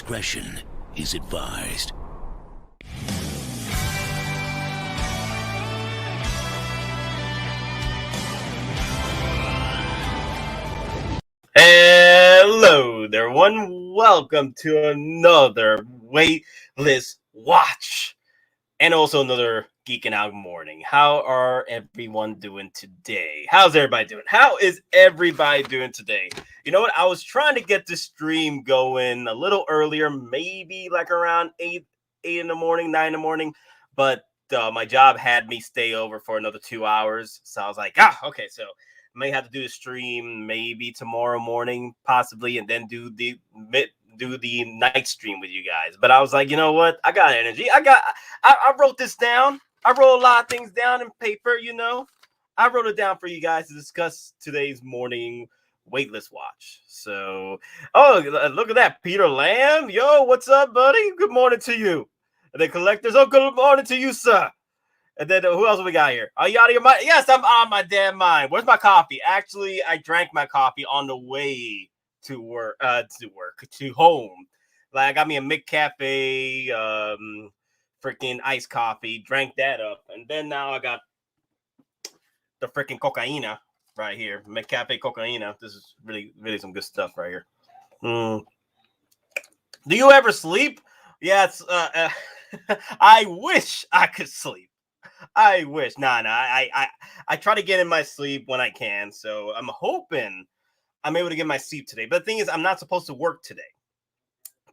discretion is advised. Hello there, everyone. Welcome to another Waitlist Watch and also another Geeking Out morning. How are everyone doing today? How's everybody doing? How is everybody doing today? You know what? I was trying to get this stream going a little earlier, maybe like around 8 in the morning, 9 in the morning, but my job had me stay over for another 2 hours. So I was like, okay, so may have to do the stream maybe tomorrow morning, possibly, and then do the night stream with you guys. But I was like, you know what? I got energy. I wrote this down. I wrote a lot of things down in paper, you know. I wrote it down for you guys to discuss today's morning Waitlist Watch. So, look at that. Peter Lamb. Yo, what's up, buddy? Good morning to you. And the collectors. Oh, good morning to you, sir. And then who else we got here? Are you out of your mind? Yes, I'm on my damn mind. Where's my coffee? Actually, I drank my coffee on the way to work, to home. Like I got me a McCafe, freaking iced coffee. Drank that up, and then now I got the freaking cocaina right here. McCafe cocaina. This is really, really some good stuff right here. Do you ever sleep? Yes. I wish I could sleep. I wish. I try to get in my sleep when I can. So I'm hoping I'm able to get my sleep today. But the thing is, I'm not supposed to work today.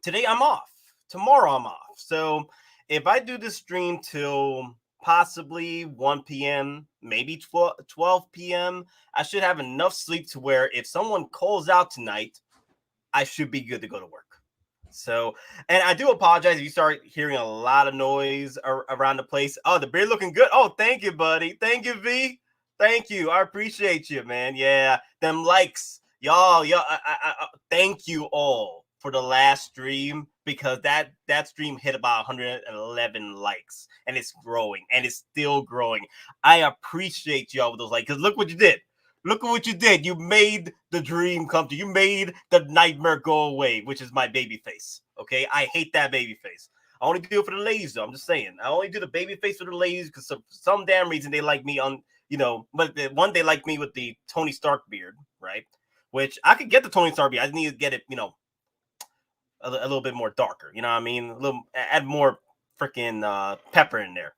Today I'm off. Tomorrow I'm off. So if I do this stream till possibly 1 p.m., maybe 12 p.m., I should have enough sleep to where if someone calls out tonight, I should be good to go to work. So, and I do apologize if you start hearing a lot of noise around the place. Oh, the beard looking good. Oh, thank you, buddy. Thank you, V. Thank you. I appreciate you, man. Yeah, them likes. Y'all, thank you all for the last stream because that stream hit about 111 likes and it's growing and it's still growing. I appreciate y'all with those likes because look what you did. Look at what you did. You made the dream come true. You made the nightmare go away, which is my baby face. Okay? I hate that baby face. I only do it for the ladies, though. I'm just saying. I only do the baby face for the ladies because for some damn reason they like me on, you know, but one they like me with the Tony Stark beard, right? Which I could get the Tony Stark beard. I just need to get it, you know, a little bit more darker. You know what I mean? A little, add more freaking pepper in there.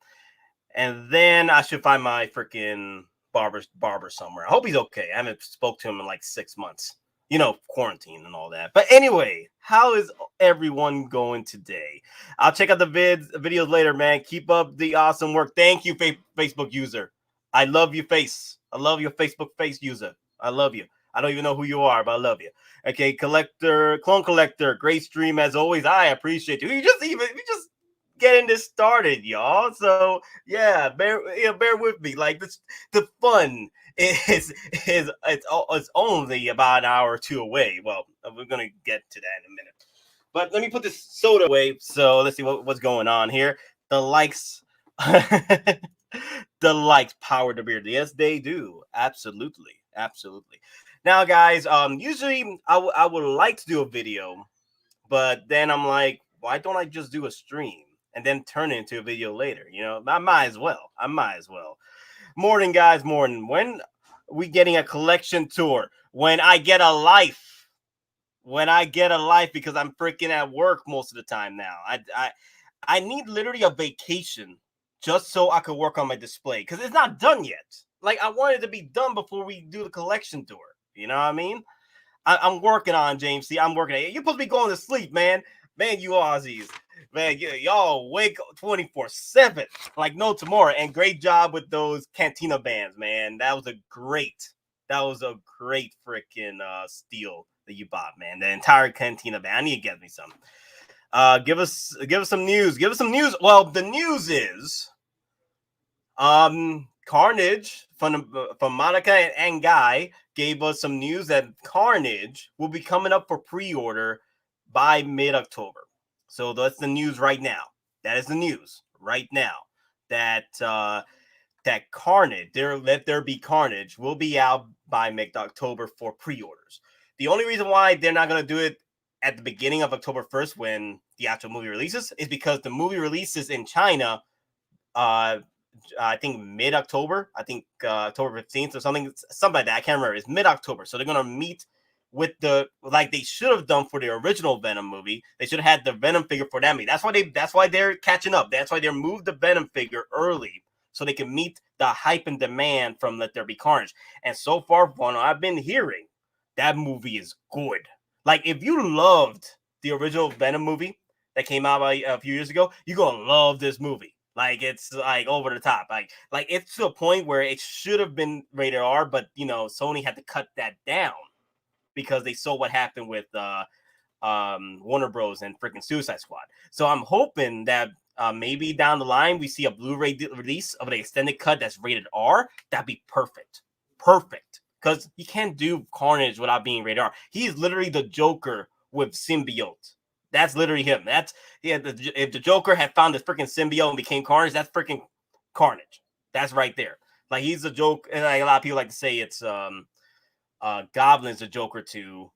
And then I should find my freaking barber somewhere. I hope he's okay. I haven't spoke to him in like 6 months. You know, quarantine and all that. But anyway, how is everyone going today? I'll check out the videos later, man. Keep up the awesome work. Thank you, Facebook user. I love your face. I love your Facebook face user. I love you. I don't even know who you are, but I love you. Okay, clone collector, great stream as always. I appreciate you. We just getting this started, y'all. So yeah, bear with me. Like this, the fun is it's only about an hour or two away. Well, we're gonna get to that in a minute. But let me put this soda away. So let's see what's going on here. The likes, the likes power the beard. Yes, they do. Absolutely. Now, guys, usually I would like to do a video, but then I'm like, why don't I just do a stream and then turn it into a video later? You know, I might as well. Morning, guys, morning. When we getting a collection tour? When I get a life. Because I'm freaking at work most of the time now. I need literally a vacation just so I could work on my display because it's not done yet. Like I want it to be done before we do the collection tour. You know what I mean? I'm working on James. See, I'm working. You're supposed to be going to sleep, man. Man, you Aussies. Man, y'all wake 24/7 like no tomorrow. And great job with those Cantina bands, man. That was a great freaking steal that you bought, man. The entire Cantina band. I need to get me some. Give us some news. Well, the news is Carnage from Monica and Guy gave us some news that Carnage will be coming up for pre-order by mid-October. So that's the news right now. That is the news right now. That Carnage, Let There Be Carnage, will be out by mid-October for pre-orders. The only reason why they're not going to do it at the beginning of October 1st when the actual movie releases is because the movie releases in China, I think mid-October. I think October 15th or something like that. I can't remember. It's mid-October. So they're going to meet with like they should have done for the original Venom movie. They should have had the Venom figure for that movie. That's why they're catching up. That's why they moved the Venom figure early so they can meet the hype and demand from Let There Be Carnage. And so far, from what I've been hearing, that movie is good. Like, if you loved the original Venom movie that came out a few years ago, you're going to love this movie. Like, it's like over the top. Like it's to a point where it should have been rated R, but Sony had to cut that down because they saw what happened with Warner Bros. And freaking Suicide Squad. So I'm hoping that maybe down the line we see a Blu-ray release of an extended cut that's rated R. That'd be perfect. Perfect. Because you can't do Carnage without being rated R. He's literally the Joker with symbiote. That's literally him. If the Joker had found this freaking symbiote and became Carnage, that's freaking Carnage. That's right there. Like, he's a joke, and like a lot of people like to say it's Goblin's the Joker to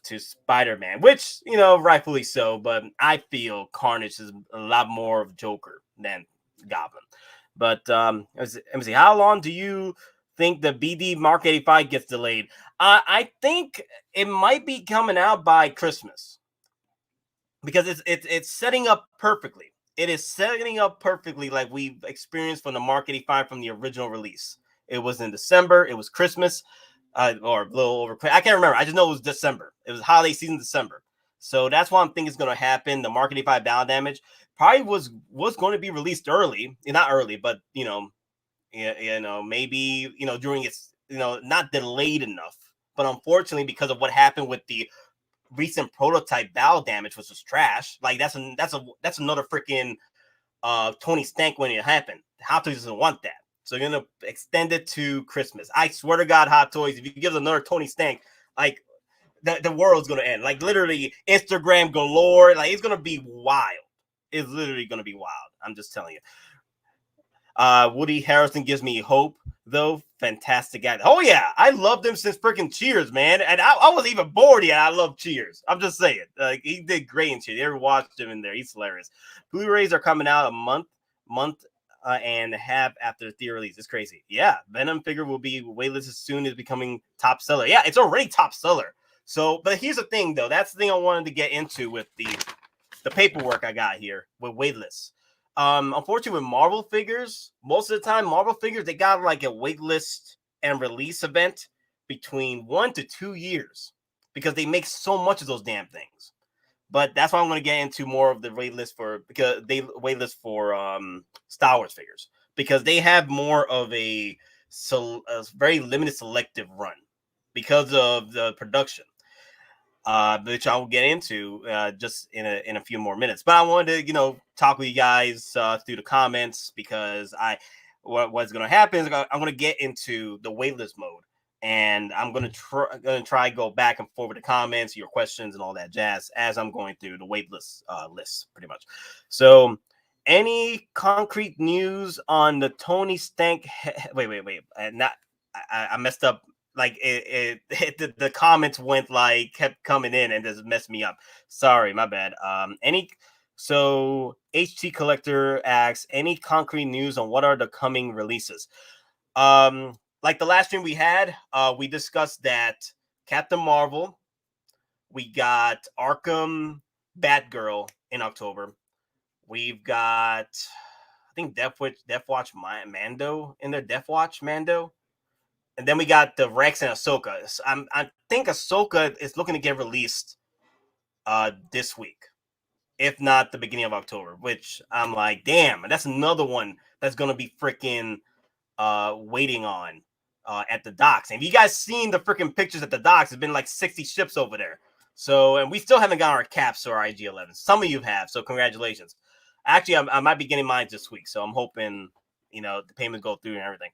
Spider-Man, which rightfully so. But I feel Carnage is a lot more of Joker than Goblin. But let me see. How long do you think the BD Mark 85 gets delayed? I think it might be coming out by Christmas. Because it's setting up perfectly. It is setting up perfectly like we've experienced from the Mark 85 from the original release. It was in December. It was Christmas, or a little over. I can't remember. I just know it was December. It was holiday season December. So that's what I'm thinking is going to happen. The Mark 85 Battle Damage probably was going to be released early. Not early, but maybe during its not delayed enough. But unfortunately, because of what happened with the recent prototype Battle Damage, which was trash. Like that's another freaking Tony Stank when it happened. Hottoys doesn't want that, so you're gonna extend it to Christmas. I swear to God, Hottoys, if you give us another Tony Stank, like the world's gonna end. Like literally Instagram galore. Like it's gonna be wild. It's literally gonna be wild. I'm just telling you. Woody Harrelson gives me hope, though. Fantastic guy. Oh yeah, I loved him since freaking Cheers, man. And I wasn't even bored yet. I love Cheers. I'm just saying, like he did great in Cheers. You ever watched him in there? He's hilarious. Blu-rays are coming out a month and a half after the theater release. It's crazy. Yeah, Venom figure will be waitlisted as soon as becoming top seller. Yeah, it's already top seller. So, but here's the thing, though. That's the thing I wanted to get into with the paperwork I got here with waitlists. Unfortunately, with Marvel figures, most of the time, Marvel figures, they got like a waitlist and release event between 1 to 2 years because they make so much of those damn things. But that's why I'm going to get into more of the waitlist for Star Wars figures because they have more of a very limited selective run because of the production. Which I will get into just in a few more minutes. But I wanted to, talk with you guys through the comments because what's going to happen is I'm going to get into the waitlist mode, and I'm going to try go back and forth with the comments, your questions, and all that jazz as I'm going through the waitlist list, pretty much. So, any concrete news on the Tony Stank? Wait, I messed up. Like the comments kept coming in and just messed me up. Sorry, my bad. So HT Collector asks, any concrete news on what are the coming releases? Like the last stream we had, we discussed that Captain Marvel, we got Arkham Batgirl in October. We've got, I think Death Watch Mando in there. Death Watch Mando. And then we got the Rex and Ahsoka. I think Ahsoka is looking to get released this week, if not the beginning of October, which I'm like, damn, that's another one that's going to be freaking waiting on at the docks. And if you guys seen the freaking pictures at the docks, it's been like 60 ships over there. So, and we still haven't got our caps or our IG-11. Some of you have, so congratulations. Actually, I might be getting mine this week, so I'm hoping, the payments go through and everything.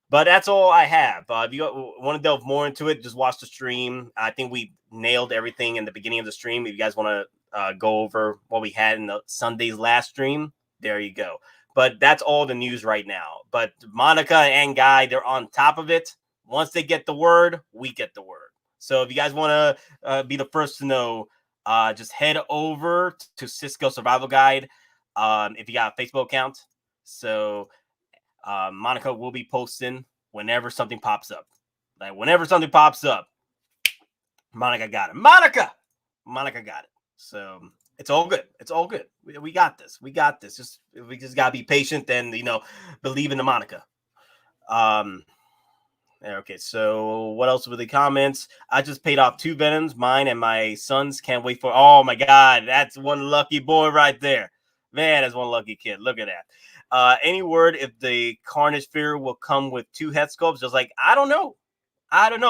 But that's all I have. If you want to delve more into it, just watch the stream. I think we nailed everything in the beginning of the stream. If you guys want to go over what we had in the Sunday's last stream, there you go. But that's all the news right now. But Monica and Guy, they're on top of it. Once they get the word, we get the word. So if you guys want to be the first to know just head over to Cisco Survival Guide if you got a Facebook account. So Monica will be posting whenever something pops up. Like whenever something pops up, Monica got it. Monica got it. So it's all good. It's all good. We got this. We got this. We just gotta be patient and believe in the Monica. Okay, so what else were the comments? I just paid off 2 Venoms, mine and my son's. Can't wait for. Oh my God, that's one lucky boy right there. Man, that's one lucky kid. Look at that. Any word if the Carnage figure will come with 2 head sculpts? Just like I don't know,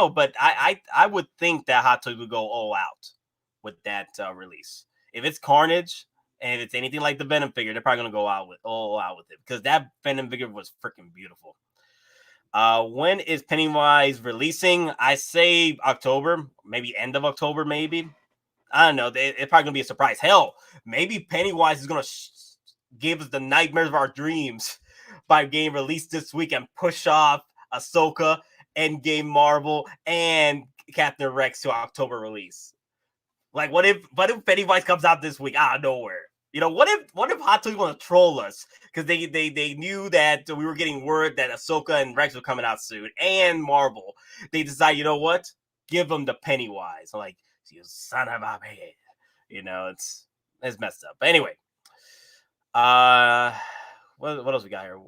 but I would think that Hot Toys would go all out with that release. If it's Carnage and if it's anything like the Venom figure, they're probably gonna go all out with it because that Venom figure was freaking beautiful. When is Pennywise releasing? I say October, maybe end of October, maybe. I don't know. It's probably gonna be a surprise. Hell, maybe Pennywise is gonna give us the nightmares of our dreams by getting released this week and push off Ahsoka, EndGame, Marvel, and Captain Rex to October release. Like, what if Pennywise comes out this week out of nowhere? What if Hot Toys want to troll us because they knew that we were getting word that Ahsoka and Rex were coming out soon, and Marvel. They decide, you know what? Give them the Pennywise. I'm like, you son of a bitch. It's messed up. But anyway, what else we got here?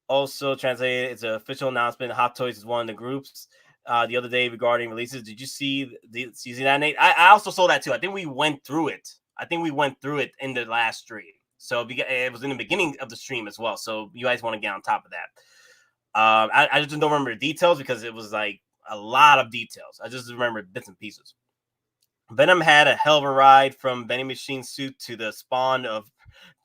Also translated, it's an official announcement. Hot Toys is one of the groups. The other day regarding releases. Did you see that, Nate? I also saw that too. I think we went through it. In the last stream. So it was in the beginning of the stream as well. So you guys want to get on top of that. I just don't remember the details because it was like a lot of details. I just remember bits and pieces. Venom had a hell of a ride from Benny Machine suit to the spawn of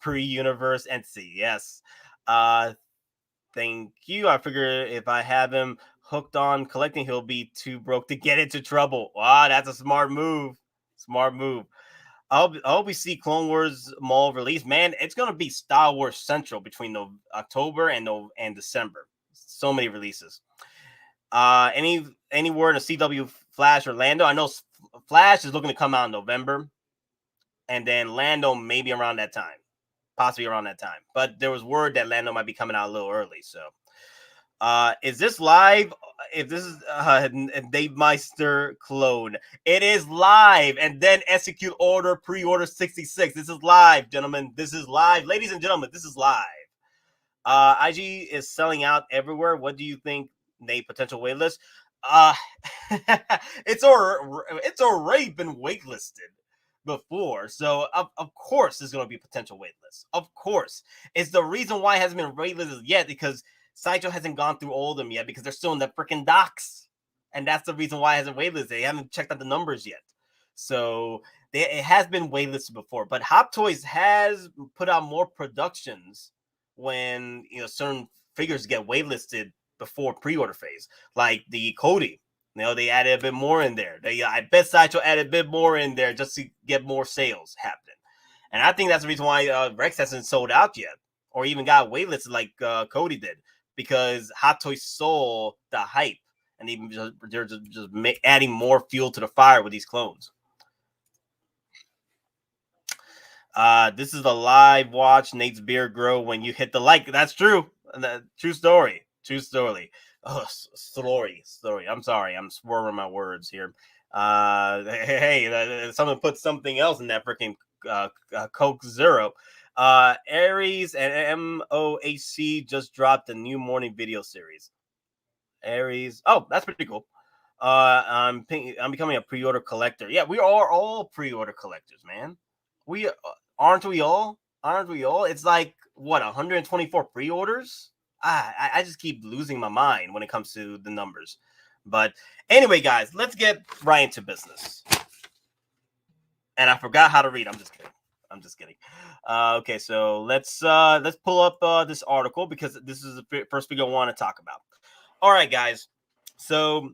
pre-universe entity. Yes. Thank you. I figure if I have him hooked on collecting, he'll be too broke to get into trouble. Wow, that's a smart move. I hope we see Clone Wars Mall release. Man, it's gonna be Star Wars Central between October and December. So many releases. Any word on CW Flash or Lando? I know Flash is looking to come out in November, and then Lando maybe around that time, possibly around that time. But there was word that Lando might be coming out a little early. So, is this live? If this is Dave Meister clone, it is live. And then execute order pre-order 66. This is live, gentlemen. This is live, ladies and gentlemen. This is live. IG is selling out everywhere. What do you think, Nate? Potential waitlist? It's already been waitlisted before, so of course there's going to be potential waitlist. Of course, it's the reason why it hasn't been waitlisted yet because Sideshow hasn't gone through all of them yet because they're still in the freaking docs, and that's the reason why it hasn't waitlisted. They haven't checked out the numbers yet, so it has been waitlisted before. But Hot Toys has put out more productions when certain figures get waitlisted before pre-order phase, like the Cody. They added a bit more in there. I bet Sideshow added a bit more in there just to get more sales happening. And I think that's the reason why Rex hasn't sold out yet, or even got waitlisted like Cody did, because Hot Toys saw the hype, and they're just adding more fuel to the fire with these clones. This is a live watch. Nate's beard grow when you hit the like. That's true. True story. Oh, story. I'm sorry. I'm swerving my words here. Hey, someone put something else in that freaking Coke Zero. Aries and MOHC just dropped a new morning video series. Aries. Oh, that's pretty cool. I'm becoming a pre-order collector. Yeah, we are all pre-order collectors, man. We aren't we all? It's like what 124 pre-orders. I just keep losing my mind when it comes to the numbers. But anyway, guys, let's get right into business. And I forgot how to read. I'm just kidding. Okay, so let's pull up this article because this is the first figure I want to talk about. All right, guys. So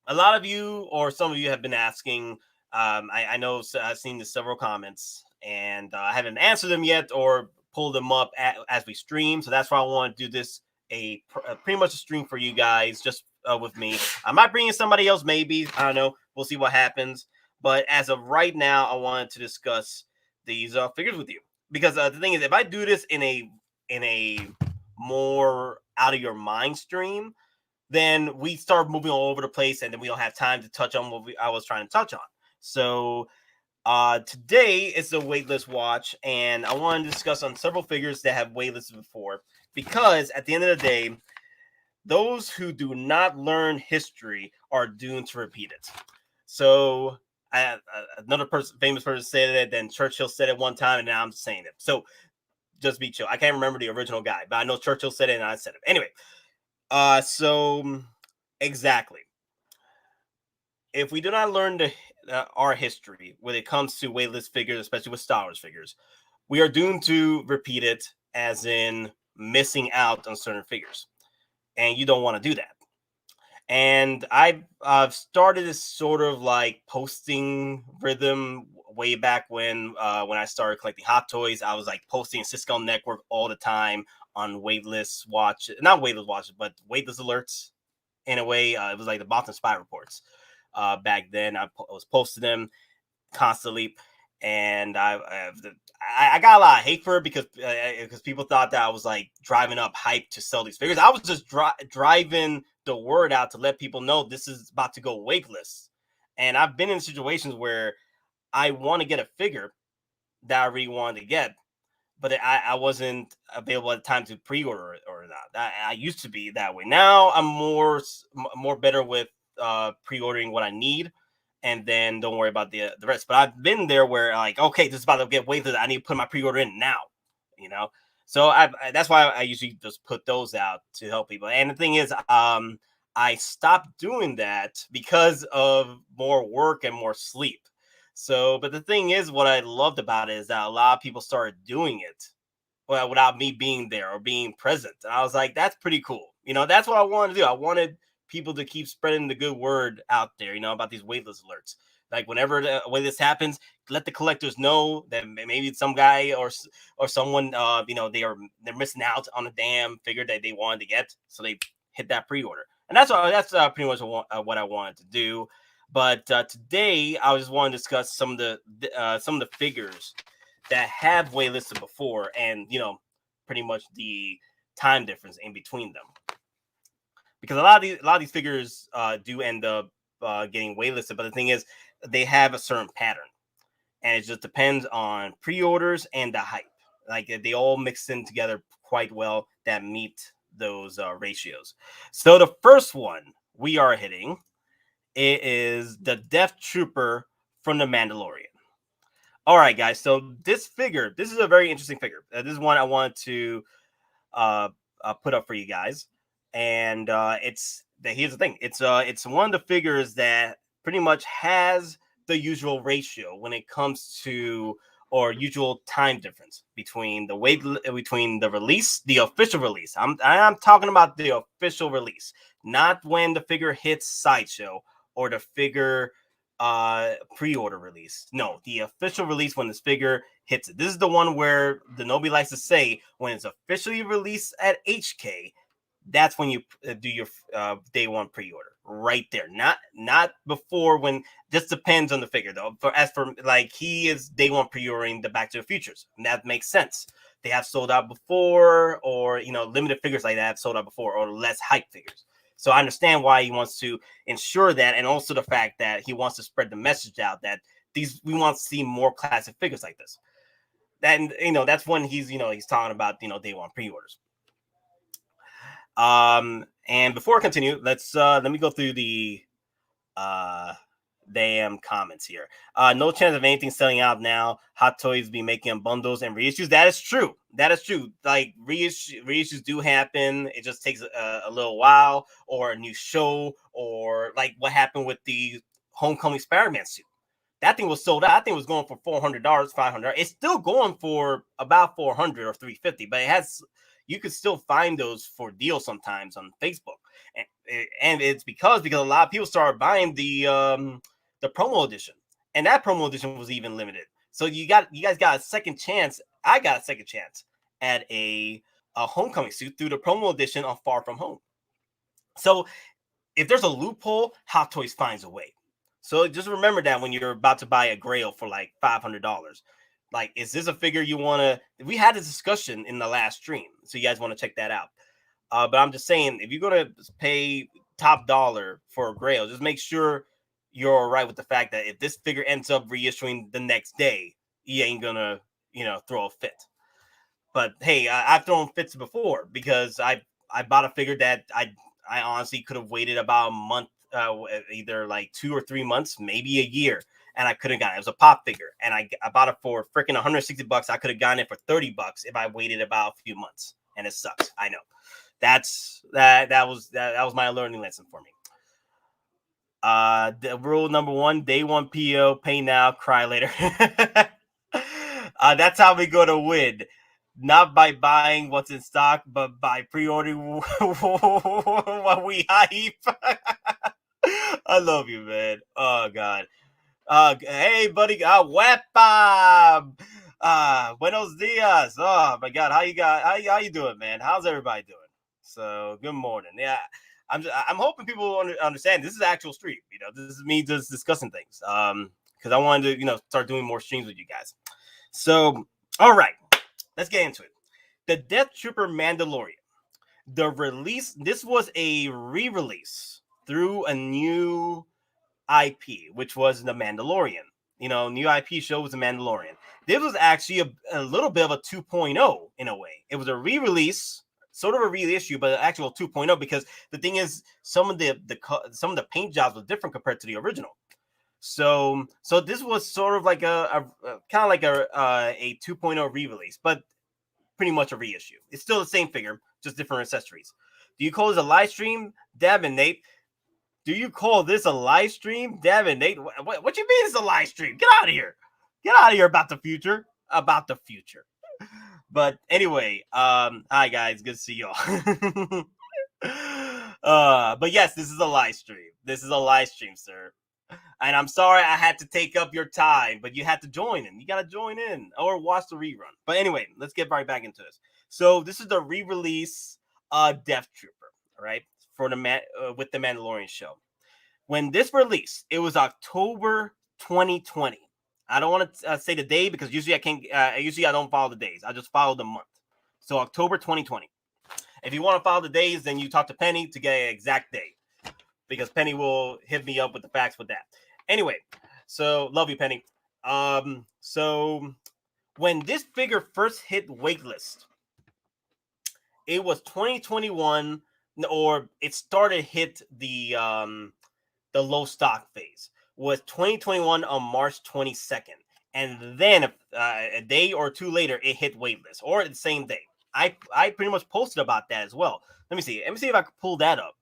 a lot of you, or some of you, have been asking. I know I've seen the several comments, and I haven't answered them yet or pulled them up as we stream. So that's why I want to do this pretty much a stream for you guys, just with me. I might bring in somebody else, maybe. I don't know. We'll see what happens. But as of right now, I wanted to discuss these figures with you because the thing is, if I do this in a more out of your mind stream, then we start moving all over the place, and then we don't have time to touch on what I was trying to touch on. So today is the waitlist watch, and I want to discuss on several figures that have waitlisted before, because at the end of the day, those who do not learn history are doomed to repeat it. So another famous person said it, then Churchill said it one time, and now I'm saying it. So just be chill. I can't remember the original guy, but I know Churchill said it and I said it. Anyway, so exactly. If we do not learn our history when it comes to waitlist figures, especially with Star Wars figures, we are doomed to repeat it, as in missing out on certain figures. And you don't want to do that. And I've started this sort of like posting rhythm way back when I started collecting Hottoys. I was like posting Cisco Network all the time on Waitlist Watch, not Waitlist Watch, but Waitlist alerts. In a way, it was like the Bothan spy reports. Back then, I was posting them constantly, and I got a lot of hate for it because people thought that I was like driving up hype to sell these figures. I was just driving the word out to let people know this is about to go waitlist. And I've been in situations where I want to get a figure that I really wanted to get, but I wasn't available at the time to pre-order it or not. I used to be that way. Now I'm more better with pre-ordering what I need, and then don't worry about the rest. But I've been there where like, okay, this is about to get waitlisted. I need to put my pre-order in now, you know. So that's why I usually just put those out to help people. And the thing is, I stopped doing that because of more work and more sleep. So, but the thing is, what I loved about it is that a lot of people started doing it without me being there or being present. And I was like, that's pretty cool. You know, that's what I wanted to do. I wanted people to keep spreading the good word out there, you know, about these waitlist alerts. Like whenever the waitlist happens, let the collectors know that maybe some guy or someone, you know, they're missing out on a damn figure that they wanted to get, so they hit that pre-order. And that's pretty much what I wanted to do. But today, I just want to discuss some of the figures that have waitlisted before, and you know, pretty much the time difference in between them. Because a lot of these figures do end up getting waitlisted, but the thing is, they have a certain pattern, and it just depends on pre-orders and the hype. Like they all mix in together quite well that meet those ratios. So the first one we are hitting, it is the Death Trooper from the Mandalorian. All right, guys. So this is a very interesting figure. This is one I wanted to put up for you guys. And here's the thing. It's one of the figures that pretty much has the usual ratio when it comes to, or usual time difference between the release, the official release. I'm talking about the official release, not when the figure hits Sideshow or the figure pre-order release. No, the official release when this figure hits it. This is the one where the Nobi likes to say when it's officially released at HK, that's when you do your day one pre-order right there. Not before, when just depends on the figure though. As for like, he is day one pre-ordering the Back to the Futures, and that makes sense. They have sold out before, or you know, limited figures like that have sold out before, or less hype figures. So I understand why he wants to ensure that, and also the fact that he wants to spread the message out that we want to see more classic figures like this. And you know, that's when he's talking about day one pre-orders. And before I continue, let me go through the damn comments here. No chance of anything selling out now. Hottoys be making bundles and reissues. That is true. Like reissues do happen. It just takes a little while, or a new show, or like what happened with the Homecoming Spiderman suit. That thing was sold out. I think it was going for $400, $500. It's still going for about $400 or $350, but you could still find those for deals sometimes on Facebook, and it's because a lot of people started buying the promo edition, and that promo edition was even limited. So you guys got a second chance. I got a second chance at a Homecoming suit through the promo edition on Far From Home. So if there's a loophole, Hot Toys finds a way. So just remember that when you're about to buy a Grail for like $500. Like, is this a figure you want to... We had this discussion in the last stream, so you guys want to check that out. But I'm just saying, if you're going to pay top dollar for a Grail, just make sure you're all right with the fact that if this figure ends up reissuing the next day, you ain't going to, throw a fit. But hey, I've thrown fits before because I bought a figure that I honestly could have waited about a month, either like 2 or 3 months, maybe a year, and I couldn't got it. It was a pop figure, and I bought it for freaking $160. I could have gotten it for $30 if I waited about a few months, and it sucks. I know. That was my learning lesson for me. The rule number 1: day 1 PO, pay now, cry later. That's how we go to win. Not by buying what's in stock, but by pre-ordering what we hype. I love you, man. Oh God. Hey, buddy. Wepa. Buenos dias. Oh my God. How you doing, man? How's everybody doing? So good morning. Yeah, I'm hoping people understand this is actual stream. This is me just discussing things. Because I wanted to start doing more streams with you guys. So all right, let's get into it. The Death Trooper Mandalorian. The release. This was a re-release through a new IP, which was the Mandalorian. New IP show was the Mandalorian. This was actually a little bit of a 2.0 in a way. It was a re-release, sort of a reissue, but an actual 2.0 because the thing is, some of the paint jobs were different compared to the original. So this was sort of like a kind of like a 2.0 re-release, but pretty much a reissue. It's still the same figure, just different accessories. Do you call this a live stream? Damn it, Nate. Do you call this a live stream? Damn it, Nate. What you mean it's a live stream? Get out of here. Get out of here about the future. About the future. But anyway, hi guys. Good to see y'all. But yes, this is a live stream. This is a live stream, sir. And I'm sorry I had to take up your time, but you had to join in. You got to join in or watch the rerun. But anyway, let's get right back into this. So this is the re-release Death Trooper, right? For the with the Mandalorian show. When this released, it was October 2020. I don't want to say the day because usually I can't. Usually I don't follow the days. I just follow the month. So October 2020. If you want to follow the days, then you talk to Penny to get an exact day, because Penny will hit me up with the facts with that. Anyway, so love you, Penny. So when this figure first hit waitlist, it was 2021, or it started hit the low stock phase. Was 2021 on March 22nd, and then a day or two later, it hit waitlist, or the same day. I pretty much posted about that as well. Let me see if I can pull that up.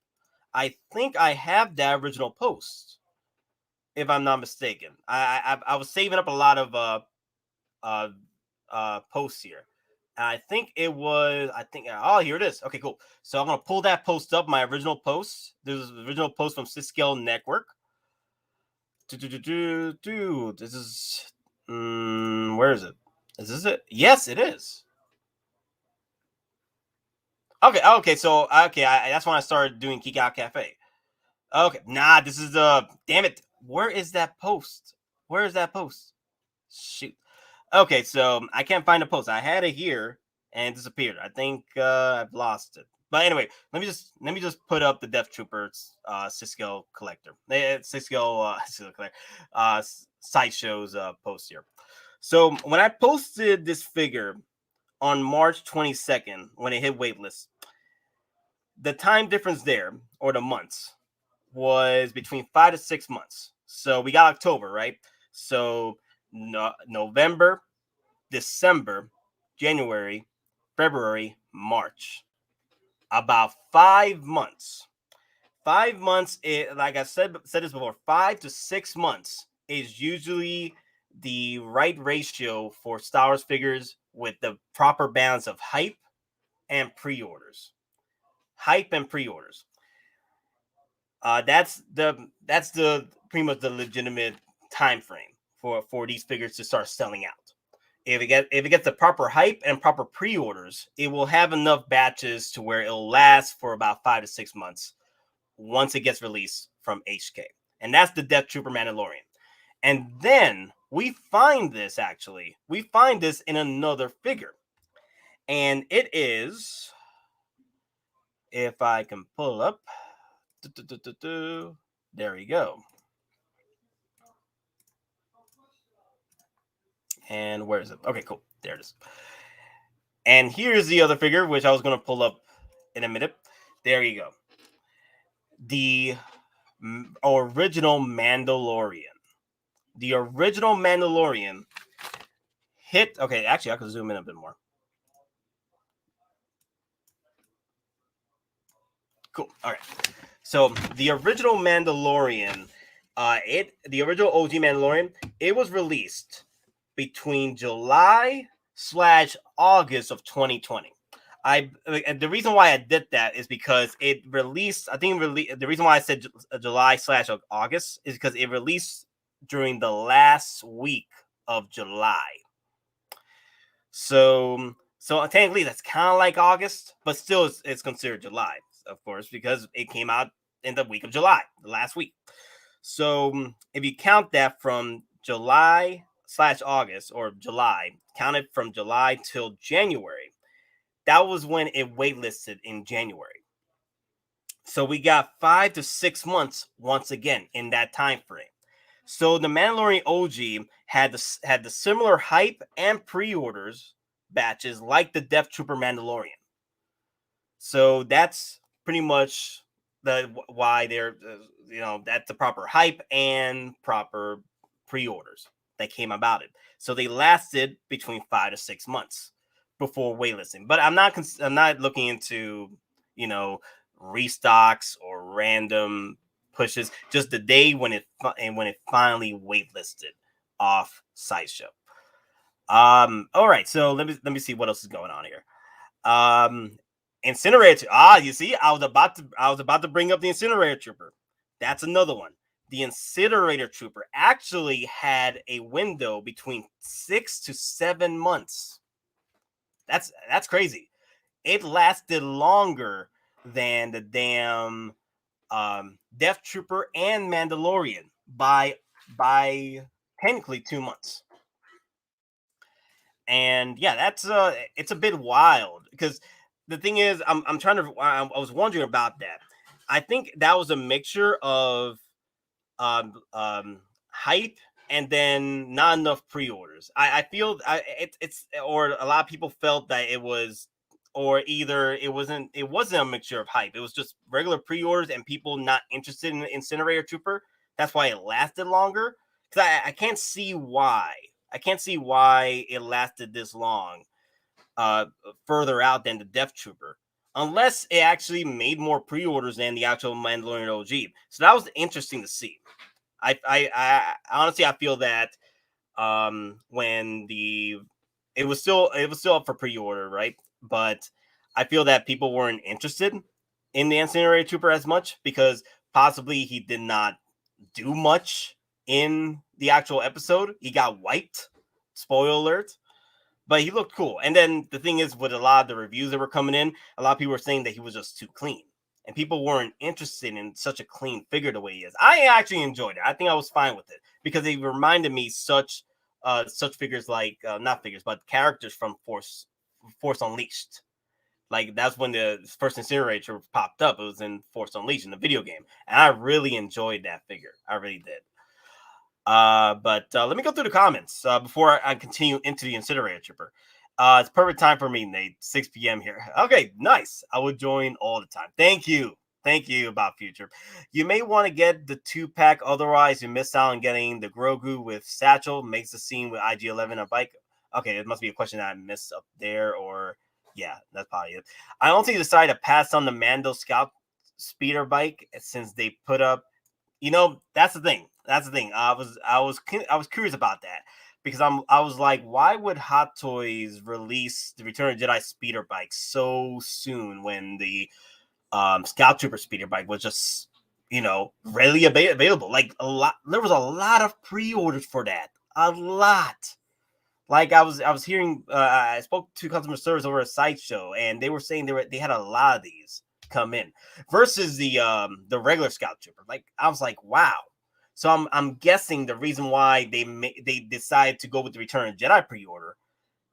I think I have that original post, if I'm not mistaken. I was saving up a lot of posts here. I think it was. Oh, here it is. Okay, cool. So I'm gonna pull that post up. My original post. There's an original post from Cisco Network. This is. Where is it? Is this it? Yes, it is. Okay. So that's when I started doing Geek Out Cafe. Okay, nah, this is the... Damn it. Where is that post? Where is that post? Shoot. Okay, so I can't find the post. I had it here and it disappeared. I think I've lost it. But anyway, let me just put up the Death Troopers Cisco collector. Cisco collector. Sideshow's post here. So when I posted this figure on March 22nd, when it hit waitlist, the time difference there, or the months, was between 5 to 6 months. So we got October, right? So November, December, January, February, March. About 5 months. 5 months, like I said this before, 5 to 6 months is usually the right ratio for Star Wars figures with the proper balance of hype and pre-orders. Hype and pre-orders. That's the pretty much the legitimate time frame for these figures to start selling out. If it gets the proper hype and proper pre-orders, it will have enough batches to where it'll last for about 5 to 6 months once it gets released from HK. and that's the Death Trooper Mandalorian. And then we find this in another figure, and it is, if I can pull up, there you go. And where is it? Okay, cool. There it is. And here's the other figure, which I was going to pull up in a minute. There you go. The original Mandalorian. The original Mandalorian hit. Okay, actually, I could zoom in a bit more. Cool. All right. So the original Mandalorian, the original OG Mandalorian, it was released between July/August of 2020. The reason why I did that is because it released. The reason why I said July/August is because it released during the last week of July. So technically that's kind of like August, but still it's considered July, of course, because it came out in the week of July, the last week. So if you count that from July/August, or July, count it from July till January, that was when it waitlisted in January. So we got 5 to 6 months once again in that time frame. So the Mandalorian OG had the similar hype and pre-orders batches like the Death Trooper Mandalorian. So that's pretty much why they're that's the proper hype and proper pre-orders that came about it. So they lasted between 5 to 6 months before waitlisting. But I'm not looking into restocks or random pushes. Just the day when it finally waitlisted off Sideshow. All right, so let me see what else is going on here. Incinerator. You see, I was about to bring up the Incinerator Trooper. That's another one. The Incinerator Trooper actually had a window between 6 to 7 months. That's crazy. It lasted longer than the damn Death Trooper and Mandalorian by technically 2 months. And yeah, that's it's a bit wild, because the thing is, I was wondering about that. I think that was a mixture of hype and then not enough pre-orders. I feel it's or a lot of people felt that it was, or either it wasn't a mixture of hype. It was just regular pre-orders and people not interested in the Incinerator Trooper. That's why it lasted longer. Because I can't see why. I can't see why it lasted this long further out than the Death Trooper, unless it actually made more pre-orders than the actual Mandalorian OG. So that was interesting to see. I honestly, I feel that when it was still up for pre-order, right? But I feel that people weren't interested in the Incinerator Trooper as much, because possibly he did not do much in the actual episode. He got wiped, spoiler alert, but he looked cool. And then the thing is, with a lot of the reviews that were coming in, a lot of people were saying that he was just too clean, and people weren't interested in such a clean figure the way he is. I actually enjoyed it. I think I was fine with it, because it reminded me such figures like not figures, but characters from Force Unleashed. Like, that's when the first Incinerator popped up. It was in Force Unleashed in the video game, and I really enjoyed that figure. I really did. But let me go through the comments before I continue into the Incinerator Trooper. It's perfect time for me, Nate. 6 p.m. here. Okay, nice. I would join all the time. Thank you. Thank you, About Future. You may want to get the 2-pack, otherwise you miss out on getting the Grogu with Satchel. Makes the scene with IG-11 a bike. Okay, it must be a question that I missed up there, or yeah, that's probably it. I honestly decided to pass on the Mando Scout speeder bike since they put up. That's the thing. I was curious about that, because I was like, why would Hottoys release the Return of the Jedi speeder bike so soon when the Scout Trooper speeder bike was just readily available? Like, there was a lot of pre-orders for that. A lot. Like, I was hearing, I spoke to customer service over a Sideshow, and they were saying they had a lot of these come in versus the regular Scout Trooper. Like, I was like, wow. So I'm guessing the reason why they decided to go with the Return of Jedi pre-order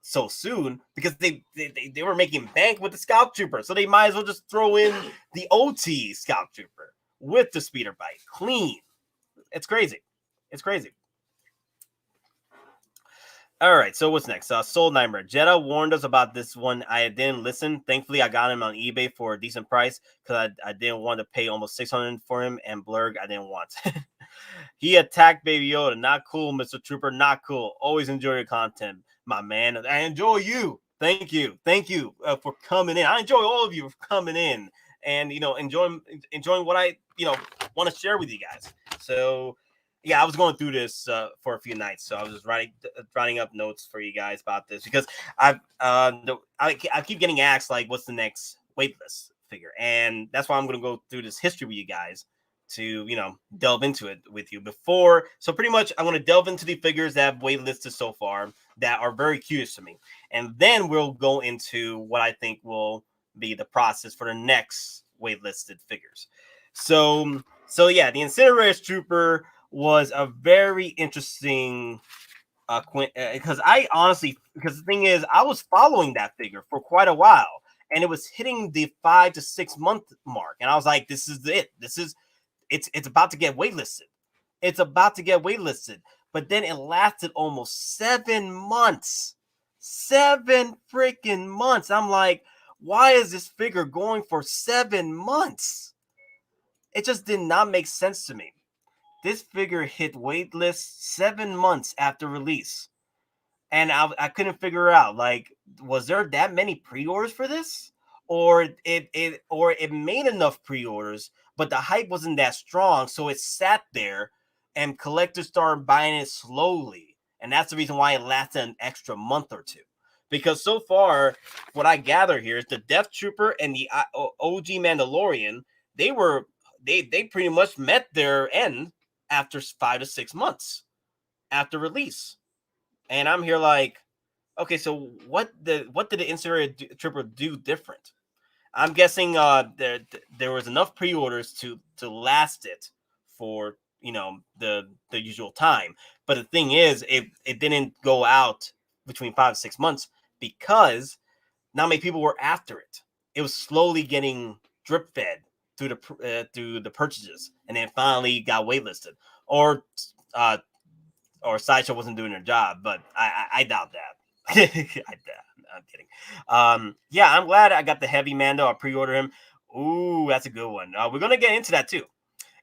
so soon, because they were making bank with the Scout Trooper, so they might as well just throw in the OT Scout Trooper with the speeder bike. Clean. It's crazy. It's crazy. All right, so what's next? Soul Nightmare. Jeddah warned us about this one. I didn't listen. Thankfully, I got him on eBay for a decent price because I didn't want to pay almost $600 for him, and Blurg I didn't want. He attacked Baby Yoda. Not cool, Mr. Trooper. Not cool. Always enjoy your content, my man. I enjoy you. Thank you. Thank you for coming in. I enjoy all of you for coming in and, enjoying what I, want to share with you guys. So, yeah, I was going through this for a few nights, so I was just writing up notes for you guys about this because I keep getting asked, like, what's the next waitlist figure, and that's why I'm going to go through this history with you guys to delve into it with you before. So pretty much, I want to delve into the figures that I've waitlisted so far that are very curious to me, and then we'll go into what I think will be the process for the next waitlisted figures. So yeah, the Incinerator Trooper was a very interesting because the thing is, I was following that figure for quite a while, and it was hitting the 5 to 6 month mark, and I was like, this is it. It's about to get waitlisted. It's about to get waitlisted. But then it lasted almost 7 months. 7 freaking months. I'm like, why is this figure going for 7 months? It just did not make sense to me. This figure hit waitlist 7 months after release. And I couldn't figure out, like, was there that many pre-orders for this? Or it made enough pre-orders, but the hype wasn't that strong, so it sat there and collectors started buying it slowly. And that's the reason why it lasted an extra month or two. Because so far, what I gather here is the Death Trooper and the OG Mandalorian, they pretty much met their end after 5 to 6 months after release. And I'm here like, okay, so what did the Incinerator Trooper do different? I'm guessing there was enough pre-orders to last it for the usual time. But the thing is, it didn't go out between 5 to 6 months because not many people were after it. It was slowly getting drip fed through the purchases, and then finally got waitlisted. Or Sideshow wasn't doing their job, but I doubt that. I'm kidding. Yeah, I'm glad I got the Heavy Mando. I pre-ordered him. Ooh, that's a good one. We're gonna get into that too.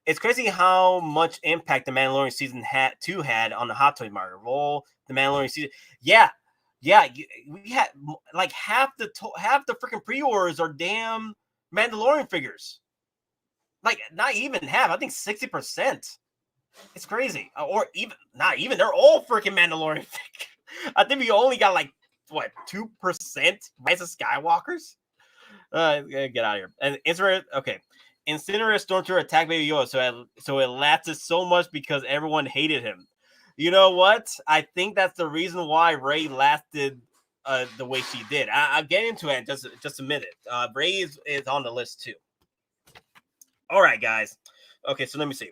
It's crazy how much impact the Mandalorian season 2 had on the Hot Toy market. Roll the Mandalorian season. Yeah. We had like half the freaking pre-orders are damn Mandalorian figures. Like not even half. I think 60%. It's crazy. Or even not even. They're all freaking Mandalorian figures. I think we only got like 2% Rise of Skywalkers. Get out of here. And Incinerator, okay. Incinerator Stormtrooper attacked Baby Yoda, so it lasted so much because everyone hated him. You know what? I think that's the reason why Rey lasted the way she did. I'll get into it in just a minute. Rey is on the list too. All right, guys. Okay, so let me see.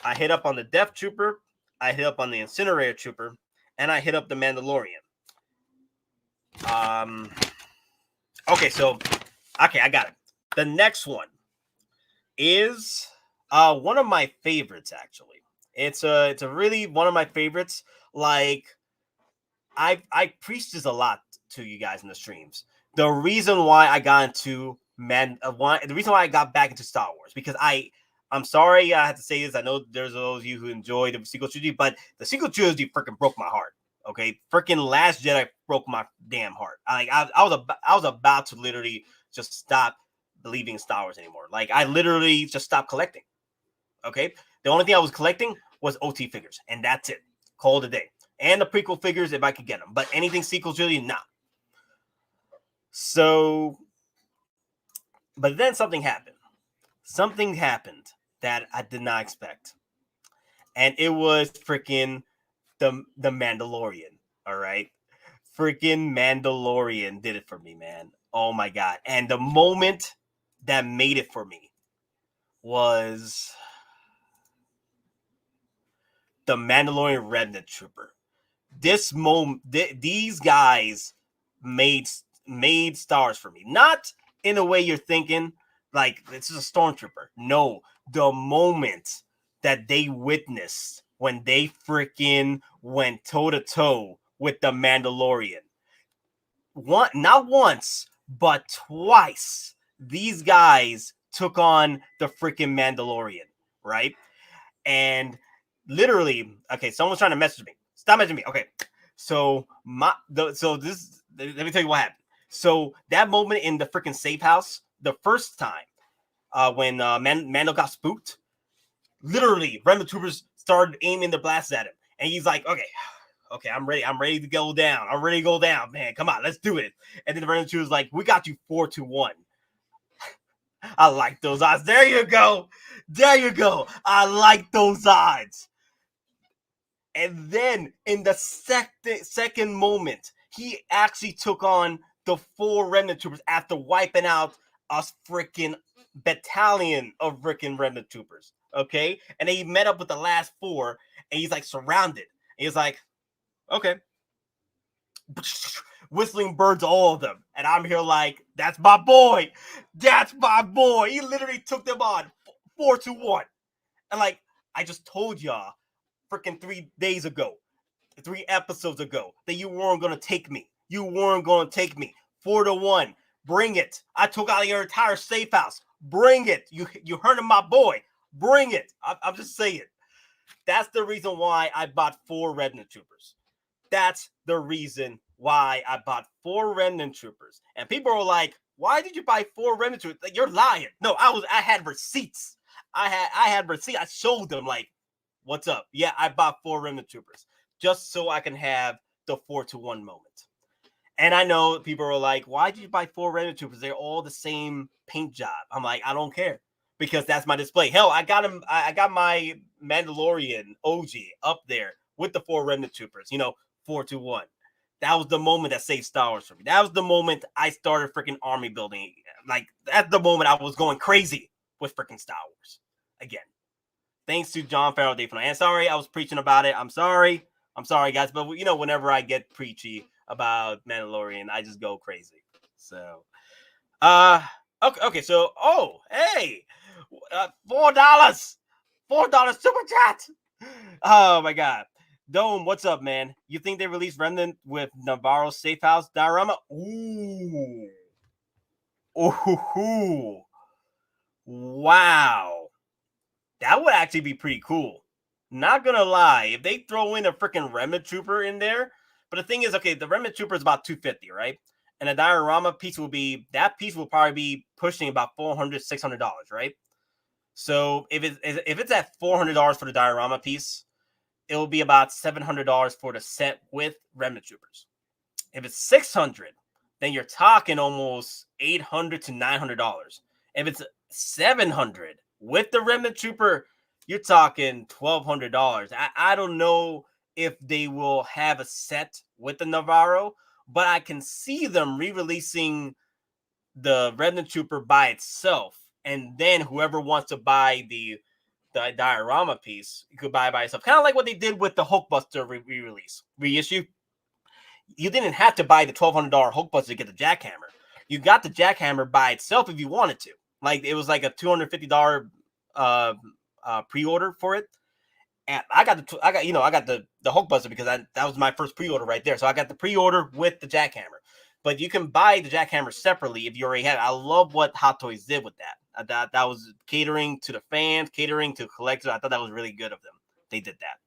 I hit up on the Death Trooper, I hit up on the Incinerator Trooper, and I hit up the Mandalorian. Okay, I got it. The next one is one of my favorites, actually. It's a really one of my favorites. Like, I preach this a lot to you guys in the streams. The reason why I got into the reason why I got back into Star Wars, because I'm sorry I had to say this. I know there's those of you who enjoy the sequel trilogy, but the sequel trilogy freaking broke my heart. Okay, freaking Last Jedi broke my damn heart. I was about to literally just stop believing in Star Wars anymore. Like, I literally just stopped collecting. Okay, the only thing I was collecting was OT figures, and that's it. Call it a day. And the prequel figures if I could get them, but anything sequel trilogy, nah. So, but then something happened. Something happened that I did not expect, and it was freaking the Mandalorian. All right, freaking Mandalorian did it for me, man. Oh my god! And the moment that made it for me was the Mandalorian Remnant Trooper. This moment, these guys made stars for me. Not in a way you're thinking like this is a stormtrooper. No, the moment that they witnessed when they freaking went toe to toe with the Mandalorian. Not once, but twice. These guys took on the freaking Mandalorian, right? And literally, okay, someone's trying to message me. Stop messaging me. Okay, so let me tell you what happened. So that moment in the freaking safe house, the first time, when Mando got spooked, literally, Remnant troopers started aiming their blasts at him, and he's like, "Okay, I'm ready. I'm ready to go down. I'm ready to go down, man. Come on, let's do it." And then the Remnant troopers like, "We got you 4-1." I like those odds. There you go. There you go. I like those odds. And then in the second moment, he actually took on the 4 Remnant troopers after wiping out a freaking battalion of freaking Remnant troopers. Okay? And then he met up with the last 4, and he's like surrounded. And he's like, okay. Whistling birds, all of them. And I'm here like, that's my boy. That's my boy. He literally took them on 4-1. And like, I just told y'all freaking 3 days ago, 3 episodes ago, that you weren't going to take me. You weren't going to take me. 4-1. Bring it. I took out your entire safe house. Bring it. You hurting my boy. Bring it. I'm just saying. That's the reason why I bought 4 Remnant troopers. That's the reason why I bought 4 Remnant troopers. And people are like, why did you buy 4 Remnant troopers? Like, you're lying. No, I had receipts. I had receipts. I showed them like, what's up? Yeah, I bought 4 Remnant troopers just so I can have the 4-1 moment. And I know people are like, why did you buy 4 Remnant troopers? They're all the same paint job. I'm like, I don't care because that's my display. Hell, I got him. I got my Mandalorian OG up there with the 4 Remnant troopers. 4-1. That was the moment that saved Star Wars for me. That was the moment I started freaking army building. Like, that's the moment I was going crazy with freaking Star Wars again. Thanks to John Farrell Day. And sorry, I was preaching about it. I'm sorry, guys. But whenever I get preachy about Mandalorian, I just go crazy. So, okay. So, hey, $4, super chat. Oh my God. Dome, what's up, man? You think they released Remnant with Navarro's safe house diorama? Ooh. Wow. That would actually be pretty cool. Not gonna lie. If they throw in a freaking Remnant Trooper in there, but the thing is, okay, the Remnant Trooper is about $250, right? And a diorama piece will probably be pushing about $400-$600, right? So if it's at $400 for the diorama piece, it will be about $700 for the set with Remnant Troopers. If it's $600, then you're talking almost $800 to $900. If it's $700 with the Remnant Trooper, you're talking $1,200. I don't know if they will have a set with the Navarro, but I can see them re-releasing the Remnant Trooper by itself, and then whoever wants to buy the diorama piece, you could buy it by itself. Kind of like what they did with the Hulkbuster re-release, reissue. You didn't have to buy the $1,200 Hulkbuster to get the Jackhammer. You got the Jackhammer by itself if you wanted to. Like, it was like a $250 pre-order for it. And I got the Hulkbuster because that was my first pre-order right there. So I got the pre-order with the Jackhammer. But you can buy the Jackhammer separately if you already have it. I love what Hottoys did with that. That was catering to the fans, catering to collectors. I thought that was really good of them. They did that.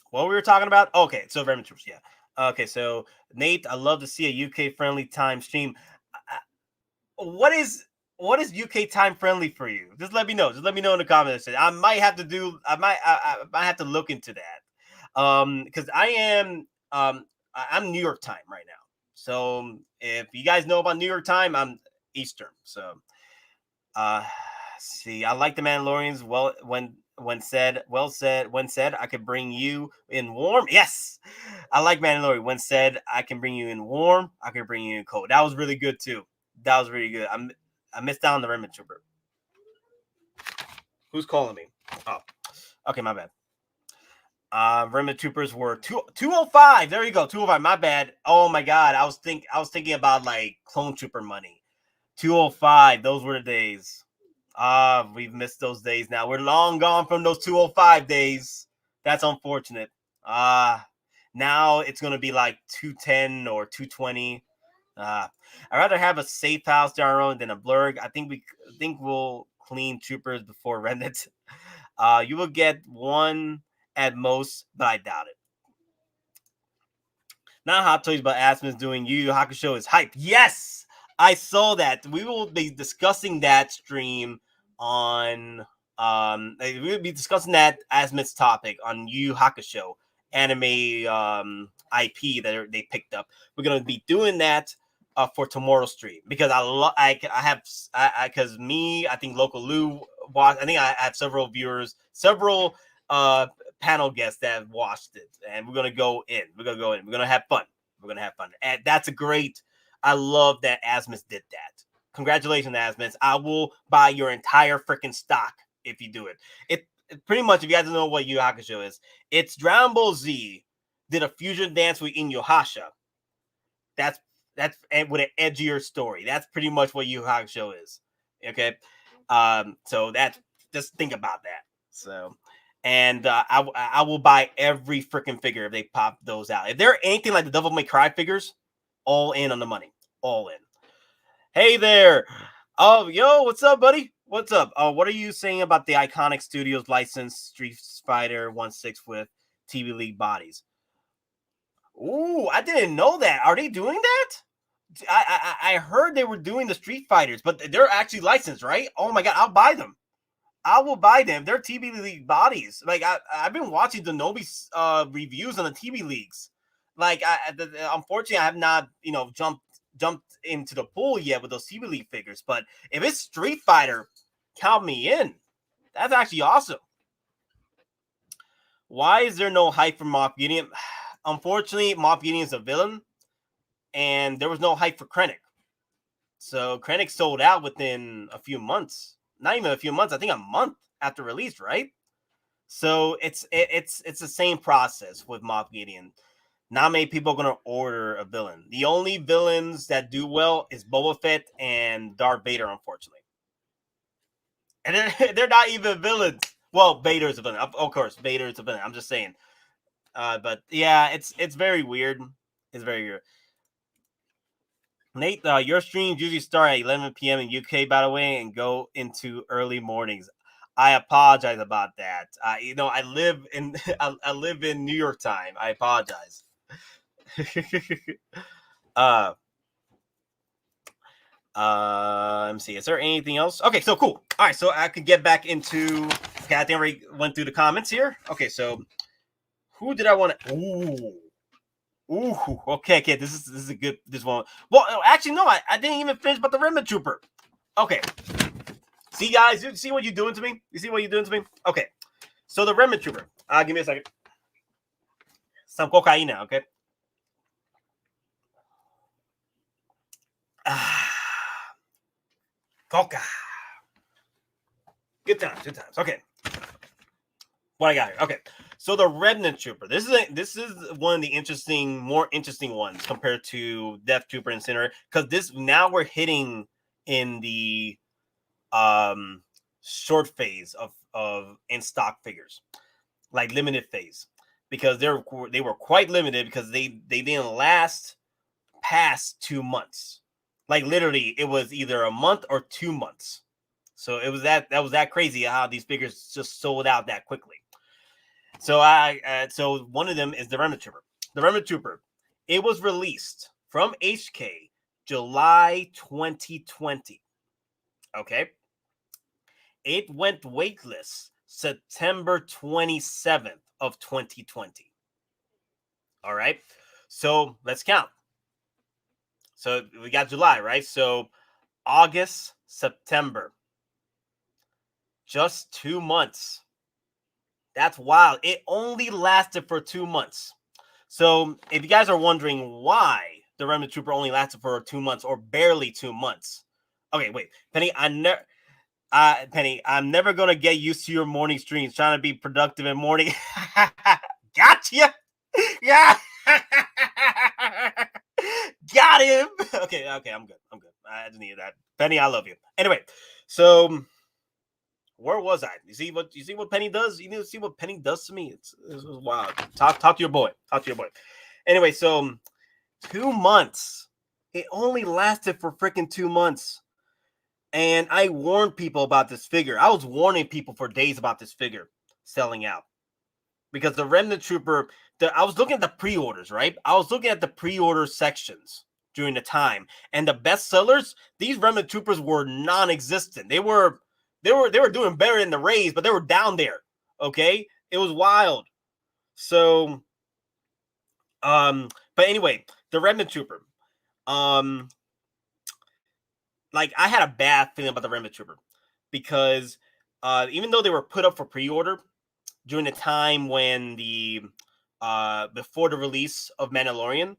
What we were talking about? Okay, so Remnant Troopers, yeah. Okay, so Nate, I love to see a UK friendly time stream. What is UK time friendly for you? Just let me know. Just let me know in the comments. I might have to look into that. Because I'm New York time right now. So if you guys know about New York time, I'm Eastern. So see, I like the Mandalorians. Well, when said, I could bring you in warm. Yes, I like Mandalorian. When said, I can bring you in warm, I can bring you in cold. That was really good too. That was really good. I missed out on the Remnant Trooper. Who's calling me? Oh, okay, my bad. Remnant troopers were 205. There you go, 205. My bad. Oh my god, I was thinking about like clone trooper money. 205. Those were the days. We've missed those days now. We're long gone from those 205 days. That's unfortunate. Now it's gonna be like 210 or 220. I'd rather have a safe house down our own than a blurg. I think we'll clean troopers before Remnant. You will get one at most, but I doubt it. Not Hottoys, but Asmon's doing Yu Yu Hakusho is hype. Yes, I saw that. We will be discussing that stream on. We will be discussing that Asmon's topic on Yu Yu Hakusho anime IP that they picked up. We're gonna be doing that for tomorrow's stream because I think Loco Lu watched. I think I have several viewers, several panel guests that have watched it, and we're gonna go in. We're gonna have fun. And that's a great. I love that Asmus did that. Congratulations, Asmus. I will buy your entire freaking stock if you do it. It pretty much, if you guys don't know what Yu Yu Hakusho is, it's Dragon Ball Z did a fusion dance with Inuyasha. That's with an edgier story. That's pretty much what Yu Yu Hakusho is. Okay, so that just think about that. So. And I will buy every freaking figure if they pop those out. If they're anything like the Devil May Cry figures, all in on the money. All in. Hey there. Oh, yo, what's up, buddy? What's up? What are you saying about the Iconic Studios licensed Street Fighter 1/6 with TV League bodies? Ooh, I didn't know that. Are they doing that? I heard they were doing the Street Fighters, but they're actually licensed, right? Oh my god, I'll buy them. I will buy them. They're TB League bodies. Like I've been watching the Nobi's reviews on the TB Leagues. Like unfortunately, I have not jumped into the pool yet with those TB League figures. But if it's Street Fighter, count me in. That's actually awesome. Why is there no hype for Moff Gideon? Unfortunately, Moff Gideon is a villain, and there was no hype for Krennic. So Krennic sold out within a few months. Not even a few months, I think a month after release, right? So it's the same process with Moff Gideon. Not many people are going to order a villain. The only villains that do well is Boba Fett and Darth Vader, unfortunately. And they're not even villains. Well, Vader's a villain. Of course, Vader's a villain. I'm just saying. But yeah, it's very weird. It's very weird. Nate, your streams usually start at 11 p.m. in UK, by the way, and go into early mornings. I apologize about that. I live in I live in New York time. I apologize. Let me see. Is there anything else? Okay, so cool. All right, so I could get back into. Okay, I think I already went through the comments here. Okay, so who did I want to? Ooh, okay. This is a good one. Well, actually, no, I didn't even finish about the Remnant Trooper. Okay. See, guys, you see what you're doing to me? You see what you're doing to me? Okay. So the Remnant Trooper. Give me a second. Some cocaine, okay? Coca. Good times. Okay. What I got here? Okay. So the Remnant Trooper. This is one of the more interesting ones compared to Death Trooper and Incinerator, because now we're hitting in the short phase of in stock figures, like limited phase, because they were quite limited because they didn't last past 2 months. Like literally, it was either a month or 2 months. So it was that crazy how these figures just sold out that quickly. So so one of them is the Remnant Trooper. The Remnant Trooper, it was released from HK July 2020. Okay. It went waitlist September 27th of 2020. All right. So let's count. So we got July, right? So August, September. Just 2 months. That's wild. It only lasted for 2 months. So if you guys are wondering why the Remnant Trooper only lasted for 2 months or barely 2 months. Okay, wait. Penny, Penny, I'm never gonna get used to your morning streams. Trying to be productive in morning. Gotcha. Yeah. Got him. Okay, I'm good. I just needed that. Penny, I love you. Anyway, so where was I? You see what Penny does? You need to see what Penny does to me. It's wild. Talk to your boy. Anyway, so 2 months. It only lasted for freaking 2 months. And I warned people about this figure. I was warning people for days about this figure selling out. Because the Remnant Trooper, I was looking at the pre-orders, right? I was looking at the pre-order sections during the time. And the best sellers, these Remnant Troopers were non-existent. They were doing better in the Rays, but they were down there. Okay? It was wild. So but anyway, the Remnant Trooper. Like, I had a bad feeling about the Remnant Trooper because even though they were put up for pre-order during the time when before the release of Mandalorian,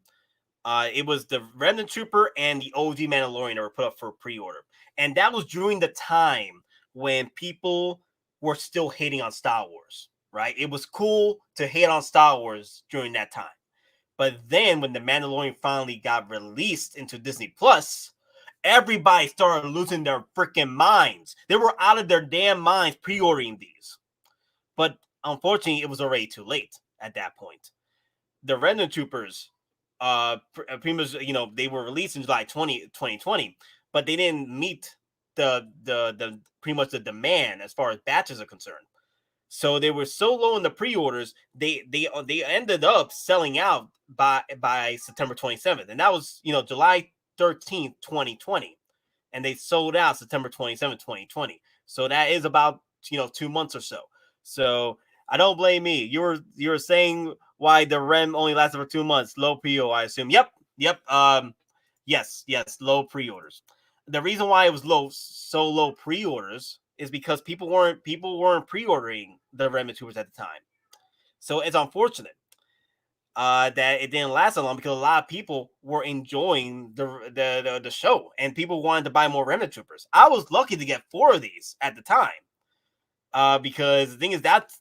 it was the Remnant Trooper and the OG Mandalorian that were put up for pre-order, and that was during the time when people were still hating on Star Wars. Right? It was cool to hate on Star Wars during that time, but then when the Mandalorian finally got released into Disney Plus, everybody started losing their freaking minds. They were out of their damn minds pre-ordering these. But unfortunately, it was already too late at that point. The Remnant Troopers, pretty much, they were released in July 2020, but they didn't meet the pretty much the demand as far as batches are concerned. So they were so low in the pre-orders, they ended up selling out by September 27th, and that was July 13th, 2020, and they sold out September 27th, 2020. So that is about 2 months or so. So I don't blame me. You were saying why the REM only lasted for 2 months. Low PO, I assume. Yep. Yes, low pre-orders. The reason why it was so low pre-orders is because people weren't pre-ordering the Remnant Troopers at the time. So it's unfortunate that it didn't last so long because a lot of people were enjoying the show and people wanted to buy more Remnant Troopers. I was lucky to get 4 of these at the time because the thing is that's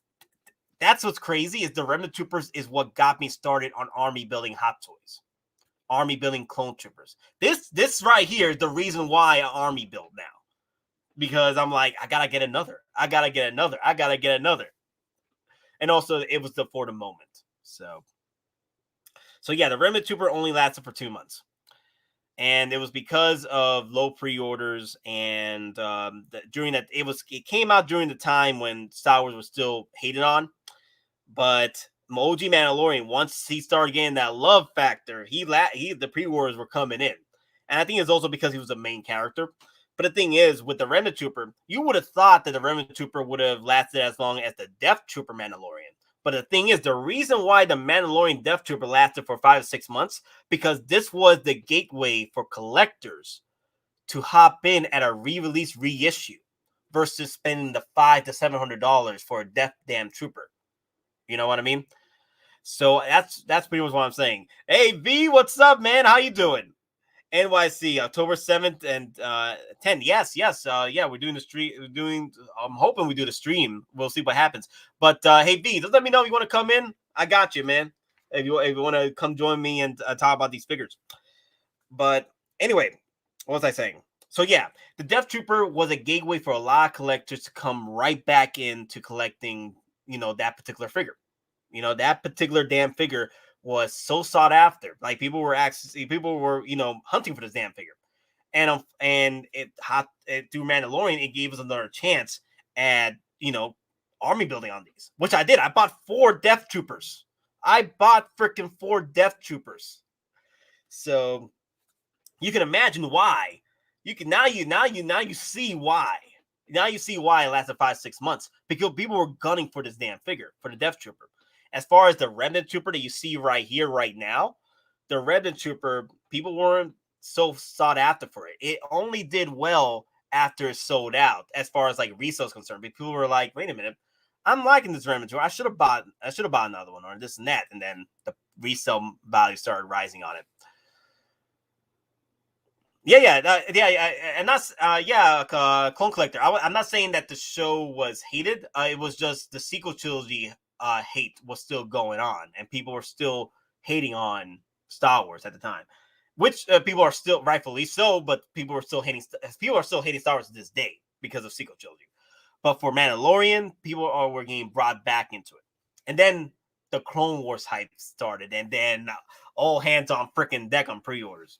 what's crazy is the Remnant Troopers is what got me started on army building Hot Toys, army building clone troopers. This right here is the reason why I army build now, because I'm like, I gotta get another. And also it was for the moment. So yeah, the Remnant Trooper only lasted for 2 months. And it was because of low pre-orders and during that it came out during the time when Star Wars was still hated on. But OG Mandalorian, once he started getting that love factor, the pre-orders were coming in. And I think it's also because he was the main character. But the thing is, with the Remnant Trooper, you would have thought that the Remnant Trooper would have lasted as long as the Death Trooper Mandalorian. But the thing is, the reason why the Mandalorian Death Trooper lasted for 5 to 6 months, because this was the gateway for collectors to hop in at a re-release reissue versus spending the $500 to $700 for a Death Damn Trooper. You know what I mean? So that's pretty much what I'm saying. Hey V, what's up, man? How you doing? NYC, October 7th and 10th. Yes. Yeah, we're doing the stream. I'm hoping we do the stream. We'll see what happens. But hey V, just let me know if you want to come in. I got you, man. If you want to come join me and talk about these figures. But anyway, what was I saying? So yeah, the Death Trooper was a gateway for a lot of collectors to come right back into collecting, that particular figure. That particular damn figure was so sought after. Like people were hunting for this damn figure. And through Mandalorian, it gave us another chance at, army building on these, which I did. I bought 4 Death Troopers. I bought freaking 4 Death Troopers. So you can imagine why. You can now you see why. Now you see why it lasted 5-6 months, because people were gunning for this damn figure, for the Death Trooper. As far as the Remnant Trooper that you see right here, right now, the Remnant Trooper, people weren't so sought after for it. It only did well after it sold out, as far as like resale is concerned. People were like, "Wait a minute, I'm liking this Remnant Trooper. I should have bought another one, or this and that." And then the resale value started rising on it. And that's Clone Collector. I'm not saying that the show was hated. It was just the sequel trilogy hate was still going on, and people were still hating on Star Wars at the time, which people are still rightfully so. But people are still hating Star Wars to this day because of sequel trilogy. But for Mandalorian, were getting brought back into it, and then the Clone Wars hype started, and then all hands on freaking deck on pre-orders.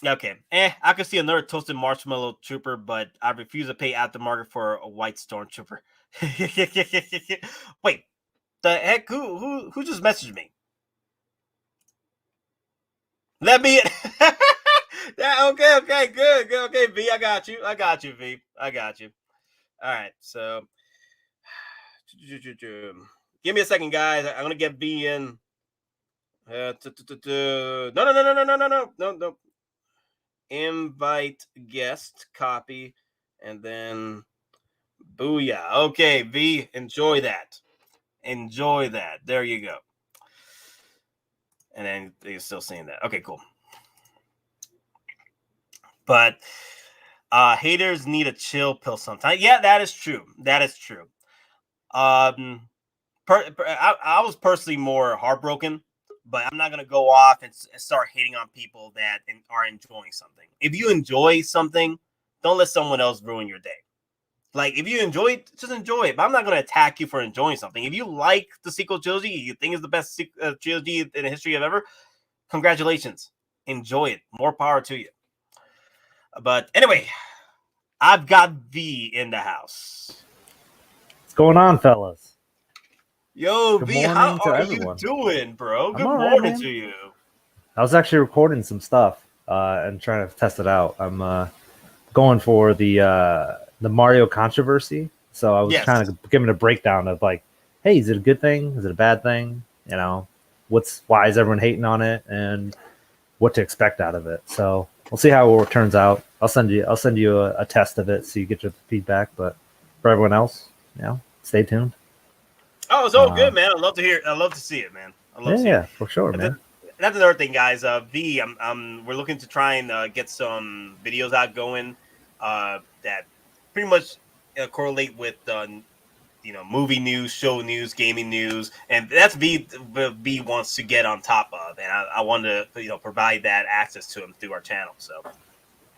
Okay. I could see another toasted marshmallow trooper, but I refuse to pay aftermarket for a white stormtrooper. Wait, the heck? Who just messaged me? Let me. Yeah. Okay. Good. Okay, V. I got you, V. I got you. All right. So, give me a second, guys. I'm gonna get V in. No. Invite guest, copy, and then booyah. Okay, V, enjoy that. There you go. And then you're still seeing that. Okay, cool. But haters need a chill pill sometimes. Yeah, that is true. I was personally more heartbroken, but I'm not gonna go off and start hating on people that are enjoying something. If you enjoy something, don't let someone else ruin your day. Like, if you enjoy it, just enjoy it. But I'm not gonna attack you for enjoying something. If you like the sequel trilogy, you think it's the best trilogy in the history of ever, congratulations. Enjoy it. More power to you. But anyway, I've got V in the house. What's going on, fellas? Yo, V, how are you doing, bro? Good morning to you. I was actually recording some stuff and trying to test it out. I'm going for the Mario controversy. So I was kind of giving a breakdown of like, hey, is it a good thing? Is it a bad thing? You know, why is everyone hating on it, and what to expect out of it. So we'll see how it turns out. I'll send you a test of it so you get your feedback. But for everyone else, stay tuned. Oh, it's all good, man. I love to see it, man. For sure, man. That's another thing, guys. V, we're looking to try and get some videos out going that pretty much correlate with movie news, show news, gaming news, and that's V wants to get on top of, and I want to provide that access to him through our channel. So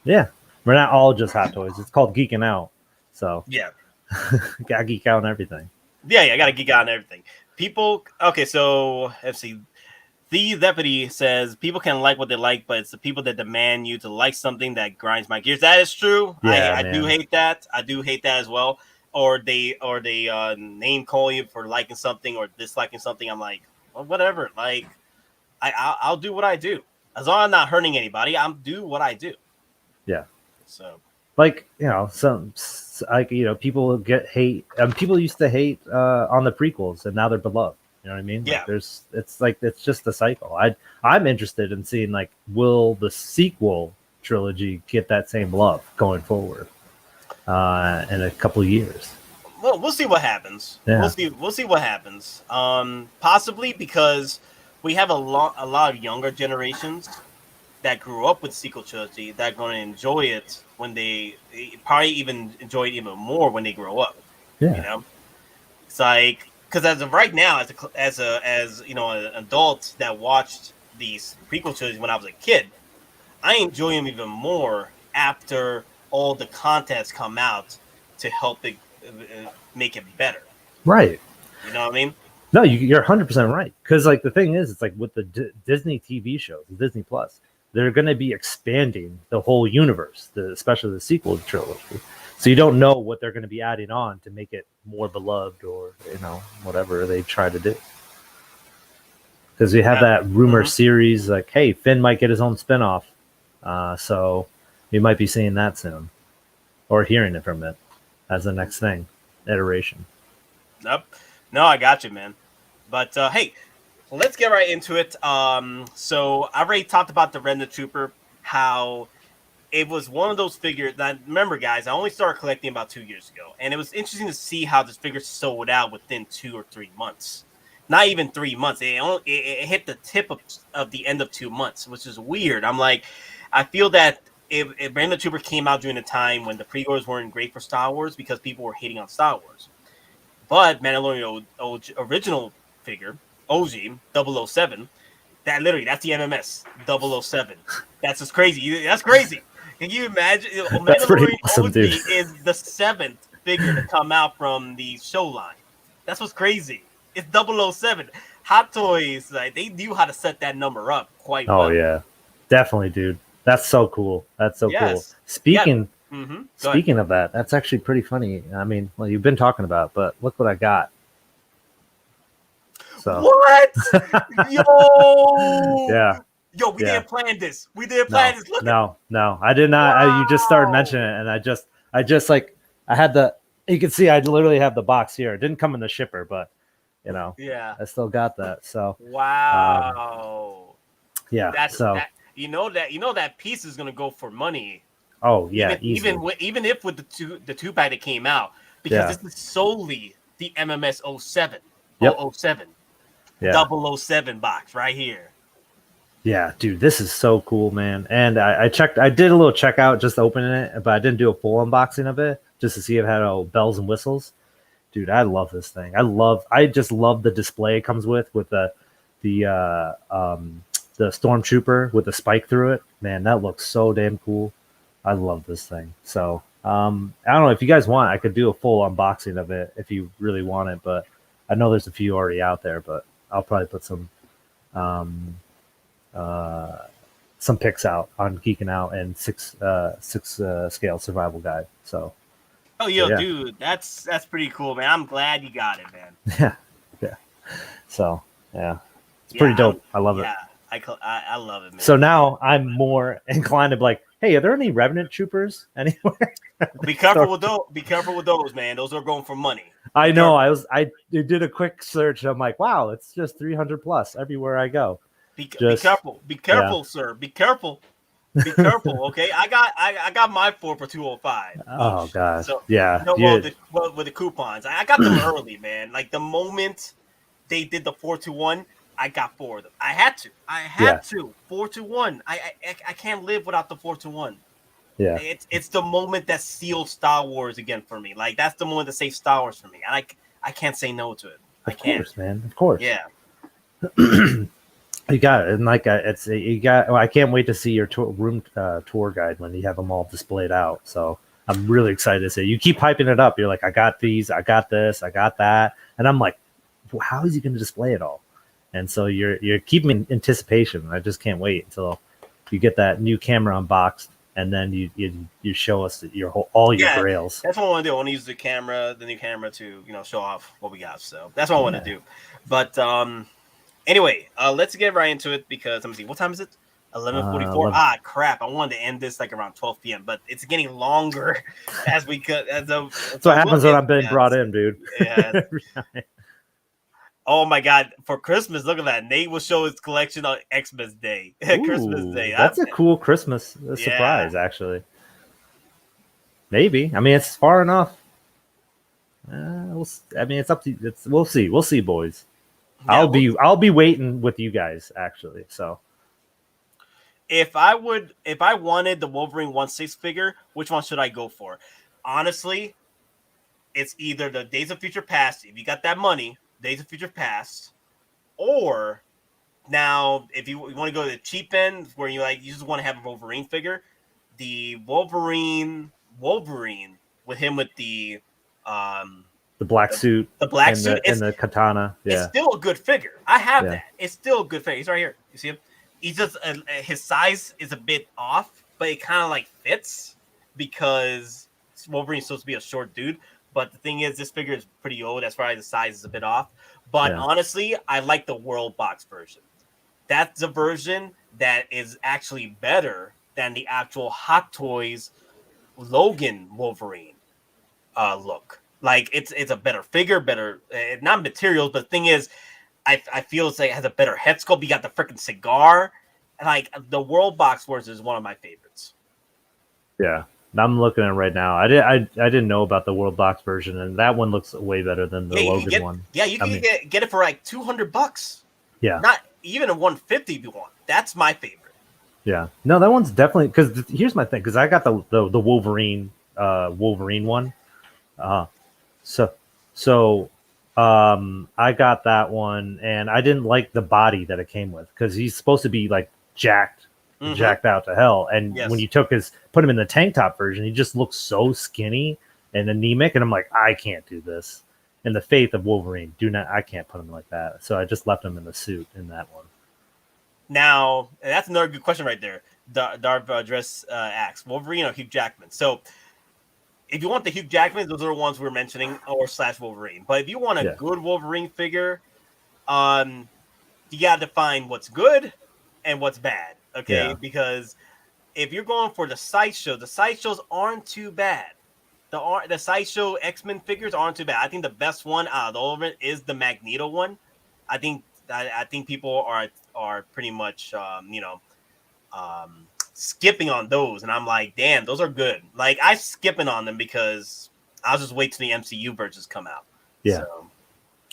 yeah, we're not all just Hot Toys. It's called geeking out. So yeah, gotta geek out on everything. Yeah, I gotta geek out on everything. People, okay, so let's see. The deputy says people can like what they like, but it's the people that demand you to like something that grinds my gears. That is true. Yeah, I do hate that. I do hate that as well. Or they name call you for liking something or disliking something. I'm like, well, whatever. Like, I'll do what I do as long as I'm not hurting anybody. I'm do what I do. Yeah. So, like, people get hate. People used to hate on the prequels, and now they're beloved. You know what I mean? Yeah. Like, it's just a cycle. I'm interested in seeing, like, will the sequel trilogy get that same love going forward in a couple of years? Well, we'll see what happens. Yeah. We'll see what happens. Possibly because we have a lot of younger generations that grew up with sequel trilogy that are going to enjoy it when they probably even enjoy it even more when they grow up. Yeah. It's like, because as of right now, as an adult that watched these prequel trilogies when I was a kid, I enjoy them even more after all the contents come out to help it make it better. Right. You know what I mean? No, you're 100% right. Because, like, the thing is, it's like with the Disney TV shows, the Disney Plus, they're going to be expanding the whole universe, especially the sequel trilogy. So you don't know what they're going to be adding on to make it more beloved, or whatever they try to do. Because we have that rumor series, like, hey, Finn might get his own spinoff, so we might be seeing that soon, or hearing it from it as the next iteration. Nope. No, I got you, man. But hey, let's get right into it. So I already talked about the Remnant Trooper, how it was one of those figures that, remember, guys, I only started collecting about 2 years ago, and it was interesting to see how this figure sold out within 2 or 3 months. not even 3 months. It hit the tip of the end of 2 months, which is weird. I'm like, I feel that if Random Trooper came out during a time when the pre-orders weren't great for Star Wars because people were hating on Star Wars, but Mandalorian original figure OG 007, that's the MMS 007. That's just crazy. That's crazy. Can you imagine? That's pretty Mandalorian awesome, OG dude. is the 7th figure to come out from the show line. That's what's crazy. It's 007. Hot Toys, like, they knew how to set that number up quite well. Oh yeah, definitely, dude. That's so cool. That's so cool. Yes. Speaking Go ahead. of that, that's actually pretty funny. I mean, well, you've been talking about, but look what I got. So What? Yo! yeah. Yo, we Yeah. didn't plan this. We didn't plan this. Look at No, I did not. You just started Wow. mentioning it, and I just like I had the. You can see I literally have the box here. It didn't come in the shipper, but you know, Yeah. I still got that. So Wow. yeah. That's so that. You know that piece is gonna go for money. oh yeah, Even if with the two pack that came out, because Yeah. this is solely the MMS 07. Yep. 007. yeah. 007 box right here. Yeah, dude, this is so cool, man. And I checked. I did a little checkout just opening it, but I didn't do a full unboxing of it just to see if it had all bells and whistles. Dude, I love this thing. I just love the display it comes with the stormtrooper with the spike through it. Man, that looks so damn cool. I love this thing. So I don't know if you guys want, I could do a full unboxing of it if you really want it, but I know there's a few already out there, but I'll probably put some pics out on Geeking Out and six scale survival guide. So Oh, yo, yeah. dude, that's pretty cool, man. I'm glad you got it, man. yeah. So yeah, it's pretty dope. I love it. Yeah, I love it, man. So now I'm more inclined to be like, hey, are there any Revenant troopers anywhere? Be careful with those. Be careful with those, man. Those are going for money. I know. I did a quick search. I'm like, wow, it's just 300 plus everywhere I go. Be careful. Be careful, sir. Be careful. Be careful. Okay, I got my 4 for 205. Oh god. So yeah. with the coupons, I got them early, man. Like the moment they did the 4-1, I got 4 of them. I had to. 4-1. I can't live without the 4-1. Yeah. It's the moment that sealed Star Wars again for me. Like that's the moment that saved Star Wars for me. And I can't say no to it. I can't. Of course, man. Of course. Yeah. You got it, and like it's you got. Well, I can't wait to see your room tour guide when you have them all displayed out. So I'm really excited to see. You keep hyping it up. You're like, I got these, I got this, I got that, and I'm like, well, how is he going to display it all? And so you're keeping me in anticipation. I just can't wait until you get that new camera unboxed, and then you show us all your grails. That's what I want to do. I want to use the new camera to show off what we got. So that's what I want to do. But anyway, let's get right into it because let me see. What time is it? 11:44. Crap! I wanted to end this like around 12 p.m., but it's getting longer as we could. That's what happens when I'm being brought in, dude. Yeah. Oh my God! For Christmas, look at that. Nate will show his collection on Xmas Day. Christmas Day. That's a cool Christmas surprise, actually. Maybe. I mean, it's far enough. It's up to. We'll see. We'll see, boys. Yeah, I'll be waiting with you guys, actually. So, if I wanted the Wolverine 1/6 figure, which one should I go for? Honestly, it's either the Days of Future Past. If you got that money. Days of Future Past, or now if you want to go to the cheap end where you just want to have a Wolverine figure, the Wolverine with him with the black suit, and the katana. Yeah, it's still a good figure. I have that. It's still a good figure. He's right here. You see him? He's just his size is a bit off, but it kind of like fits because Wolverine's supposed to be a short dude. But the thing is, this figure is pretty old. That's why the size is a bit off. But honestly, I like the World Box version. That's the version that is actually better than the actual Hot Toys Logan Wolverine look. Like it's a better figure, better not materials, but the thing is, I feel it has a better head sculpt. You got the freaking cigar. Like the World Box version is one of my favorites. Yeah. I'm looking at it right now. I didn't know about the World Box version, and that one looks way better than the Logan one. Yeah, you can get it for like $200. Yeah, not even a 150 if you want. That's my favorite. Yeah, no, that one's definitely because here's my thing because I got the Wolverine one, so so I got that one and I didn't like the body that it came with because he's supposed to be like jacked out to hell, and when you put him in the tank top version, he just looks so skinny and anemic, and I'm like, I can't do this. In the faith of Wolverine, I can't put him like that, so I just left him in the suit in that one. Now, that's another good question right there. Darv Dress asks, Wolverine or Hugh Jackman? So, if you want the Hugh Jackman, those are the ones we're mentioning, or / Wolverine. But if you want a good Wolverine figure, you got to define what's good and what's bad, okay? Yeah. Because if you're going for the sideshows aren't too bad. The Sideshow X-Men figures aren't too bad. I think the best one out of all of it is the Magneto one. I think people are pretty much skipping on those, and I'm like, damn, those are good. Like, I'm skipping on them because I'll just wait till the MCU versions come out. Yeah, so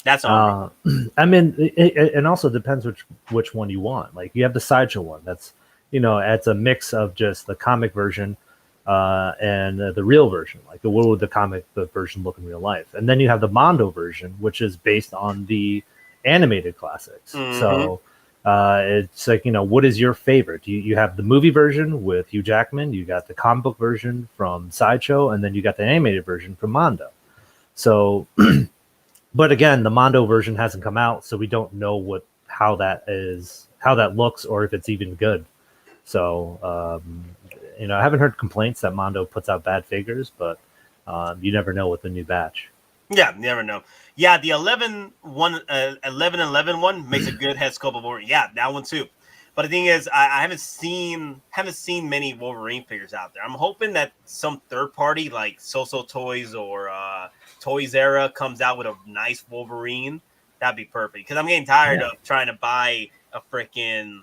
that's all. I mean, it also depends which one you want. Like, you have the Sideshow one. That's it's a mix of just the comic version and the real version. Like, what would the version look in real life? And then you have the Mondo version, which is based on the animated classics. So it's like, what is your favorite? You have the movie version with Hugh Jackman, you got the comic book version from Sideshow, and then you got the animated version from Mondo. So but again, the Mondo version hasn't come out, so we don't know how that looks, or if it's even good. So I haven't heard complaints that Mondo puts out bad figures, but you never know with the new batch. Yeah, never know. Yeah, the 11 one makes a good head sculpt of Wolverine. Yeah, that one too. But the thing is, I haven't seen many Wolverine figures out there. I'm hoping that some third party like So Toys or Toys Era comes out with a nice Wolverine. That'd be perfect. Because I'm getting tired of trying to buy a freaking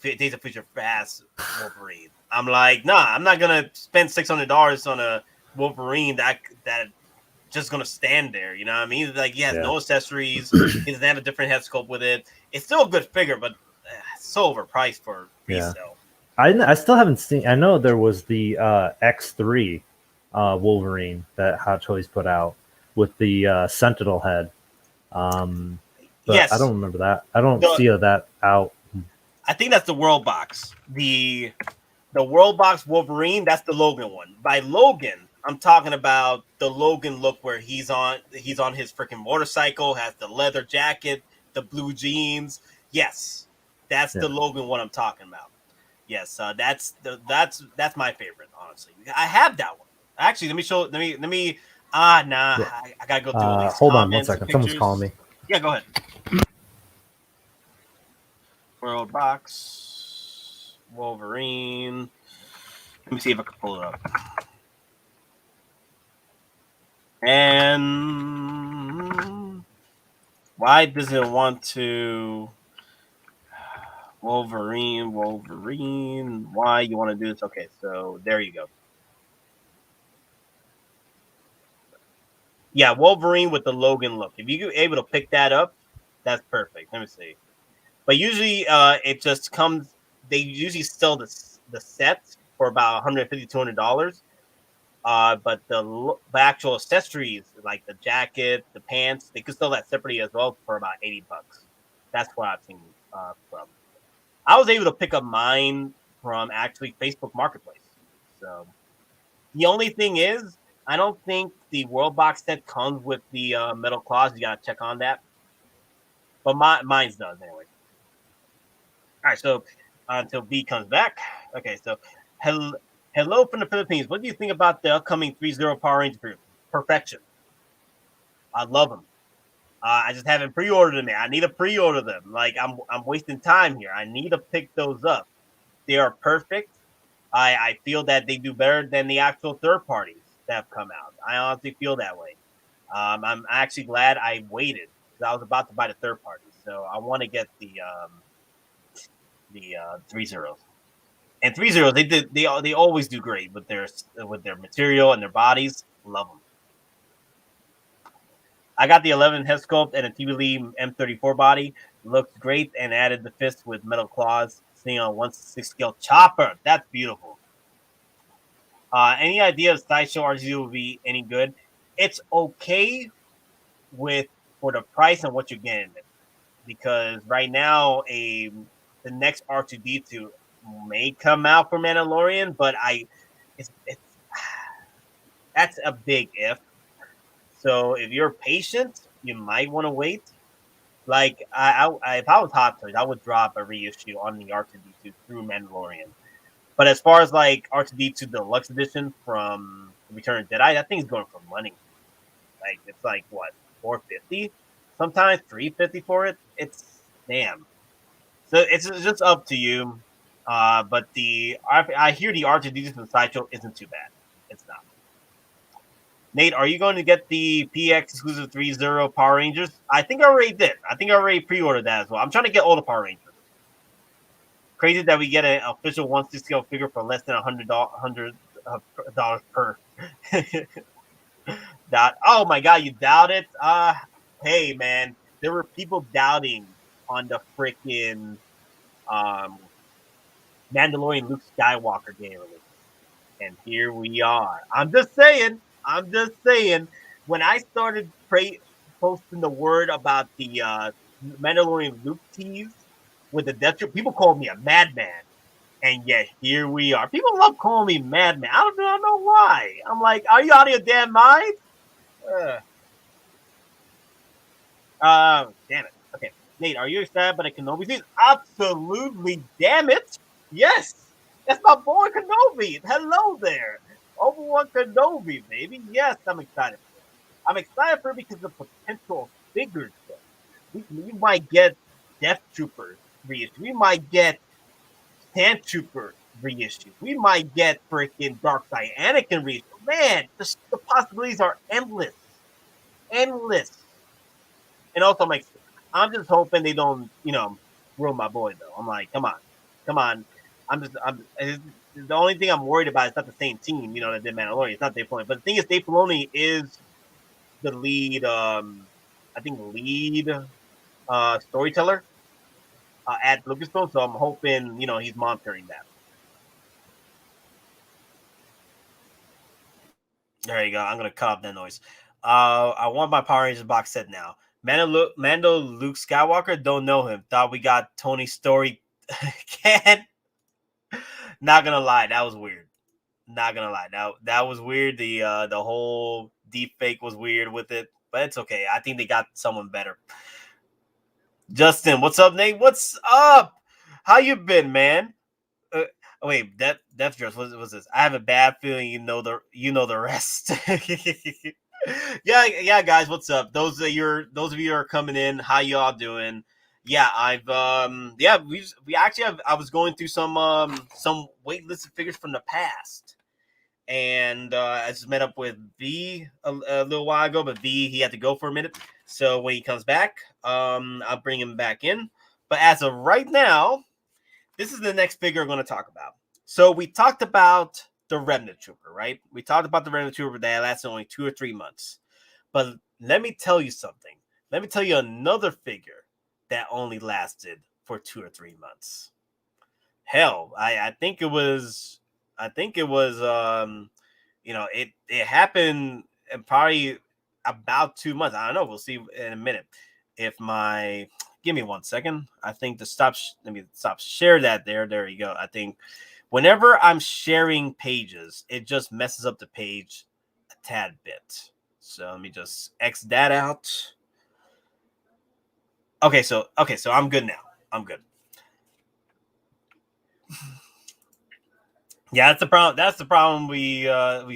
Days of Future Past Wolverine. I'm like, nah, I'm not gonna spend $600 on a Wolverine that just gonna stand there, you know what I mean? Like, he has no accessories. He doesn't have a different head sculpt with it. It's still a good figure, but it's so overpriced for resale. I still haven't seen. I know there was the X3 Wolverine that Hot Toys put out with the Sentinel head. But yes, I don't remember that. I don't see that out. I think that's the World Box. The World Box Wolverine. That's the Logan one. By Logan, I'm talking about the Logan look where he's on his freaking motorcycle, has the leather jacket, the blue jeans. Yes, that's the Logan one I'm talking about. Yes, that's my favorite, honestly. I have that one. Actually, let me. I gotta go through all these. Hold on one second. Someone's calling me. Yeah, go ahead. World Box Wolverine. Let me see if I can pull it up. And why does it want to Wolverine? Why you want to do this? Okay, so there you go. Yeah, Wolverine with the Logan look. If you're able to pick that up, that's perfect. Let me see. But usually, it just comes. They usually sell the set for about $150, $200. But the actual accessories like the jacket, the pants, they could sell that separately as well for about $80. That's what I've seen from. I was able to pick up mine from actually Facebook Marketplace. So the only thing is, I don't think the World Box set comes with the metal claws. You gotta check on that. But mine's does anyway. All right, so until B comes back. Okay, so hello from the Philippines. What do you think about the upcoming 3-0 Power Ranger group? Perfection. I love them. I just haven't pre-ordered them yet. I need to pre-order them. Like, I'm wasting time here. I need to pick those up. They are perfect. I feel that they do better than the actual third parties that have come out. I honestly feel that way. I'm actually glad I waited because I was about to buy the third party. So I want to get the 3-0s. And 3-0, they always do great with their material and their bodies. Love them. I got the 11 head sculpt and a TV Lee M34 body. Looks great and added the fist with metal claws. Sitting on 1/6 scale chopper. That's beautiful. Any idea if Sideshow RGZ will be any good? It's okay for the price and what you're getting, because right now the next R2D2 may come out for Mandalorian, but it's that's a big if. So if you're patient, you might want to wait. Like if I was Hottoys, I would drop a reissue on the R2D2 through Mandalorian. But as far as like R2D2 Deluxe Edition from Return of Jedi, that thing's going for money. Like it's like what, $450, sometimes $350 for it. It's damn. So it's just up to you. But I hear the R2D2 from Sideshow isn't too bad. It's not. Nate, are you going to get the PX exclusive 3-0 Power Rangers? I think I already did. I think I already pre-ordered that as well. I'm trying to get all the Power Rangers. Crazy that we get an official 1/6 scale figure for less than $100 per. Oh my god, you doubt it? Hey man, there were people doubting on the freaking Mandalorian Luke Skywalker game release, and here we are. I'm just saying. When I started posting the word about the Mandalorian Luke tease with the Death Troop, people called me a madman. And yet here we are. People love calling me madman. I don't know why. I'm like, are you out of your damn mind? Damn it. Okay. Nate, are you excited about the Kenobi season? Absolutely, damn it. Yes. That's my boy Kenobi. Hello there. Obi-Wan Kenobi, baby. Yes, I'm excited for it. I'm excited for it because of the potential of figures. We might get Death Troopers reissue. We might get Sand Trooper reissue. We might get freaking Darkseid Anakin reissue. Man, the possibilities are endless. Endless. And also, I'm just hoping they don't, ruin my boy, though. I'm like, come on. The only thing I'm worried about is not the same team, that did Mandalorian. It's not Dave Filoni. But the thing is, Dave Filoni is the lead, storyteller at Lucasfilm. So I'm hoping, he's monitoring that. There you go. I'm going to cut off that noise. I want my Power Rangers box set now. Mando Luke Skywalker, don't know him. Thought we got Tony's story. Can Not gonna lie, that was weird. Not gonna lie, that was weird. The whole deep fake was weird with it, but it's okay. I think they got someone better. Justin, what's up, Nate? What's up? How you been, man? Wait, Death Dress. What's this? I have a bad feeling you know the rest. yeah, guys, what's up? Those of you who are coming in, how y'all doing? Yeah, we actually have. I was going through some waitlisted figures from the past, and I just met up with V a little while ago. But V, he had to go for a minute, so when he comes back, I'll bring him back in. But as of right now, this is the next figure I'm going to talk about. So we talked about the Remnant Trooper, right? We talked about the Remnant Trooper that lasted only 2 or 3 months. But let me tell you something. Let me tell you another figure that only lasted for 2 or 3 months. Hell, I think it was it happened in probably about 2 months. I don't know. We'll see in a minute. Give me 1 second. I think let me stop share that there. There you go. I think whenever I'm sharing pages, it just messes up the page a tad bit. So let me just X that out. Okay, so I'm good now. I'm good. Yeah, that's the problem. That's the problem we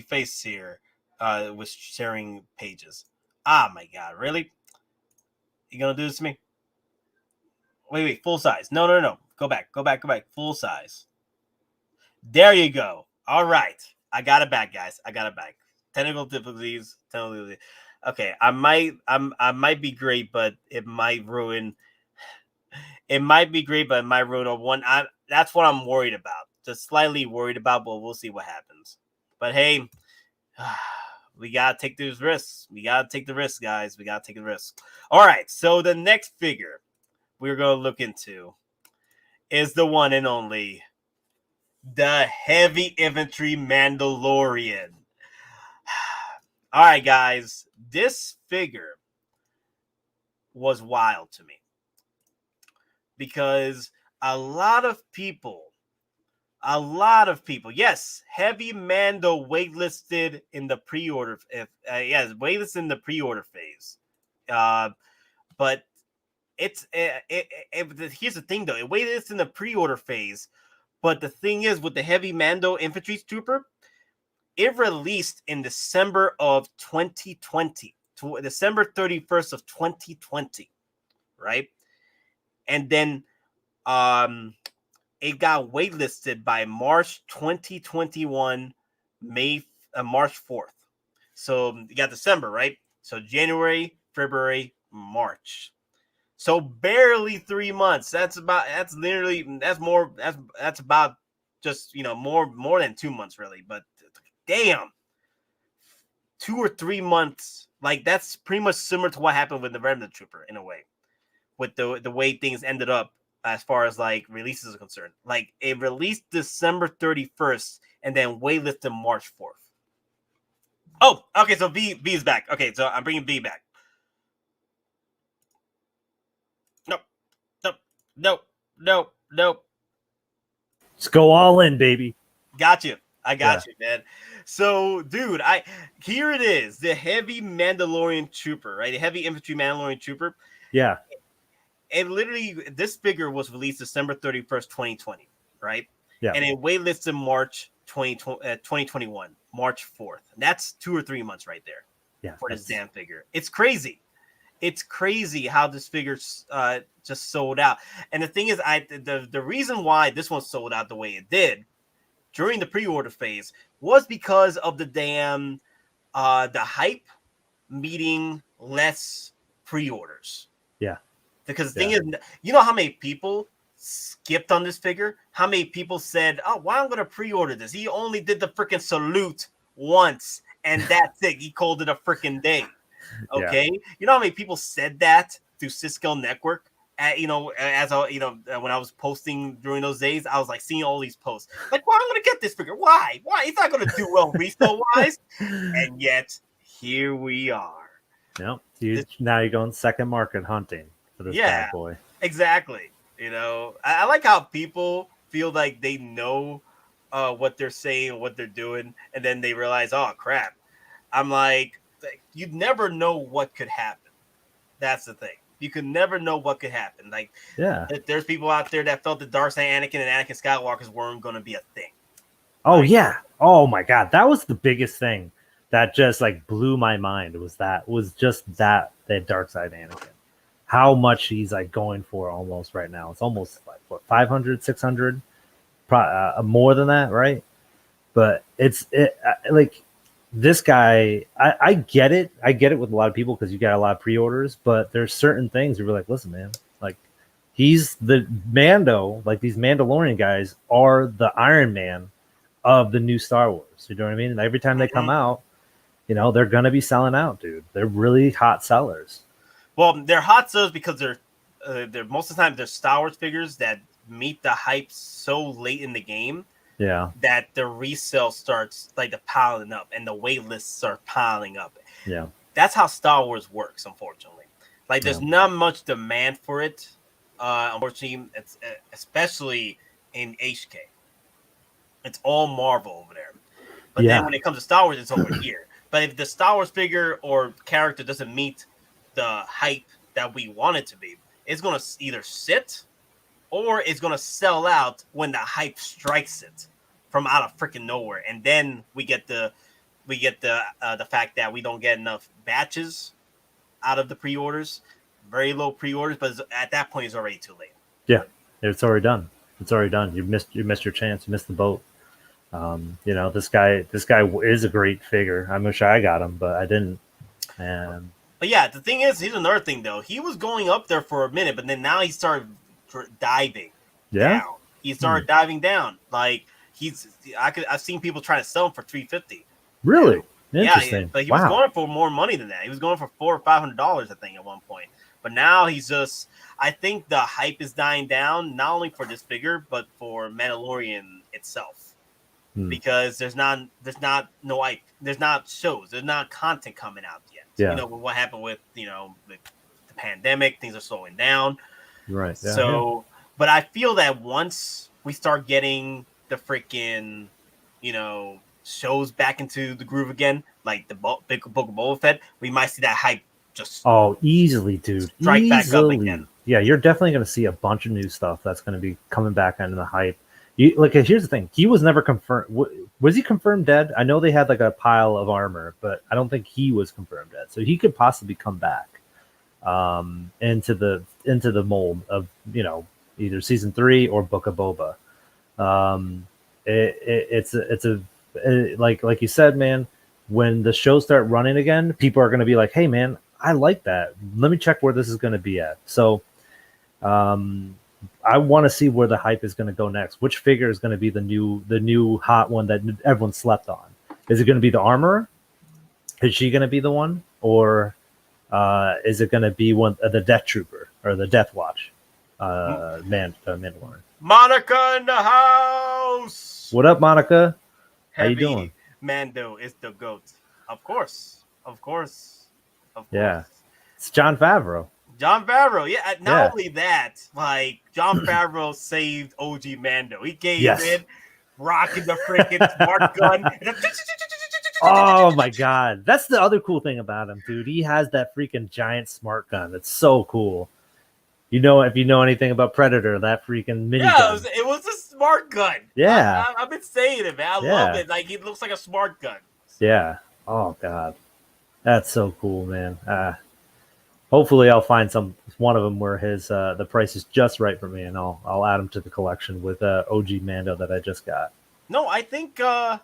face here with sharing pages. Ah, my God, really? You gonna do this to me? Wait, full size. No. Go back. Full size. There you go. All right, I got it back, guys. I got it back. Technical difficulties. Okay, I might be great, but it might ruin. It might be great, but it might ruin a one. That's what I'm worried about. just slightly worried about, but we'll see what happens. But hey, we gotta take those risks. We gotta take the risks, guys. We gotta take the risks. All right, so the next figure we're gonna look into is the one and only the Heavy Infantry Mandalorian. All right, guys, this figure was wild to me because a lot of people, yes, Heavy Mando waitlisted in the pre-order. Waitlisted in the pre-order phase. But here's the thing, though. It waitlisted in the pre-order phase. But the thing is, with the Heavy Mando Infantry Trooper, it released in December of 2020, December 31st of 2020, right? And then it got waitlisted by March 2021, March 4th. So you got December, right? So January, February, March. So barely 3 months. That's about just, more than 2 months, really. But damn, 2 or 3 months. Like, that's pretty much similar to what happened with the Remnant Trooper in a way, with the way things ended up as far as like releases are concerned. Like, it released December 31st and then waitlisted March 4th. Oh, okay. So V is back. Okay, so I'm bringing V back. Nope. Just go all in, baby. Got you. I got you, man. So, dude, here it is, the Heavy Mandalorian Trooper, right? The Heavy Infantry Mandalorian Trooper. Yeah. It literally, this figure was released December 31st, 2020, right? Yeah. And it waitlisted March 2021, March 4th. That's 2 or 3 months right there. Yeah. For this damn figure. It's crazy. It's crazy how this figure just sold out. And the thing is, the reason why this one sold out the way it did during the pre-order phase was because of the damn the hype meeting less pre-orders. Yeah. Because the thing is, you know how many people skipped on this figure? How many people said, "Oh, why I'm gonna pre-order this? He only did the freaking salute once, and that's it. He called it a freaking day." Okay, you know how many people said that through Cisco Network? When I was posting during those days, I was like seeing all these posts. Like, why I'm gonna get this figure? Why? It's not gonna do well resale wise. And yet, here we are. Yep. Now you're going second market hunting for this bad boy. Exactly. I like how people feel like they know what they're saying, what they're doing, and then they realize, oh crap. I'm like, you'd never know what could happen. That's the thing. You could never know what could happen. Like, there's people out there that felt the dark side Anakin and Anakin Skywalkers weren't going to be a thing. Oh, yeah. Oh, my God. That was the biggest thing that just, like, blew my mind was that dark side Anakin. How much he's, like, going for almost right now. It's almost, like, what, 500, 600? More than that, right? But this guy, I get it. I get it with a lot of people because you got a lot of pre-orders, but there's certain things you're like, listen, man, like he's the Mando, like these Mandalorian guys are the Iron Man of the new Star Wars. You know what I mean? And every time they come out, they're going to be selling out, dude. They're really hot sellers. Well, they're hot sellers because they're most of the time they're Star Wars figures that meet the hype so late in the game. Yeah, that the resale starts like the piling up and the wait lists start piling up. Yeah, that's how Star Wars works. Unfortunately, like there's not much demand for it. Unfortunately, it's especially in HK. It's all Marvel over there. But then when it comes to Star Wars, it's over here. But if the Star Wars figure or character doesn't meet the hype that we want it to be, it's gonna either sit or it's going to sell out when the hype strikes it from out of freaking nowhere. And then we get the fact that we don't get enough batches out of the pre-orders, very low pre-orders, but at that point it's already too late. Yeah, it's already done. You missed your chance. You missed the boat. This guy is a great figure. I wish I got him, but I didn't. But yeah, the thing is, here's another thing though. He was going up there for a minute, but then now he started diving down. He started diving down. Like I've seen people trying to sell him for $350. Really? Interesting. Yeah, but he was going for more money than that. He was going for $400 or $500, I think, at one point. But now he's just. I think the hype is dying down, not only for this figure, but for Mandalorian itself, because there's not shows, there's not content coming out yet. Yeah. You know what happened with the pandemic, things are slowing down. Right. Yeah, so, but I feel that once we start getting the freaking, shows back into the groove again, like the Book of Boba Fett, we might see that hype just easily, dude. Strike back up again. Yeah, you're definitely going to see a bunch of new stuff that's going to be coming back into the hype. Here's the thing: he was never confirmed. Was he confirmed dead? I know they had like a pile of armor, but I don't think he was confirmed dead. So he could possibly come back into the mold of either season 3 or Book of Boba. Like you said, man. When the shows start running again, people are going to be like, "Hey, man, I like that. Let me check where this is going to be at." So, I want to see where the hype is going to go next. Which figure is going to be the new hot one that everyone slept on? Is it going to be the Armorer? Is she going to be the one, or is it going to be the Death Trooper or the Death Watch? Mandalorian. Monica in the house. What up, Monica? How you doing? Mando is the GOAT. Of course. Yeah. It's Jon Favreau. Yeah. Not only that, like Jon Favreau saved OG Mando. He gave in, rocking the freaking smart gun. Oh my god. That's the other cool thing about him, dude. He has that freaking giant smart gun. It's so cool. If you know anything about Predator, that freaking mini gun. It was a smart gun. Yeah. I've been saying it, man. I love it. Like, it looks like a smart gun. Yeah. Oh, God. That's so cool, man. Hopefully I'll find one of them where his the price is just right for me, and I'll add him to the collection with OG Mando that I just got. No, I think you'll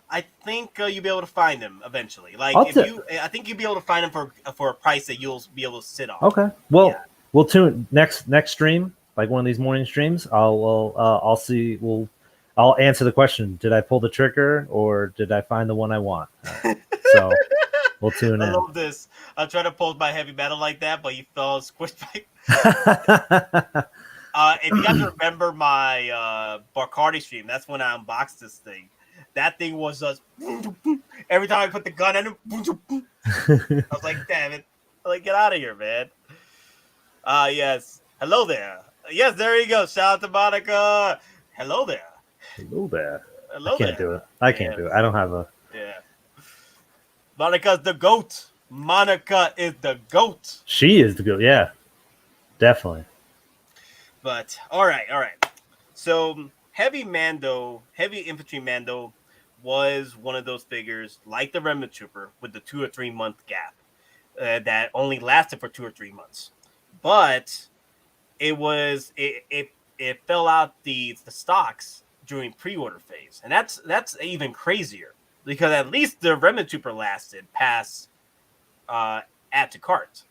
be able to find him eventually. Like, I think you'll be able to find him for a price that you'll be able to sit on. Okay. Well, we'll tune next stream, like one of these morning streams. I'll see. I'll answer the question: did I pull the trigger, or did I find the one I want? So we'll tune in. I love this. I'm trying to pose my heavy metal like that, but you fell squished back. If you guys remember my Bacardi stream, that's when I unboxed this thing. That thing was just every time I put the gun in it. I was like, damn it! Like, get out of here, man. Yes. Hello there. Yes, there you go. Shout out to Monica. Hello there. Hello there. Hello I can't do it. I can't do it. I don't have a. Yeah. Monica's the GOAT. Monica is the GOAT. She is the GOAT. Yeah. Definitely. But all right. So Heavy Infantry Mando was one of those figures like the Remnant Trooper with the 2 or 3 month gap that only lasted for 2 or 3 months. But it fell out the stocks during pre-order phase, and that's even crazier because at least the Remnant Trooper lasted past add to cart,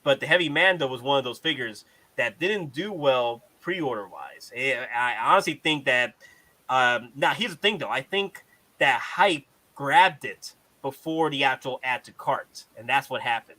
but the Heavy Mando was one of those figures that didn't do well pre-order wise. I honestly think that now here's the thing though, I think that hype grabbed it before the actual add to cart, and that's what happened.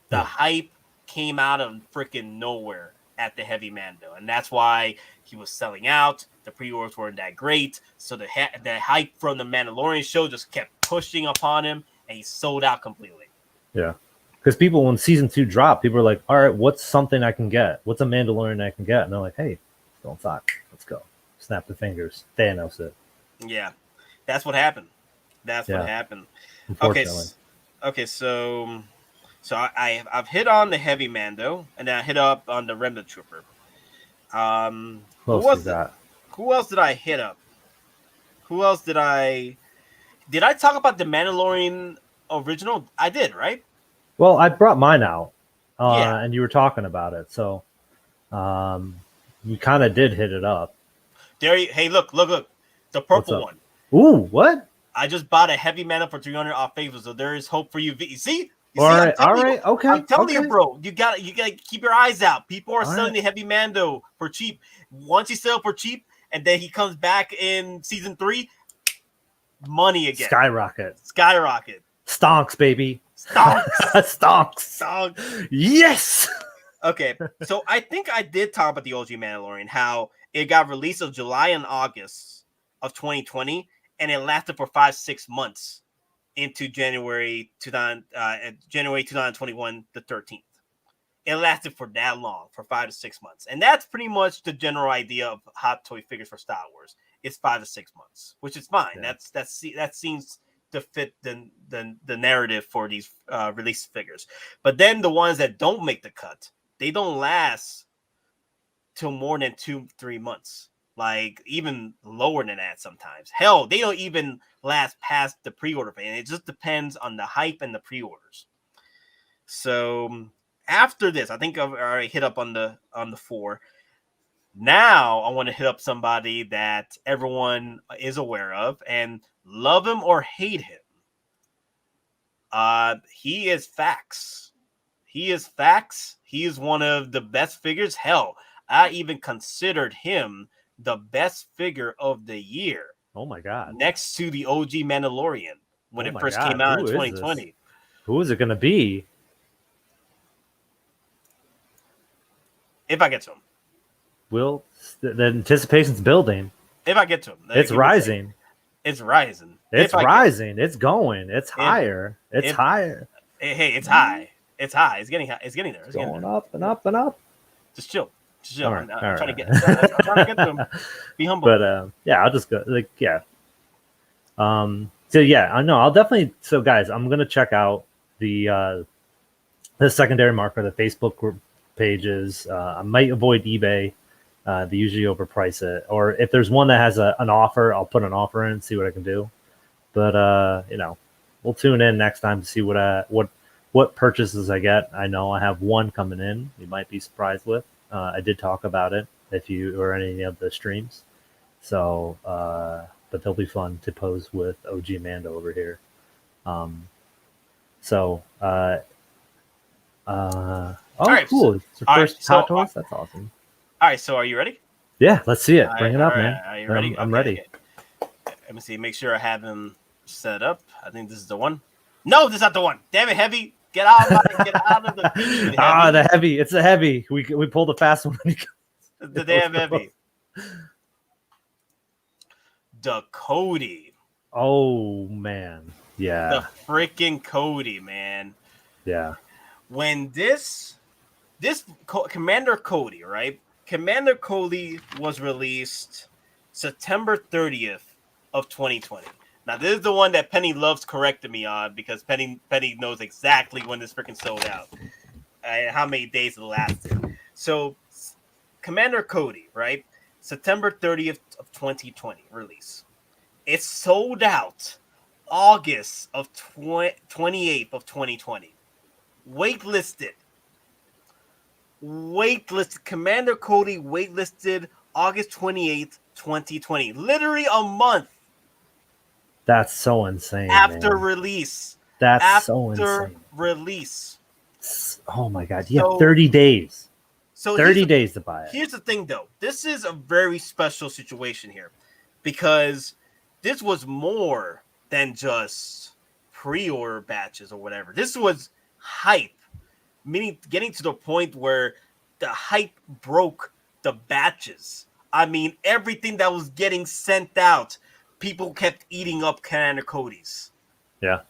The hype came out of freaking nowhere at the Heavy Mando, and that's why he was selling out. The pre-orders weren't that great, so the hype from the Mandalorian show just kept pushing upon him, and he sold out completely. Yeah, because people, when season 2 dropped, people were like, "All right, what's something I can get? What's a Mandalorian I can get?" And they're like, "Hey, don't talk. Let's go." Snap the fingers. Thanos it. Yeah, that's what happened. What happened. Okay, so I've hit on the Heavy Mando, and then I hit up on the Remnant Trooper. Who else did I hit up? Did I talk about the Mandalorian original? I did, right? Well, I brought mine out, and you were talking about it, so you kind of did hit it up. Hey, look, the purple one. Ooh, what? I just bought a Heavy Mando for 300 off favor, so there is hope for you. You see? All right, okay. I'm telling you, bro, you gotta keep your eyes out. People are selling the Heavy Mando for cheap. Once he sells for cheap, and then he comes back in season 3, money again. Skyrocket. Stonks, baby. Stonks. Stonks. Yes. Okay, so I think I did talk about the OG Mandalorian, how it got released of July and August of 2020, and it lasted for 5-6 months into January 2021, the 13th. It lasted for that long, for 5 to 6 months, and that's pretty much the general idea of hot toy figures for Star Wars. It's 5 to 6 months, which is fine. Yeah. That seems to fit the narrative for these release figures. But then the ones that don't make the cut, they don't last till more than 2-3 months. Like even lower than that sometimes. Hell, they don't even last past the pre-order phase. And it just depends on the hype and the pre-orders. So after this, I think I've already hit up on the 4. Now I want to hit up somebody that everyone is aware of, and love him or hate him. He is Facts. He is one of the best figures. Hell, I even considered him the best figure of the year. Oh my god! Next to the OG Mandalorian when it first came out in 2020. Who is it going to be? If I get to him. Will the anticipation's building. If I get to him. It's rising. It's rising. It's rising. It's going. It's higher. It's higher. Hey, it's high. It's high. It's getting high. It's getting there. It's going up and up and up. Just chill. All I'm right. trying to get to him. Be humble. But yeah, I'll just go So yeah, I know I'll definitely. So guys, I'm gonna check out the secondary market, the Facebook group pages. I might avoid eBay. They usually overprice it, or if there's one that has an offer, I'll put an offer in and see what I can do. But we'll tune in next time to see what purchases I get. I know I have one coming in. You might be surprised with. I did talk about it if you or any of the streams. So, but they'll be fun to pose with OG Mando over here. Oh, right, cool! It's your first Hot Toys. That's awesome. All right, so are you ready? Yeah, let's see it. Bring it up, man. Are you ready? I'm ready. Okay. Let me see. Make sure I have him set up. I think this is the one. No, this is not the one. Damn it, Heavy. Get out of the feed, the Heavy. It's a Heavy. We pulled the fast one. The damn Heavy. The Cody. Oh man. Yeah. The freaking Cody, man. Yeah. When this Commander Cody, right? Commander Cody was released September 30th of 2020. Now, this is the one that Penny loves correcting me on because Penny knows exactly when this freaking sold out and how many days it lasted. So, Commander Cody, right? September 30th of 2020 release. It sold out August of 28th of 2020. Waitlisted. Commander Cody waitlisted August 28th, 2020. Literally a month. That's so insane. After release. So insane. Release. Oh my god. You have 30 days. So 30 days to buy it. Here's the thing though. This is a very special situation here because this was more than just pre-order batches or whatever. This was hype. Meaning getting to the point where the hype broke the batches. I mean, everything that was getting sent out, people kept eating up Commander Codys. Yeah.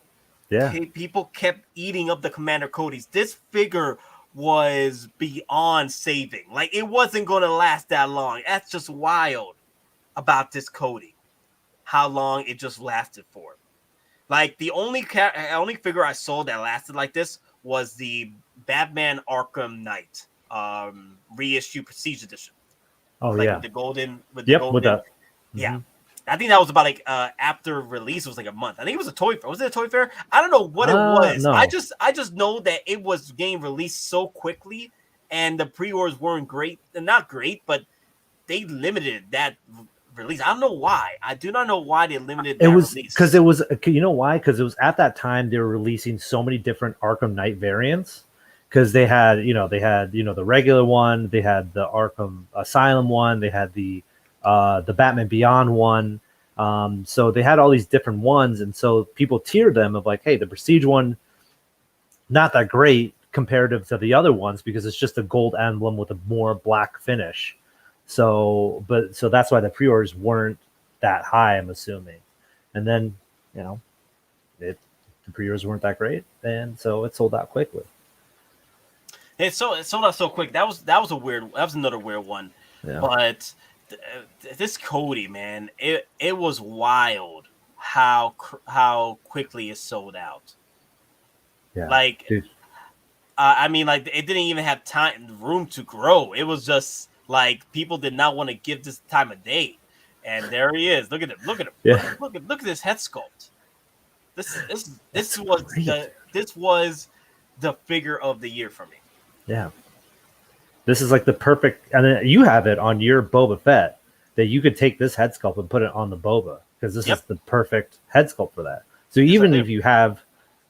Yeah. People kept eating up the Commander Codys. This figure was beyond saving. Like, it wasn't going to last that long. That's just wild about this Cody. How long it just lasted for. Like, the only figure I saw that lasted like this was the Batman Arkham Knight reissue Prestige Edition. Oh, like yeah. With the golden. Yeah. I think that was about after release, it was like a month. I think it was a toy fair. Was it a toy fair? I don't know what it was. No. I just know that it was getting released so quickly and the pre-orders weren't great. Not great, but they limited that release. I don't know why. I do not know why they limited that release. Because it was, you know why? Because it was at that time they were releasing so many different Arkham Knight variants. Because they had the regular one, they had the Arkham Asylum one, they had the Batman Beyond one. So they had all these different ones, and so people tiered them of like, hey, the Prestige one, not that great comparative to the other ones because it's just a gold emblem with a more black finish. So that's why the pre-orders weren't that high, I'm assuming. And then, the pre-orders weren't that great, and so it sold out quickly. It sold out so quick. That was another weird one. Yeah. But this Cody, man, it was wild how quickly it sold out. Yeah. Like, dude. I mean, like it didn't even have room to grow. It was just like people did not want to give this time of day. And there he is. Look at him. Look at him. Yeah. Look at this head sculpt. This was the figure of the year for me. Yeah. This is like the perfect, and then you have it on your Boba Fett that you could take this head sculpt and put it on the Boba because this is the perfect head sculpt for that. So even if you have,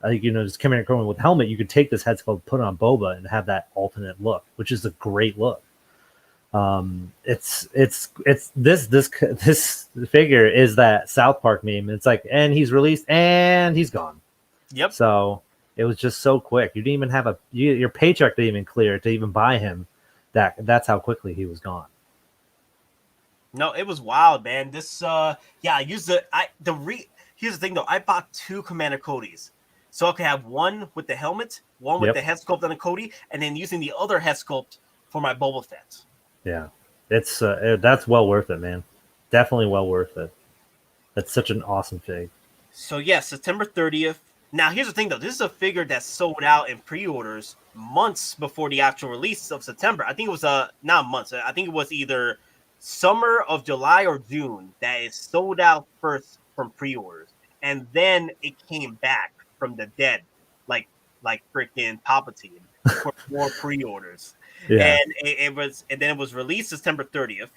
just coming with helmet, you could take this head sculpt, put it on Boba, and have that alternate look, which is a great look. It's this figure is that South Park meme. It's like, and he's released and he's gone. Yep. So it was just so quick. You didn't even have your paycheck didn't even clear to even buy him. That's how quickly he was gone. No, it was wild, man. This I used here's the thing though. I bought 2 Commander Codys. So I could have one with the helmet, one with the head sculpt on the Cody, and then using the other head sculpt for my Boba Fett. Yeah. It's that's well worth it, man. Definitely well worth it. That's such an awesome fig. So September 30th. Now here's the thing though. This is a figure that sold out in pre-orders months before the actual release of September. I think it was not months. I think it was either summer of July or June that it sold out first from pre-orders, and then it came back from the dead, like freaking Palpatine for more pre-orders. Yeah. And then it was released September 30th.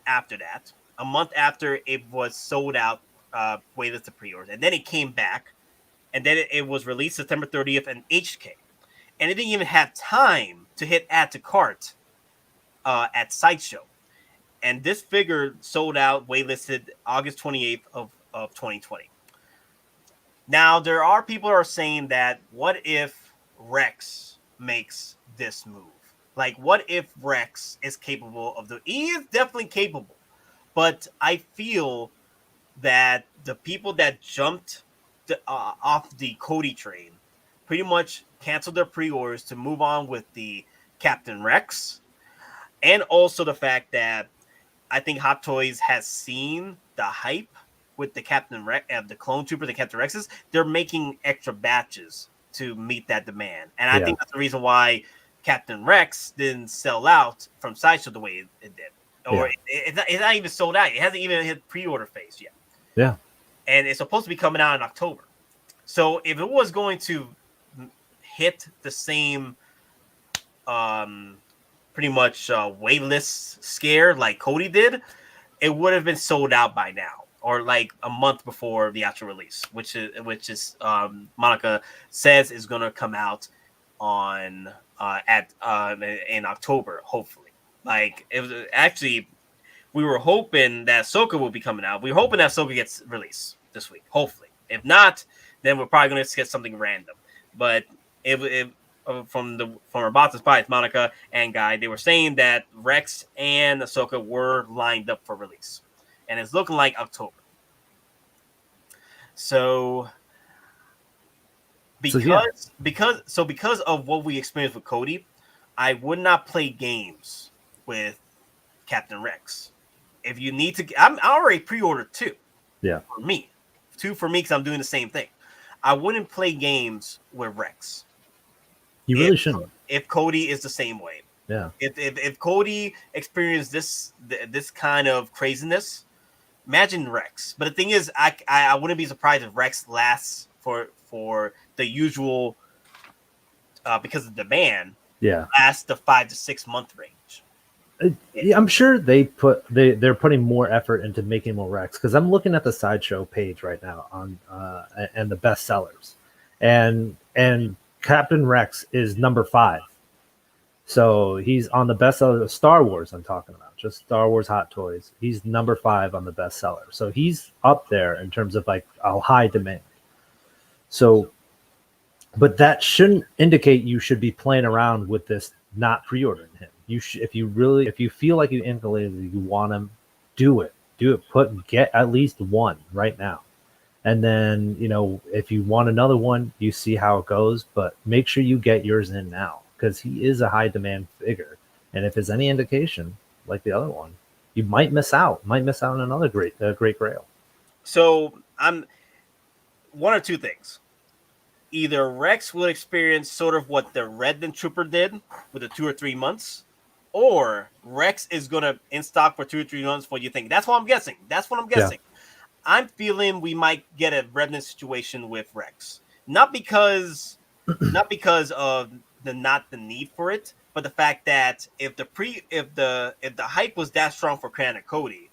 After that, a month after it was sold out, waitlisted pre-orders, and then it came back, and then it was released September 30th in HK, and it didn't even have time to hit add to cart at Sideshow, and this figure sold out waitlisted August 28th of 2020. Now there are people who are saying that what if Rex makes this move? Like, what if Rex is capable of he is definitely capable, but I feel that the people that jumped off the Cody train pretty much canceled their pre-orders to move on with the Captain Rex, and also the fact that I think Hottoys has seen the hype with the Captain Rex, the clone trooper, the Captain Rexes. They're making extra batches to meet that demand, and I think that's the reason why Captain Rex didn't sell out from Sideshow the way it did. Or it's not even sold out. It hasn't even hit pre-order phase yet. Yeah. And it's supposed to be coming out in October. So if it was going to hit the same pretty much waitlist scare like Cody did, it would have been sold out by now, or like a month before the actual release, which is Monica says is going to come out on in October, hopefully. Like, it was actually, we were hoping that Ahsoka will be coming out. We were hoping that Ahsoka gets released this week, hopefully. If not, then we're probably going to get something random. But from our Bothan spies, Monica and Guy, they were saying that Rex and Ahsoka were lined up for release, and it's looking like October. So because of what we experienced with Cody, I would not play games with Captain Rex. If you need to, I already pre-ordered 2. Yeah. For me, 2 for me because I'm doing the same thing. I wouldn't play games with Rex. You really shouldn't. If Cody is the same way. Yeah. If Cody experienced this kind of craziness, imagine Rex. But the thing is, I wouldn't be surprised if Rex lasts for the usual because of the demand. Yeah. Lasts the 5 to 6 month range. I'm sure they're putting more effort into making more Rex, because I'm looking at the Sideshow page right now on and the best sellers, and Captain Rex is number 5, so he's on the bestseller of Star Wars. I'm talking about, just Star Wars Hot Toys, he's number 5 on the bestseller. So he's up there in terms of like a high demand. So, but that shouldn't indicate you should be playing around with this, not pre-ordering him. If you feel like you inculcated, you want him, do it. Get at least one right now. And then, if you want another one, you see how it goes, but make sure you get yours in now because he is a high demand figure. And if it's any indication, like the other one, you might miss out. On another great grail. So I'm one or two things. Either Rex will experience sort of what the Remnant Trooper did with the 2 or 3 months, or Rex is going to in stock for 2 or 3 months. What do you think? That's what I'm guessing. Yeah. I'm feeling we might get a Remnant situation with Rex, not because of the need for it, but the fact that if the hype was that strong for Cran and Cody,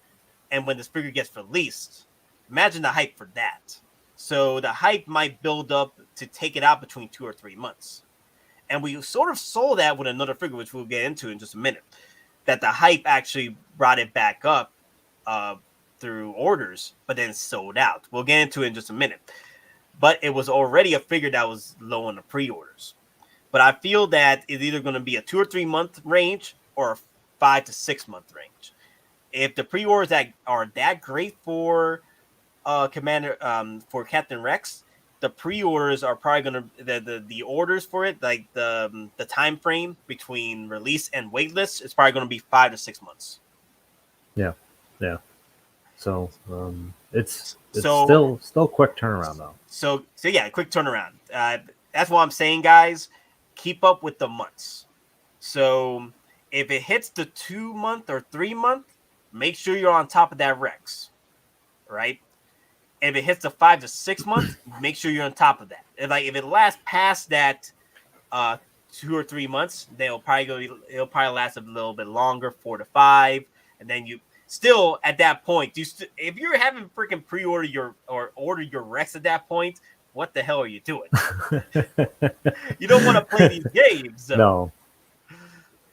and when this figure gets released, imagine the hype for that. So the hype might build up to take it out between 2 or 3 months. And we sort of saw that with another figure, which we'll get into in just a minute, that the hype actually brought it back up through orders, but then sold out. We'll get into it in just a minute. But it was already a figure that was low on the pre-orders. But I feel that it's either going to be a 2 or 3 month range or a 5 to 6 month range. If the pre-orders that are that great for for Captain Rex, the pre-orders are probably going to the orders for it, like the time frame between release and waitlist is probably going to be 5 to 6 months. Yeah. So it's still quick turnaround though. So yeah, quick turnaround. That's what I'm saying, guys. Keep up with the months. So if it hits the 2 month or 3 month, make sure you're on top of that Rex, right? If it hits the 5 to 6 months, make sure you're on top of that. If it lasts past that 2 or 3 months, then it'll probably last a little bit longer, 4 to 5, and then you still at that point. If you're having freaking pre-order order your Rex at that point, what the hell are you doing? You don't want to play these games. So. No,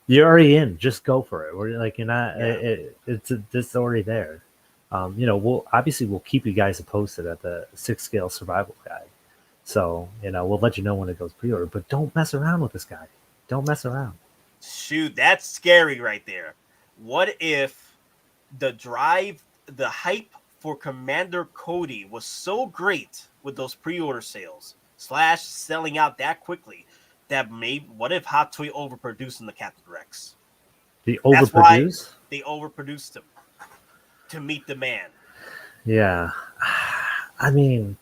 you're already in. Just go for it. We're like you're not. Yeah. It's already there. We'll keep you guys posted at the 6-scale survival guide. So, we'll let you know when it goes pre-order, but don't mess around with this guy. Don't mess around. Shoot, that's scary right there. What if the hype for Commander Cody was so great with those pre-order sales / selling out that quickly that what if Hot Toy overproduced in the Captain Rex? They overproduce? They overproduced him to meet demand. Yeah. I mean,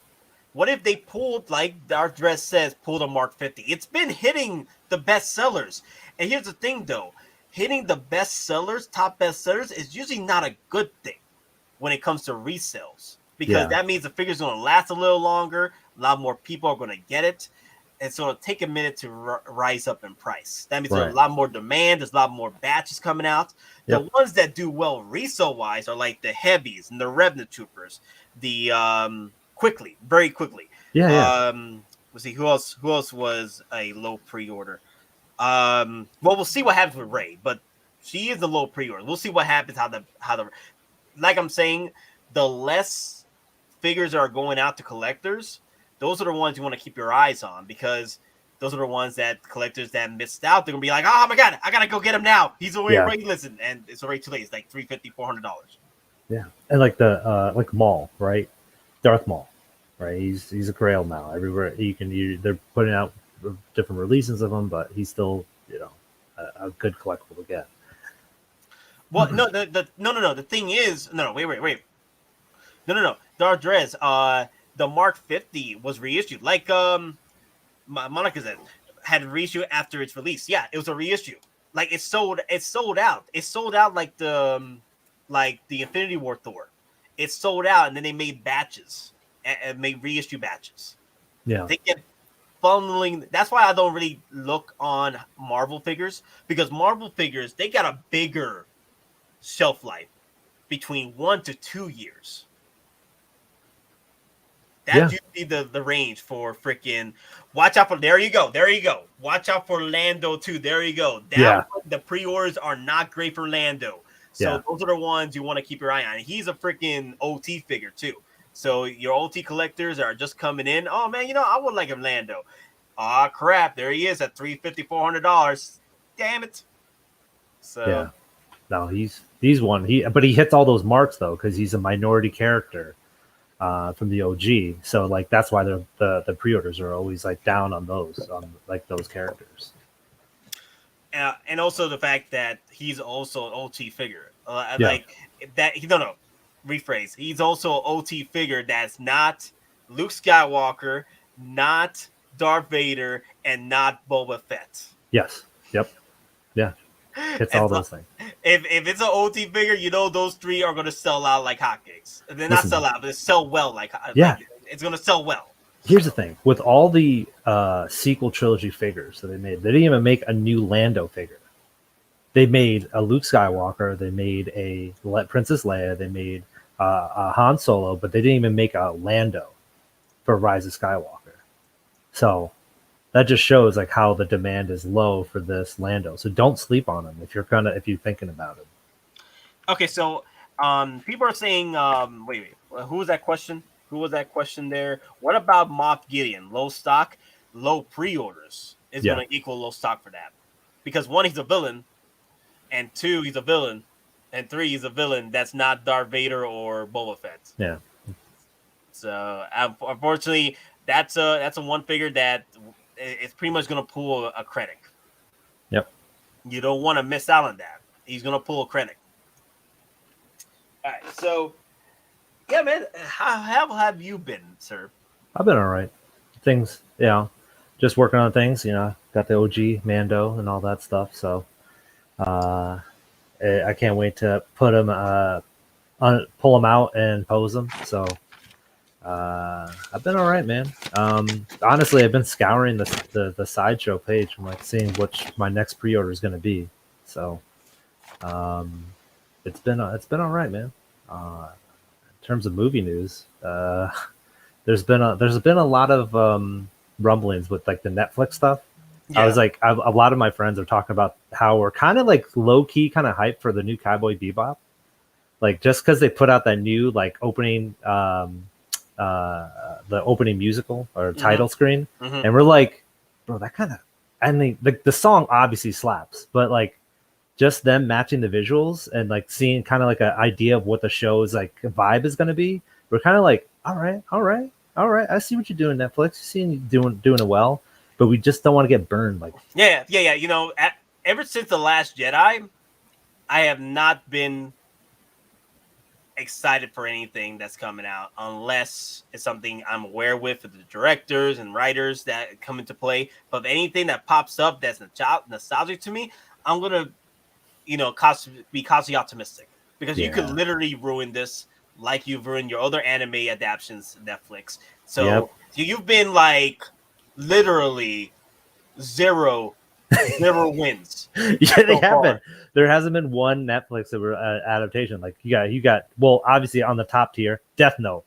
what if they pulled, like our dress says, pulled a Mark 50? It's been hitting the best sellers. And here's the thing, though. Hitting the best sellers, top best sellers, is usually not a good thing when it comes to resales. Because that means the figure's going to last a little longer. A lot more people are going to get it. And so it'll take a minute to rise up in price. That means there's a lot more demand. There's a lot more batches coming out. Yep. The ones that do well resale-wise are like the heavies and the Remnant Troopers. The very quickly. Yeah. Let's see, who else was a low pre-order? Well, we'll see what happens with Rey, but she is a low pre-order. We'll see what happens, how the like I'm saying, the less figures are going out to collectors, those are the ones you want to keep your eyes on, because those are the ones that collectors that missed out, they're gonna be like, oh my god, I gotta go get him now. He's already listed, and it's already too late. It's like $350, $400. Yeah, and like the like Maul, right? Darth Maul, right? He's a Grail now. Everywhere they're putting out different releases of him, but he's still a good collectible to get. Well, no. The thing is, wait. No. Darth Drez, the Mark 50 was reissued. Like Monica said, had reissued after its release. Yeah, it was a reissue. Like it sold out. It sold out like the Infinity War Thor. It sold out, and then they made batches and made reissue batches. Yeah, they get funneling. That's why I don't really look on Marvel figures, because Marvel figures, they got a bigger shelf life between 1 to 2 years. That's usually the range for freaking. Watch out for there you go. Watch out for Lando too. There you go. The pre-orders are not great for Lando. So Yeah. those are the ones you want to keep your eye on. He's a freaking OT figure too. So your OT collectors are just coming in. Oh man, I would like him Lando. Ah crap, there he is at $350, $400. Damn it. So Yeah. No, he's one. But he hits all those marks though, because he's a minority character from the OG. So like that's why the pre-orders are always like down on those characters. and also the fact that he's also an OT figure. Yeah. Like that. No. Rephrase. He's also an OT figure that's not Luke Skywalker, not Darth Vader, and not Boba Fett. Yes. Yep. Yeah. Hits all those things. If it's an OT figure, those three are going to sell out like hotcakes. They're not sell out, but they sell well. Like it's going to sell well. Here's the thing with all the sequel trilogy figures that they made, they didn't even make a new Lando figure. They made a Luke Skywalker, they made a Princess Leia, they made a Han Solo, but they didn't even make a Lando for Rise of Skywalker. So that just shows like how the demand is low for this Lando. So don't sleep on him if you're thinking about it. Okay, so people are saying, wait, who was that question? Who was that question there? What about Moff Gideon? Low stock, low pre-orders is going to equal low stock for that. Because one, he's a villain, and two, he's a villain, and three, he's a villain that's not Darth Vader or Boba Fett. Yeah. So unfortunately, that's a one figure that it's pretty much going to pull a Krennic. Yep. You don't want to miss out on that. He's going to pull a Krennic. All right, so. Yeah, man. How have you been, sir? I've been all right. Things, just working on things. Got the OG Mando and all that stuff. So, I can't wait to put him, pull him out and pose him. So, I've been all right, man. Honestly, I've been scouring the Sideshow page and like seeing which my next pre-order is going to be. So, it's been all right, man. In terms of movie news, there's been a lot of rumblings with like the Netflix stuff. Yeah. I was like, a lot of my friends are talking about how we're kind of like low key kind of hyped for the new Cowboy Bebop, like just because they put out that new like opening, the opening musical or title screen, and we're like, bro, that kind of, I mean, the song obviously slaps, but like. Just them matching the visuals and like seeing kind of like an idea of what the show's like vibe is going to be. We're kind of like, all right. I see what you're doing, Netflix. You see you doing it well, but we just don't want to get burned. Like, yeah. Ever since The Last Jedi, I have not been excited for anything that's coming out unless it's something I'm aware with the directors and writers that come into play. But anything that pops up that's nostalgic to me, I'm gonna. Be cautiously optimistic because you could literally ruin this like you've ruined your other anime adaptations Netflix. So you've been like literally zero wins. Yeah, they haven't. There hasn't been one Netflix adaptation. Like you got well, obviously on the top tier, Death Note,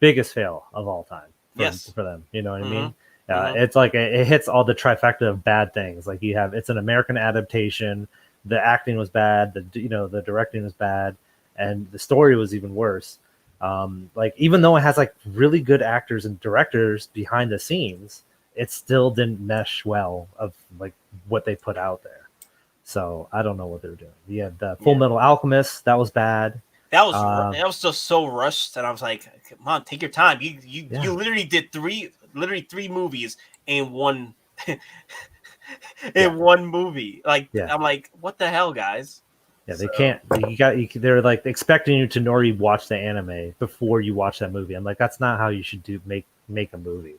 biggest fail of all time. For them. You know what I mean? It's like it hits all the trifecta of bad things. Like it's an American adaptation. The acting was bad. The directing was bad, and the story was even worse. Like even though it has like really good actors and directors behind the scenes, it still didn't mesh well of like what they put out there. So I don't know what they're doing. You had the Full Metal Alchemist, that was bad. That was just so rushed, and I was like, "Come on, take your time." You literally did three movies in one. One movie, I'm like, what the hell, guys? Yeah, they can't. They're like expecting you to already watch the anime before you watch that movie. I'm like, that's not how you should make a movie.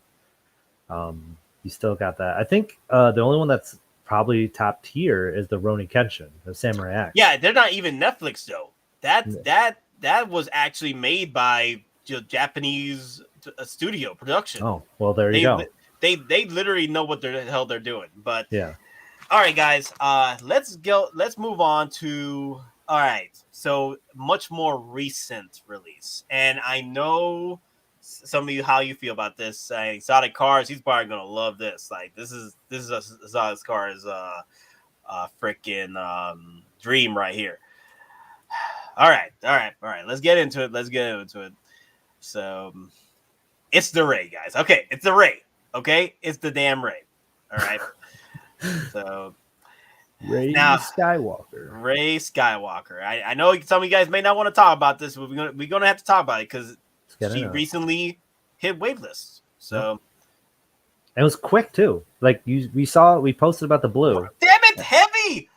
You still got that. I think the only one that's probably top tier is the Ronin Kenshin, the Samurai X. Yeah, they're not even Netflix though. That was actually made by Japanese studio production. Oh, well, there you go. They literally know what the hell they're doing. But yeah. All right, guys. Let's go. Let's move on to. All right. So much more recent release, and I know some of you how you feel about this. Exotic Cars. He's probably gonna love this. Like this is Exotic Cars freaking dream right here. All right. Let's get into it. So, it's the Rey, guys. Okay, it's the Rey. Okay, it's the damn Rey. All right. So, Rey now, Skywalker. Rey Skywalker. I know some of you guys may not want to talk about this, but we're gonna have to talk about it because she recently hit waitlists. So it was quick too. Like we posted about the blue. Damn it, Heavy!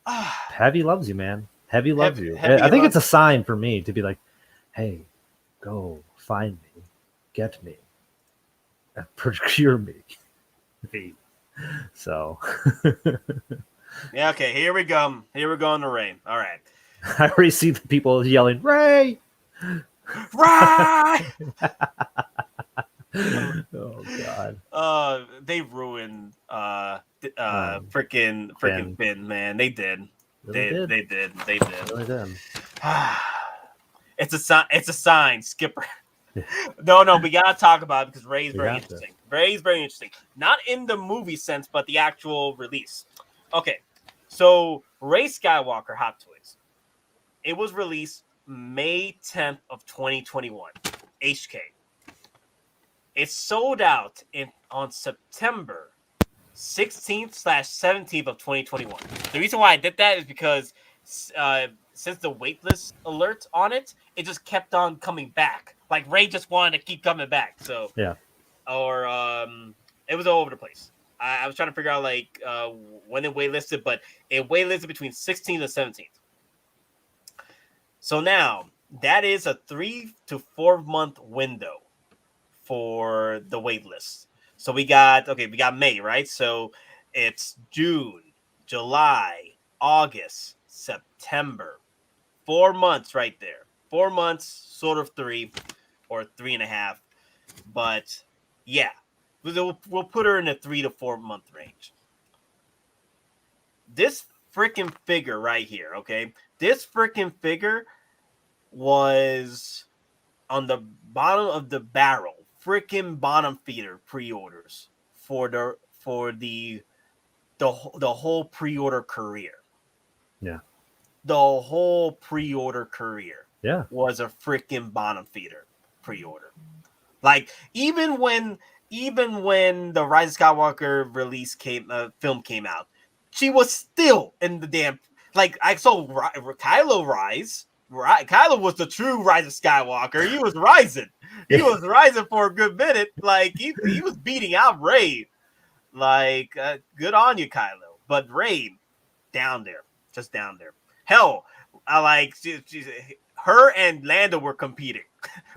Heavy loves you, man. Heavy loves you. I think it's a sign for me to be like, hey, go find me, get me, and procure me. So yeah, okay, here we go. Here we go on the Rey. All right. I already see the people yelling, Rey! Rey! Oh god. They ruined freaking Finn, man. They did. They did. Really did. It's a sign, Skipper. No, we gotta talk about it because Rey is very interesting. Rey is very interesting. Not in the movie sense, but the actual release. Okay, so Rey Skywalker Hottoys. It was released May 10th of 2021. HK. It sold out on September 16th/17th of 2021. The reason why I did that is because since the waitlist alert on it, it just kept on coming back. Like Rey just wanted to keep coming back. So yeah, or it was all over the place. I was trying to figure out like when it waitlisted, but it waitlisted between 16th and 17th. So now that is a 3 to 4 month window for the waitlist. So we got May, right? So it's June, July, August, September. 4 months right there. 4 months, sort of 3 or 3.5. But yeah, we'll put her in a 3 to 4 month range. This freaking figure right here, okay? This freaking figure was on the bottom of the barrel, freaking bottom feeder pre-orders for the whole pre-order career. Yeah. The whole pre-order career. Yeah. Was a freaking bottom feeder pre-order. Like even when the Rise of Skywalker film came out, she was still in the damn like I saw Kylo rise. Right, Kylo was the true Rise of Skywalker. He was rising. He was rising for a good minute. Like he was beating out Rey. Like good on you, Kylo. But Rey, down there, just down there. Hell, I like her and Lando were competing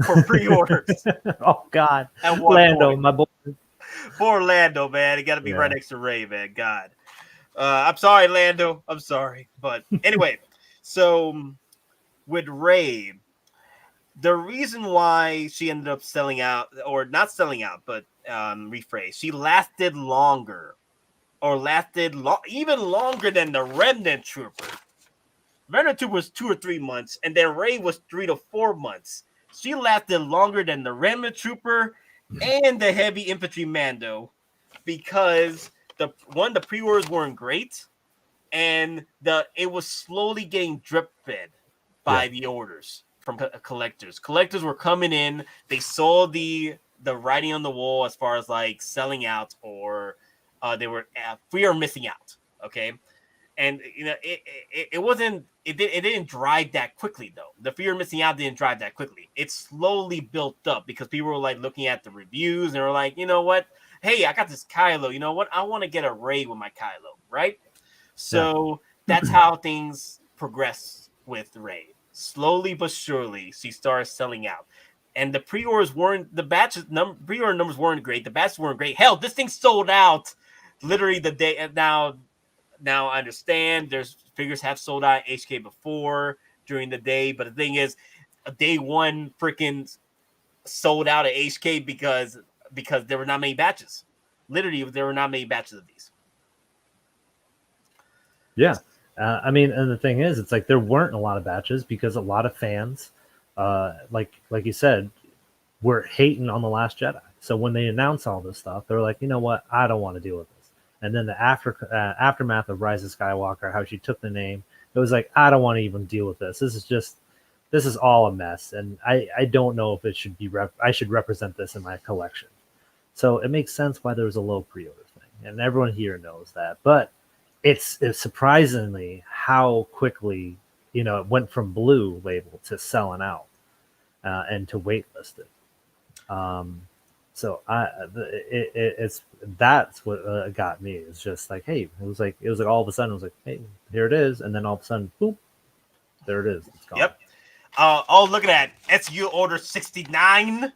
for pre-orders. Oh God, Lando, point. My boy. Poor Lando, man. He got to be right next to Rey, man. God, I'm sorry, Lando. I'm sorry, but anyway, so. With Rey, the reason why she ended up selling out, or not selling out, but rephrase, she lasted longer, or even longer than the Remnant Trooper. Remnant Trooper was 2 or 3 months, and then Rey was 3 to 4 months. She lasted longer than the Remnant Trooper and the Heavy Infantry Mando because the pre-orders weren't great, and it was slowly getting drip fed by the orders from collectors. Collectors were coming in. They saw the writing on the wall as far as like selling out, or they were fear of missing out. Okay, and you know it wasn't. It didn't drive that quickly though. The fear of missing out didn't drive that quickly. It slowly built up because people were like looking at the reviews and they were like, you know what? Hey, I got this Kylo. You know what? I want to get a Rey with my Kylo, right? So that's how things progress with Rey. Slowly but surely, she started selling out, and the pre-orders weren't pre-order numbers weren't great. The batches weren't great. Hell, this thing sold out literally the day. Now I understand there's figures have sold out HK before during the day, but the thing is, day one freaking sold out at HK because there were not many batches. Literally, there were not many batches of these. Yeah. I mean, and the thing is, it's like there weren't a lot of batches because a lot of fans, like you said, were hating on The Last Jedi. So when they announced all this stuff, they were like, you know what? I don't want to deal with this. And then the aftermath of Rise of Skywalker, how she took the name, it was like, I don't want to even deal with this. This is just this is all a mess, and I don't know if it should be I should represent this in my collection. So it makes sense why there was a low pre-order thing, and everyone here knows that. But it's surprisingly how quickly it went from blue label to selling out and to waitlisted. So it's that's what got me. It's just like, hey, it was like all of a sudden it was like, hey, here it is, and then all of a sudden, boom, there it is. It's gone. Yep. Oh, look at that. SU order 69.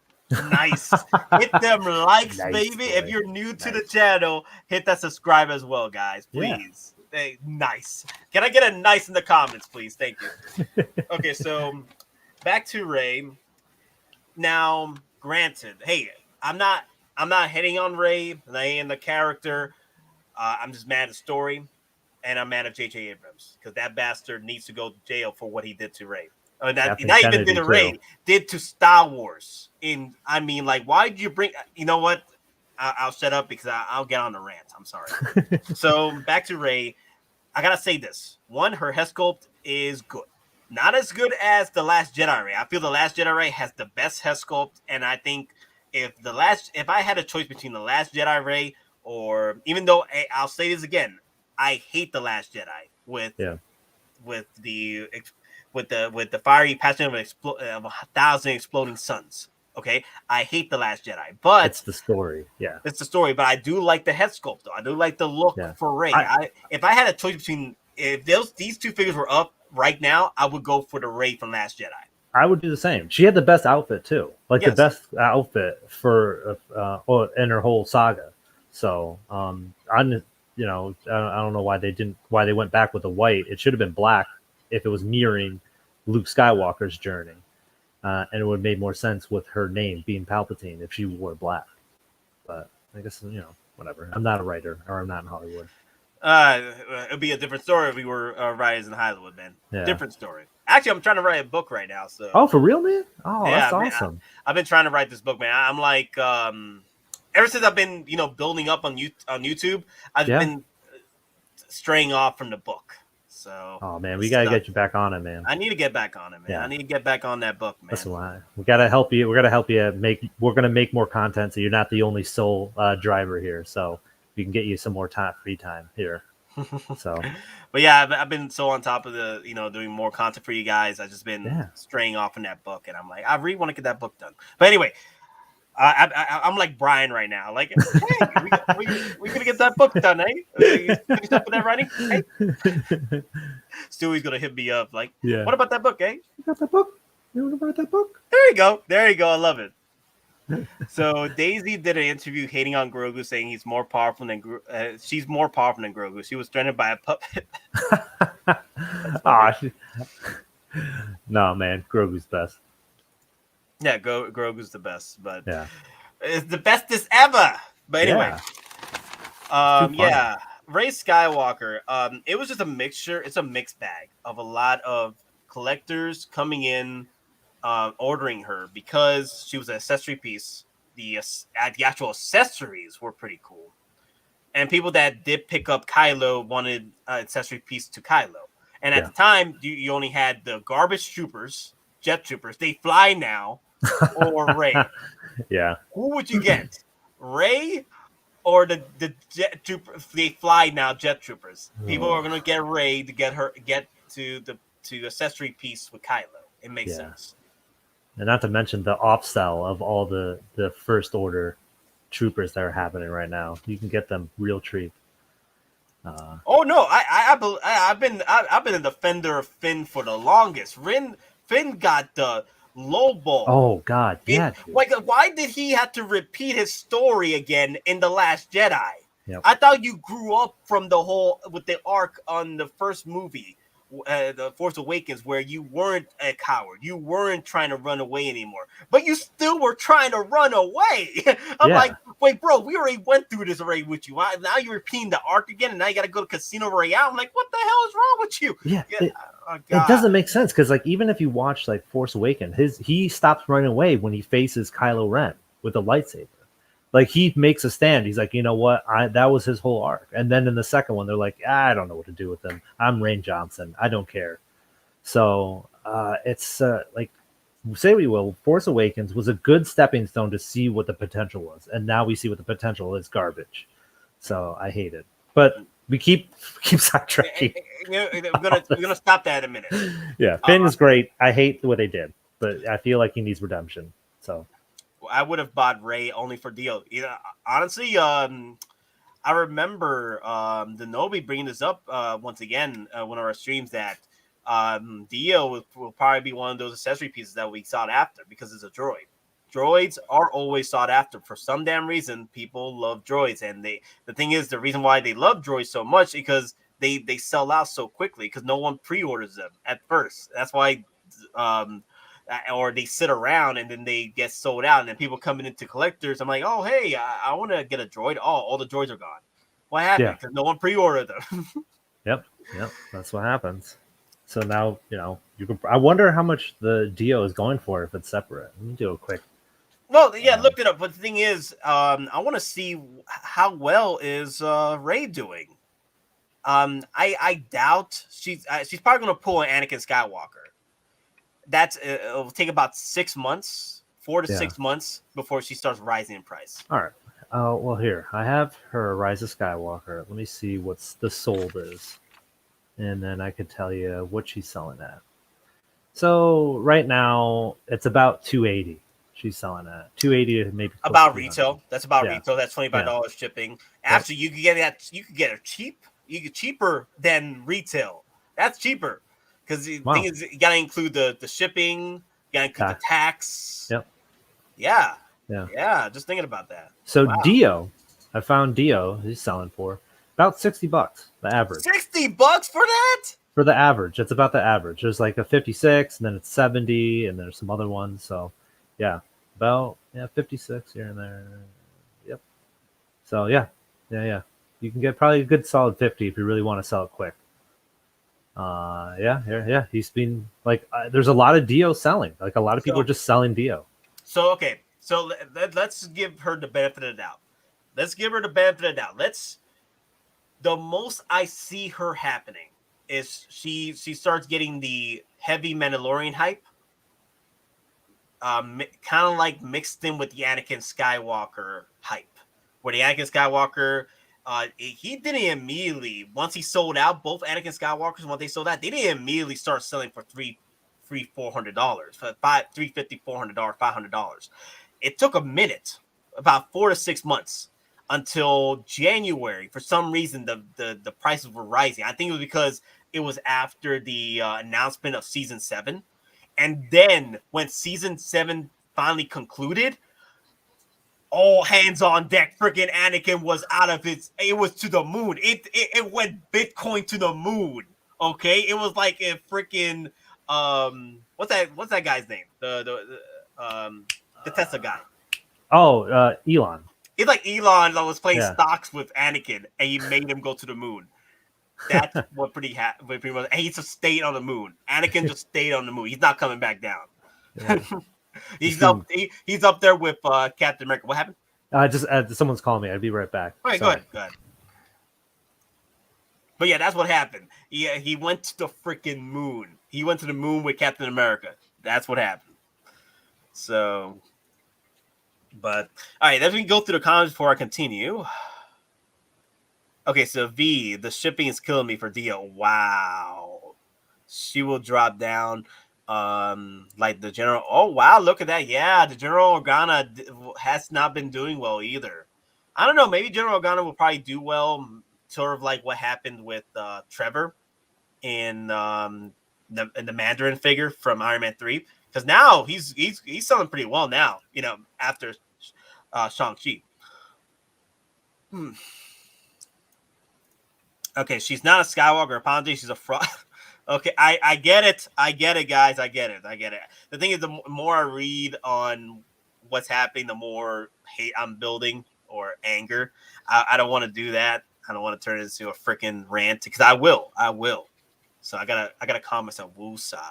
Nice. Hit them likes, Nice, baby. boy. If you're new to the channel, hit that subscribe as well, guys. Please. Yeah. Hey, nice. Can I get a nice in the comments, please? Thank you. Okay, so back to Rey. Now, granted, hey, I'm not hitting on Rey. I ain't the character. I'm just mad at the story, and I'm mad at J.J. Abrams because that bastard needs to go to jail for what he did to Rey. Not even did to Rey, did to Star Wars. Why did you bring? You know what? I'll shut up because I'll get on the rant. I'm sorry. So back to Rey. I gotta say this: one, her head sculpt is good. Not as good as the Last Jedi Rey. I feel the Last Jedi Rey has the best head sculpt, and I think if I had a choice between the Last Jedi Rey or, even though I'll say this again, I hate the Last Jedi with the fiery passion of 1,000 exploding suns. Okay, I hate the Last Jedi, but it's the story. Yeah, it's the story. But I do like the head sculpt, though. I do like the look for Rey. If I had a choice between these two figures were up right now, I would go for the Rey from Last Jedi. I would do the same. She had the best outfit too, the best outfit for in her whole saga. So I don't know why they went back with the white. It should have been black if it was mirroring Luke Skywalker's journey, and it would have made more sense with her name being Palpatine if she wore black. But I guess whatever. I'm not a writer, or I'm not in Hollywood. It'd be a different story if we were writers in Hollywood, man. Yeah. Different story. Actually, I'm trying to write a book right now. So. Oh, for real, man? Oh, yeah, that's awesome. I've been trying to write this book, man. I'm like, ever since I've been, building up on YouTube, I've been straying off from the book. So. Oh man, we gotta get you back on it, man. I need to get back on it, man. Yeah. I need to get back on that book, man. That's why we gotta help you. We're gonna help you We're gonna make more content, so you're not the only sole driver here. So we can get you some more free time here. So, but yeah, I've been so on top of the, doing more content for you guys. I've just been straying off in that book, and I'm like, I really want to get that book done. But anyway, I'm like Brian right now. Like, hey, we gonna get that book done, eh? You finish up with that writing? Hey, Stewie's gonna hit me up like, what about that book, eh? You got that book? You want to write that book? There you go. I love it. So Daisy did an interview hating on Grogu, saying he's more powerful than she's more powerful than Grogu. She was threatened by a puppet. No, man, Grogu's best. Yeah, Grogu's the best, but yeah, it's the bestest ever. But anyway, Rey Skywalker. It was just a mixture. It's a mixed bag of a lot of collectors coming in. Ordering her because she was an accessory piece. The actual accessories were pretty cool, and people that did pick up Kylo wanted an accessory piece to Kylo. And at the time, you only had the garbage troopers, jet troopers. They fly now, or Rey. Yeah. Who would you get, Rey or the jet trooper? They fly now, jet troopers. People are gonna get Rey to get to accessory piece with Kylo. It makes sense. And not to mention the offsell of all the first order troopers that are happening right now. You can get them real cheap. Oh no, I've been a defender of Finn for the longest. Finn got the low ball. Oh God, yeah. Like, why did he have to repeat his story again in The Last Jedi? Yep. I thought you grew up from with the arc on the first movie. The Force Awakens, where you weren't a coward, you weren't trying to run away anymore, but you still were trying to run away. I'm like, wait, bro, we already went through this already with you. Now you're repeating the arc again, and now you got to go to Casino Royale. I'm like, what the hell is wrong with you? Yeah, it doesn't make sense because, like, even if you watch like Force Awakens, he stops running away when he faces Kylo Ren with a lightsaber. Like, he makes a stand. He's like, you know what? That was his whole arc. And then in the second one, they're like, I don't know what to do with him. I'm Rain Johnson. I don't care. So it's like say we will. Force Awakens was a good stepping stone to see what the potential was, and now we see what the potential is. Garbage. So I hate it, but we keep sidetracking. I'm gonna stop that in a minute. Yeah, Finn is great. I hate what they did, but I feel like he needs redemption. So I would have bought Rey only for Dio. Honestly, I remember the Nobi bringing this up once again one of our streams that Dio will probably be one of those accessory pieces that we sought after because it's a droid. Droids are always sought after for some damn reason. People love droids, and the thing is, the reason why they love droids so much because they sell out so quickly because no one pre-orders them at first. That's why, or they sit around and then they get sold out, and then people coming into collectors. I'm like, oh hey, I want to get a droid. Oh, all the droids are gone. What happened? Because no one pre-ordered them. Yep, that's what happens. So now you can. I wonder how much the Dio is going for if it's separate. Let me do a quick. Well, yeah, looked it up. But the thing is, I want to see how well is Rey doing. I doubt she's probably going to pull an Anakin Skywalker. It'll take about 6 months, 4 to 6 months before she starts rising in price. All right. Well, here I have her Rise of Skywalker. Let me see what's the sold is, and then I could tell you what she's selling at. So right now it's about $280. She's selling at $280, maybe about retail. That's about retail. That's $25 shipping. Actually, you can get that. You can get it cheap. You get cheaper than retail. That's cheaper because the thing is, you gotta include the shipping. You gotta include the tax. Yep. Yeah. Just thinking about that. So Dio, I found Dio. He's selling for about $60. The average. $60 for that? For the average, it's about the average. There's like a 56, and then it's 70, and there's some other ones. So. Yeah, about 56 here and there. Yep. So yeah. You can get probably a good solid 50 if you really want to sell it quick. He's been like, there's a lot of Dio selling. Like a lot of people are just selling Dio. So okay, so let's give her the benefit of the doubt. The most I see her happening is she starts getting the heavy Mandalorian hype. Kind of like mixed in with the Anakin Skywalker hype, where the Anakin Skywalker, he didn't immediately, once he sold out, both Anakin Skywalkers, once they sold out, they didn't immediately start selling for $400, $350, $400, $500. It took a minute, about 4 to 6 months, until January. For some reason, the prices were rising. I think it was because it was after the announcement of season 7. And then when season 7 finally concluded, all hands on deck. Freaking Anakin was out of it was to the moon. It went Bitcoin to the moon. Okay, it was like a freaking what's that guy's name? The Tesla guy. Oh, Elon. It's like Elon that was playing stocks with Anakin, and he made him go to the moon. That's what pretty much. And he just stayed on the moon. Anakin just stayed on the moon. He's not coming back down. Yeah. he's up there with Captain America. What happened? Just someone's calling me. I'll be right back. All right, go ahead. But yeah, that's what happened. He went to the freaking moon. He went to the moon with Captain America. That's what happened. So, but all right, let me go through the comments before I continue. Okay, so V, the shipping is killing me for Dio. Wow. She will drop down like the General. Oh, wow, look at that. Yeah, the General Organa has not been doing well either. I don't know. Maybe General Organa will probably do well, sort of like what happened with Trevor in the Mandarin figure from Iron Man 3. Because now he's selling pretty well now, after Shang-Chi. Okay, she's not a Skywalker. Apology, she's a fraud. Okay, I get it. I get it, guys. I get it. The thing is, the more I read on what's happening, the more hate I'm building or anger. I don't want to do that. I don't want to turn it into a freaking rant because I will. So I gotta calm myself. Woosah.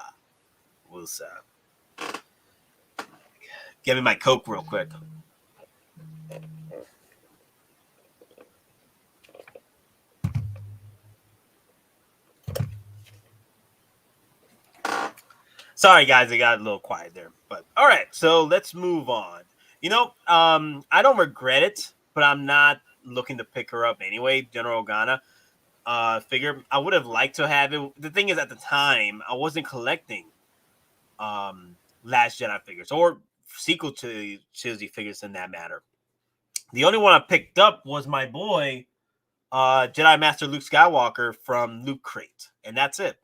Give me my Coke real quick. Sorry, guys, it got a little quiet there. But all right, so let's move on. I don't regret it, but I'm not looking to pick her up anyway. General Organa figure. I would have liked to have it. The thing is, at the time, I wasn't collecting Last Jedi figures or sequel to trilogy figures in that matter. The only one I picked up was my boy, Jedi Master Luke Skywalker from Loot Crate, and that's it.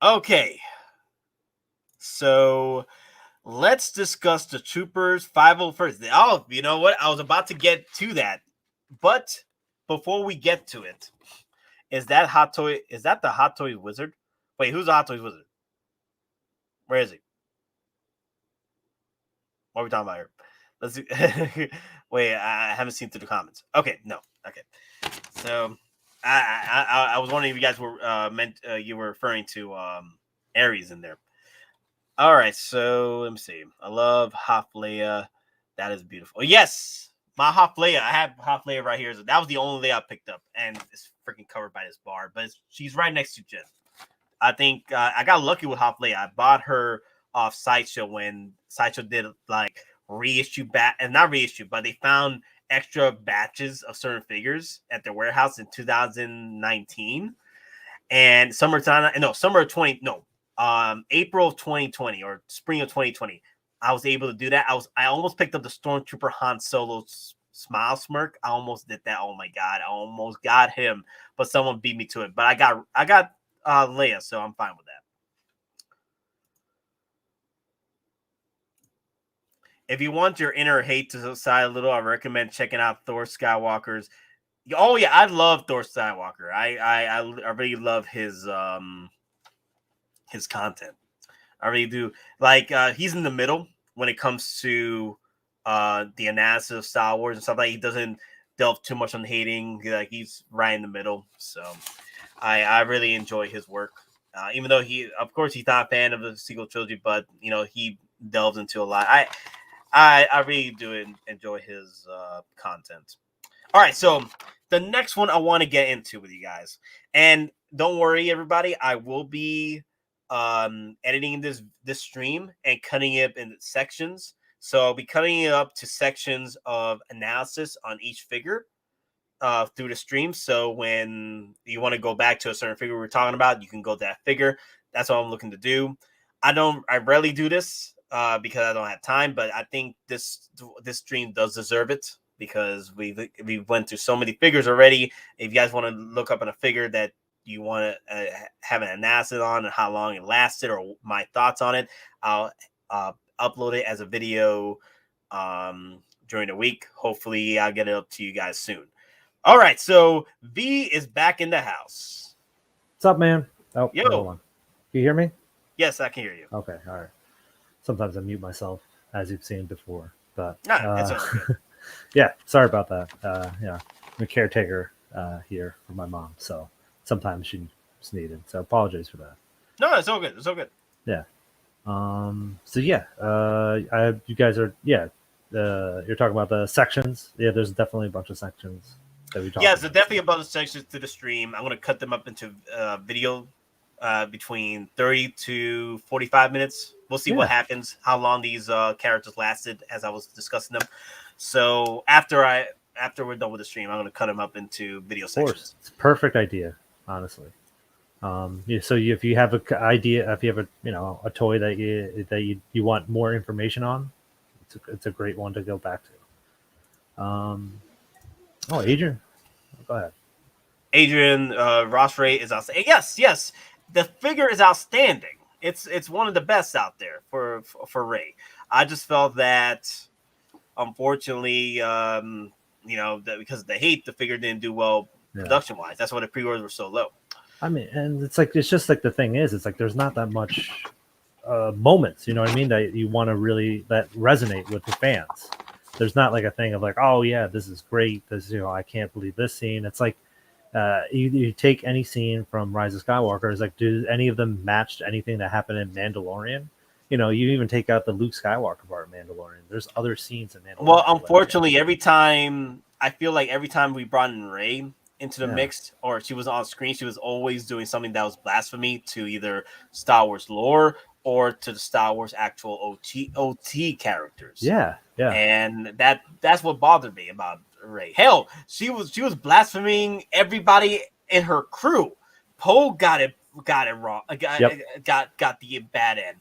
Okay, so let's discuss the Troopers 501st. Oh, you know what? I was about to get to that, but before we get to it, is that Hot Toy? Is that the Hot Toys Wizard? Wait, who's the Hot Toys Wizard? Where is he? What are we talking about here? Let's see. Wait, I haven't seen through the comments. Okay, no. Okay, so I was wondering if you guys were you were referring to Ares in there. All right, so let me see. I love Hot Leia. That is beautiful. Yes, my Hot Leia. I have Hot Leia right here. That was the only Leia I picked up, and it's freaking covered by this bar. But she's right next to Jen. I think I got lucky with Hot Leia. I bought her off Sideshow when Sideshow did like reissue and not reissue, but they found extra batches of certain figures at their warehouse in 2019 and summer of 2020 or spring of 2020. I was able to do that. I almost picked up the Stormtrooper Han Solo smile smirk. I almost did that. Oh my god, I almost got him, but someone beat me to it. But I got Leia, so I'm fine with that. If you want your inner hate to subside a little, I recommend checking out Thor Skywalker's. Oh yeah, I love Thor Skywalker. I really love his content. I really do. Like he's in the middle when it comes to the analysis of Star Wars and stuff. Like he doesn't delve too much on hating. Like he's right in the middle. So I really enjoy his work. Even though of course he's not a fan of the sequel trilogy, but he delves into a lot. I really do enjoy his content. All right, so the next one I want to get into with you guys, and don't worry, everybody, I will be editing this stream and cutting it in sections. So I'll be cutting it up to sections of analysis on each figure through the stream. So when you want to go back to a certain figure we're talking about, you can go to that figure. That's what I'm looking to do. I rarely do this because I don't have time, but I think this stream does deserve it because we went through so many figures already. If you guys want to look up on a figure that you want to have an analysis on and how long it lasted or my thoughts on it, I'll upload it as a video during the week. Hopefully I'll get it up to you guys soon. All right, so V is back in the house. What's up, man? Oh, yo, hold on. Can you hear me? Yes, I can hear you. Okay, all right. Sometimes I mute myself, as you've seen before, but it's okay. Yeah, sorry about that. Yeah, I'm a caretaker here for my mom, so sometimes she's needed. So apologies for that. No, it's all good. It's all good. Yeah. So yeah, you guys are you're talking about the sections. Yeah, there's definitely a bunch of sections that we talked about. Yeah, so definitely a bunch of sections to the stream. I'm going to cut them up into video between 30 to 45 minutes. We'll see what happens, how long these characters lasted as I was discussing them. So after we're done with the stream, I'm going to cut them up into video sections. It's a perfect idea, honestly. So if you have an idea, if you have a toy that you want more information on, it's a great one to go back to. Adrian, go ahead. Adrian Ross Ray is outstanding. Yes, the figure is outstanding. It's one of the best out there for Ray. I just felt that, unfortunately, because of the hate, the figure didn't do well production wise. That's why the pre-orders were so low. I mean, and it's just like the thing is, it's like there's not that much moments, you know what I mean, that you want to really that resonate with the fans. There's not like a thing of like, oh yeah, this is great. This I can't believe this scene. It's like you take any scene from Rise of Skywalker. It's like, do any of them match anything that happened in Mandalorian? You even take out the Luke Skywalker part of Mandalorian. There's other scenes in Mandalorian. Well, unfortunately, every time we brought in Rey, into the mix, or she was on screen, she was always doing something that was blasphemy to either Star Wars lore or to the Star Wars actual OT characters. Yeah. And that's what bothered me about Rey. Hell, she was blaspheming everybody in her crew. Poe got it wrong. Got the bad end.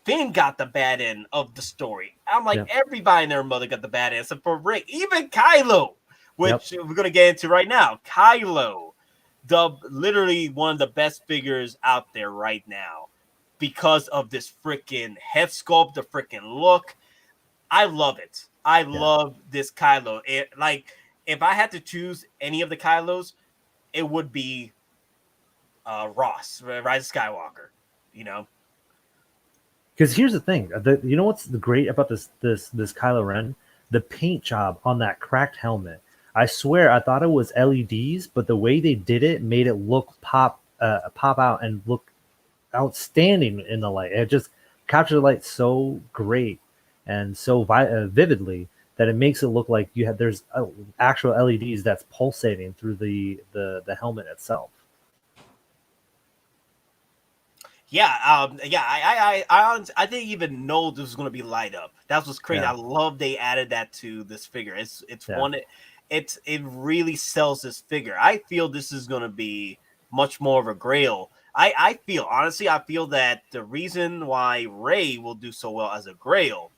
Finn got the bad end of the story. I'm like, everybody and their mother got the bad end, except for Rey. Even Kylo, which we're gonna get into right now. Kylo, literally one of the best figures out there right now, because of this freaking head sculpt, the freaking look. I love it. I love this Kylo. If I had to choose any of the Kylos, it would be Rise of Skywalker. You know. Because here's the thing, you know what's great about this Kylo Ren? The paint job on that cracked helmet. I swear, I thought it was LEDs, but the way they did it made it look pop out and look outstanding in the light. It just captured the light so great and so vividly that it makes it look like there's actual LEDs that's pulsating through the helmet itself. I didn't even know this was going to be light up. That was crazy. I love they added that to this figure. It really sells this figure. I feel this is going to be much more of a grail. I feel that the reason why Rey will do so well as a grail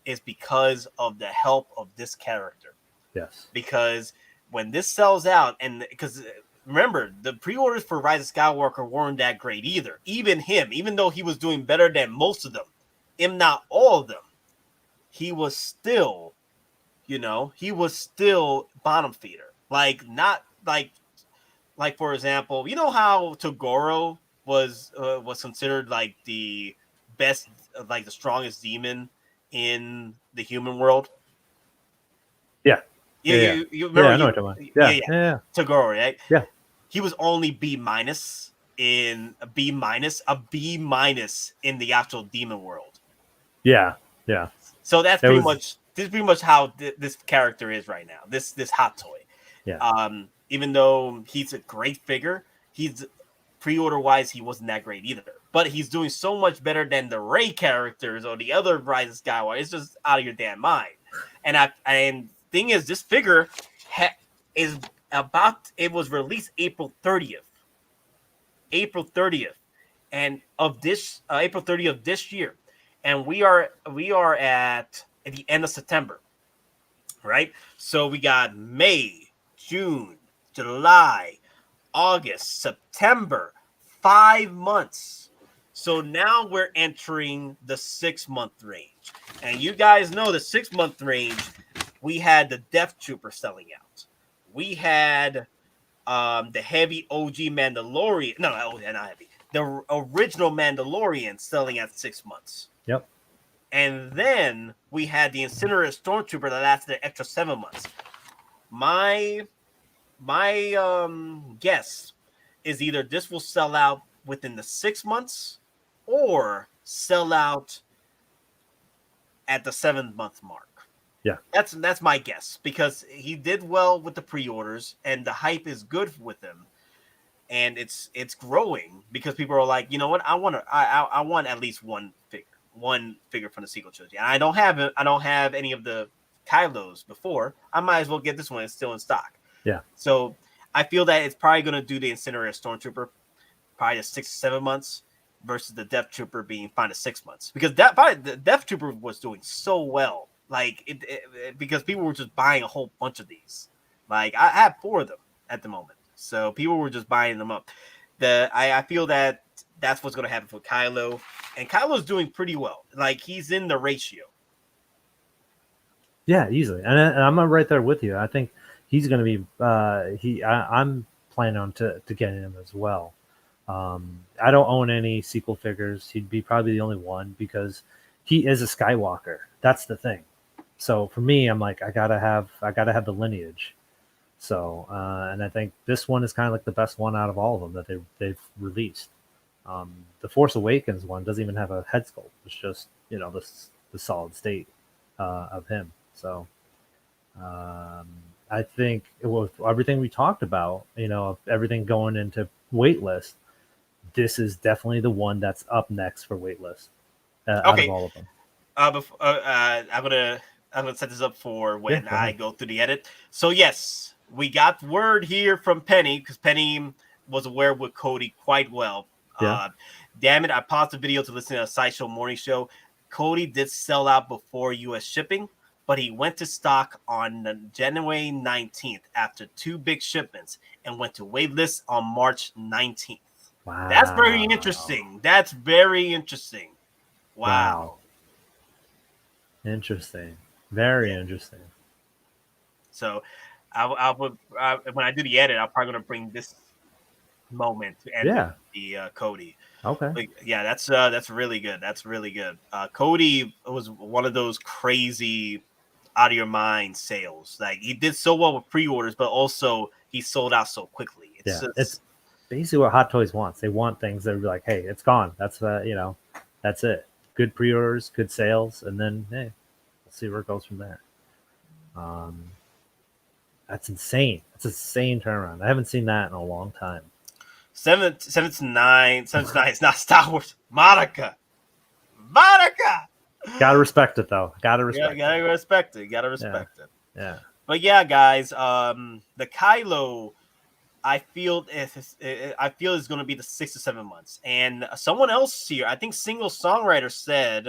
is because of the help of this character. Yes. Because when this sells out, and because remember, the pre-orders for Rise of Skywalker weren't that great either. Even though he was doing better than most of them, if not all of them, he was still, bottom feeder. Like for example, you know how Toguro was considered like the best, like the strongest demon in the human world. Yeah. You remember? I know what you're talking about. Yeah. Toguro, right? Yeah. He was only B- in a B- in the actual demon world. Yeah. So that's pretty much how this character is right now. This hot toy. Yeah. Even though he's a great figure, he's pre-order wise he wasn't that great either. But he's doing so much better than the Rey characters or the other Rise of Skywalker. It's just out of your damn mind. And thing is, this figure it was released April 30th, and of this April 30th of this year, and we are at the end of September, right? So we got May, June, July, August, September, 5 months. So now we're entering the 6 month range, and you guys know the 6 month range. We had the Death Trooper selling out. We had the heavy OG Mandalorian. No, not heavy. The original Mandalorian selling at 6 months. Yep. And then we had the Incinerator Stormtrooper that lasted an extra 7 months. My guess is either this will sell out within the 6 months or sell out at the 7 month mark. Yeah, that's my guess, because he did well with the pre-orders and the hype is good with him, and it's growing because people are like, you know what, I want at least one figure from the sequel trilogy, and I don't have any of the Kylos before. I might as well get this one. It's still in stock. Yeah. So I feel that it's probably going to do the Incinerator Stormtrooper probably to 6 to 7 months versus the Death Trooper being 5 to 6 months, because the Death Trooper was doing so well. Like because people were just buying a whole bunch of these. Like I have 4 of them at the moment, so people were just buying them up. I feel that that's what's going to happen for Kylo, and Kylo's doing pretty well. Like he's in the ratio. Yeah, easily, and I'm right there with you. I think he's going to be. I'm planning on to getting him as well. I don't own any sequel figures. He'd be probably the only one because he is a Skywalker. That's the thing. So for me, I'm like, I gotta have the lineage. So and I think this one is kind of like the best one out of all of them that they've released. The Force Awakens one doesn't even have a head sculpt. It's just the solid state of him. So I think with everything we talked about, everything going into waitlist, this is definitely the one that's up next for waitlist out of Okay. all of them. I'm gonna set this up for when go I ahead. go through the edit. So yes, we got word here from Penny because Penny was aware with Cody quite well. Yeah. Damn it! I paused the video to listen to a Sideshow morning show. Cody did sell out before U.S. shipping, but he went to stock on January 19th after 2 big shipments and went to waitlist on March 19th. Wow. That's very interesting. That's very interesting. Wow. Interesting. Very interesting. So I would when I do the edit, I'm probably gonna bring this moment to end the Cody. Okay. But yeah, that's really good. That's really good. Cody was one of those crazy out of your mind sales. Like he did so well with pre-orders, but also he sold out so quickly. It's basically what Hot Toys wants. They want things that are like, hey, it's gone. That's that's it. Good pre-orders, good sales, and then hey, we'll see where it goes from there. That's insane. That's an insane turnaround. I haven't seen that in a long time. 7 to 9 is not Star Wars. Monica. Gotta respect it though. Gotta respect it. Gotta respect it. Yeah. But yeah, guys, the Kylo, I feel is going to be the 6 to 7 months. And someone else here, I think single songwriter said,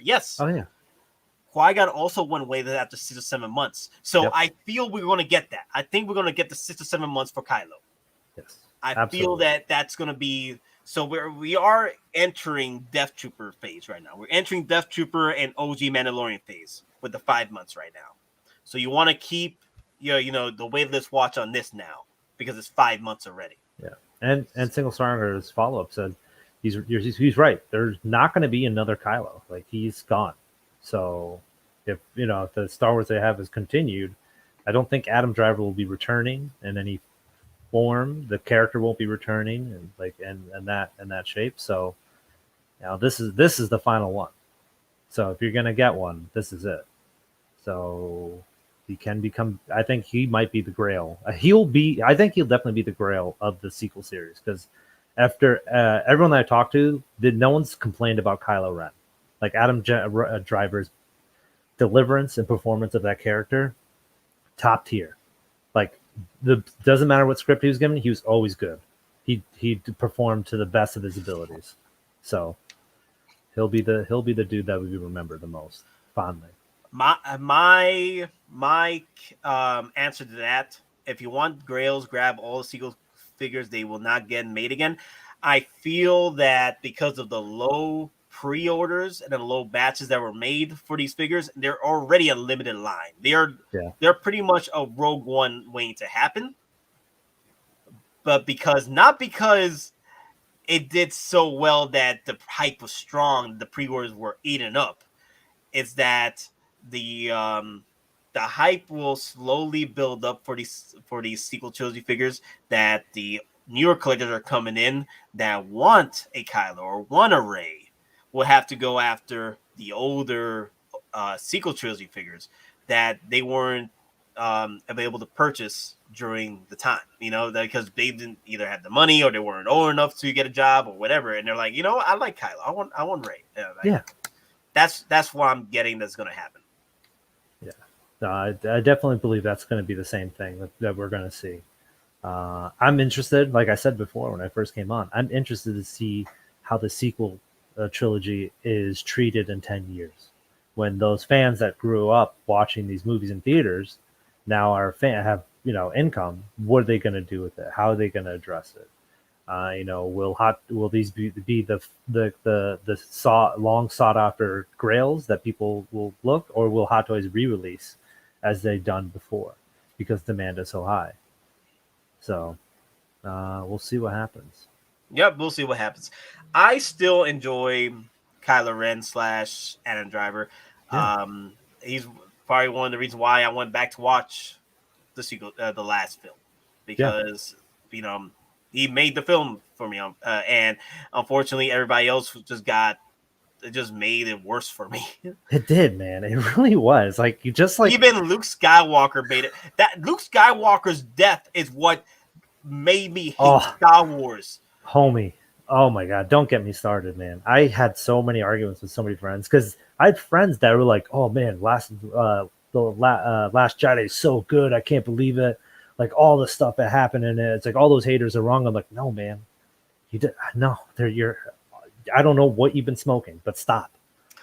yes. Oh yeah. Qui-Gon also went away after 6 to 7 months. So Yep. I feel we're going to get that. I think we're going to get the 6 to 7 months for Kylo. Yes. I feel that that's going to be. So we are entering Death Trooper phase right now. We're entering Death Trooper and OG Mandalorian phase with the 5 months right now. So you want to keep the waitlist watch on this now because it's 5 months already. Yeah, and single songwriter's follow up said he's right. There's not going to be another Kylo. Like he's gone. So if the Star Wars they have is continued, I don't think Adam Driver will be returning in any form. The character won't be returning and that shape. So this is the final one. So if you're gonna get one, this is it. So he can become. I think he might be the Grail. I think he'll definitely be the Grail of the sequel series because after everyone that I talked to, no one's complained about Kylo Ren. Like Adam Driver's deliverance and performance of that character, top tier. Like doesn't matter what script he was given, he was always good. He performed to the best of his abilities. So he'll be the dude that we remember the most fondly. My answer to that: if you want Grails, grab all the sequel figures. They will not get made again. I feel that because of the low pre-orders and the low batches that were made for these figures, they're already a limited line. They're pretty much a Rogue One waiting to happen. But not because it did so well that the hype was strong, the pre-orders were eaten up. It's that the hype will slowly build up for these sequel trilogy figures that the newer collectors are coming in that want a Kylo or want a Rey will have to go after the older sequel trilogy figures that they weren't available to purchase during the time, because they didn't either have the money or they weren't old enough to get a job or whatever, and they're like, I like Kylo, I want Rey. That's what I'm getting that's going to happen. Yeah, I definitely believe that's going to be the same thing that we're going to see. I'm interested, like I said before when I first came on, I'm interested to see how the sequel trilogy is treated in 10 years. When those fans that grew up watching these movies in theaters now have income, what are they going to do with it? How are they going to address it? Will these be the long sought after grails that people will look, or will Hot Toys re-release as they've done before because demand is so high? So we'll see what happens. Yep, we'll see what happens. I still enjoy Kylo Ren / Adam Driver. Yeah. He's probably one of the reasons why I went back to watch the sequel, the last film, because he made the film for me, and unfortunately everybody else just got made it worse for me. It did, man. It really was. Like you just like even Luke Skywalker made it. That Luke Skywalker's death is what made me hate Star Wars. Homie. Oh my god, don't get me started, man. I had so many arguments with so many friends because I had friends that were like, "Oh man, Last Jedi is so good. I can't believe it. Like all the stuff that happened in it. It's like all those haters are wrong." I'm like, "No, man. You did no. I don't know what you've been smoking, but stop.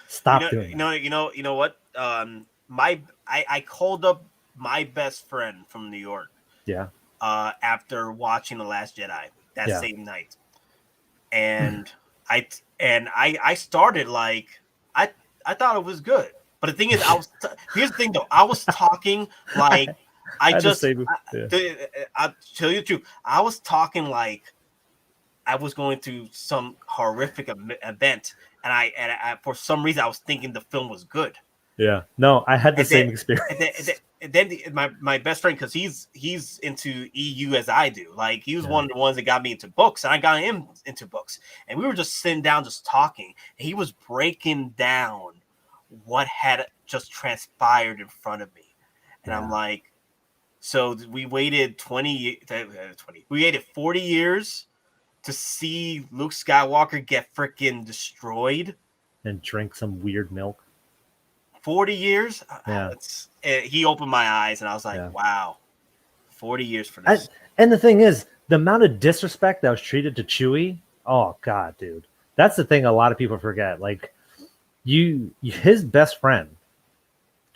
Stop doing that." You know what? I called up my best friend from New York. Yeah. After watching The Last Jedi that same night. And I started like I thought it was good, but the thing is, here's the thing though. I was talking like I'll tell you the truth. I was talking like I was going through some horrific event, and I for some reason I was thinking the film was good. Yeah, no, I had the same experience. And then my best friend, because he's into EU as I do, like he was one of the ones that got me into books, and I got him into books, and we were just sitting down, just talking, and he was breaking down what had just transpired in front of me, and I'm like, so we waited 20, we waited 40 years to see Luke Skywalker get freaking destroyed and drink some weird milk. 40 years? Yeah. He opened my eyes, and I was like, wow, 40 years for this. And the thing is, the amount of disrespect that was treated to Chewie, oh, God, dude. That's the thing a lot of people forget. Like, his best friend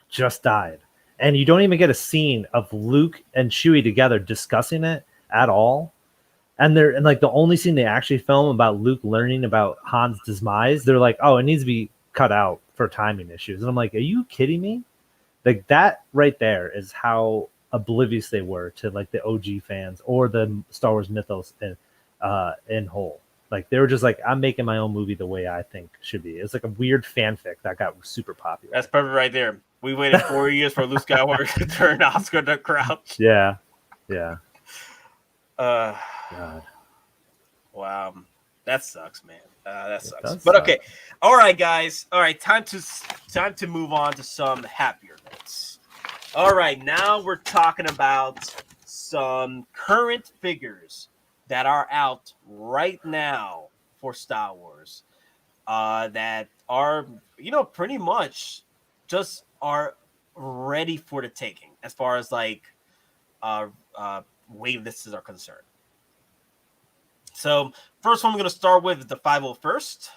just died, and you don't even get a scene of Luke and Chewie together discussing it at all. And like the only scene they actually film about Luke learning about Han's demise, they're like, oh, it needs to be cut out for timing issues. And I'm like, are you kidding me? Like that right there is how oblivious they were to like the OG fans or the Star Wars mythos in whole. Like they were just like, I'm making my own movie the way I think should be. It's like a weird fanfic that got super popular. That's perfect right there. We waited 4 years for Luke Skywalker to turn Oscar the Grouch. Yeah. God. Wow. That sucks, man. That sucks. But okay. All right, guys. All right, time to move on to some happier notes. All right, now we're talking about some current figures that are out right now for Star Wars. That are, pretty much just are ready for the taking as far as like waitlists are concerned. So first one I'm going to start with is the 501st.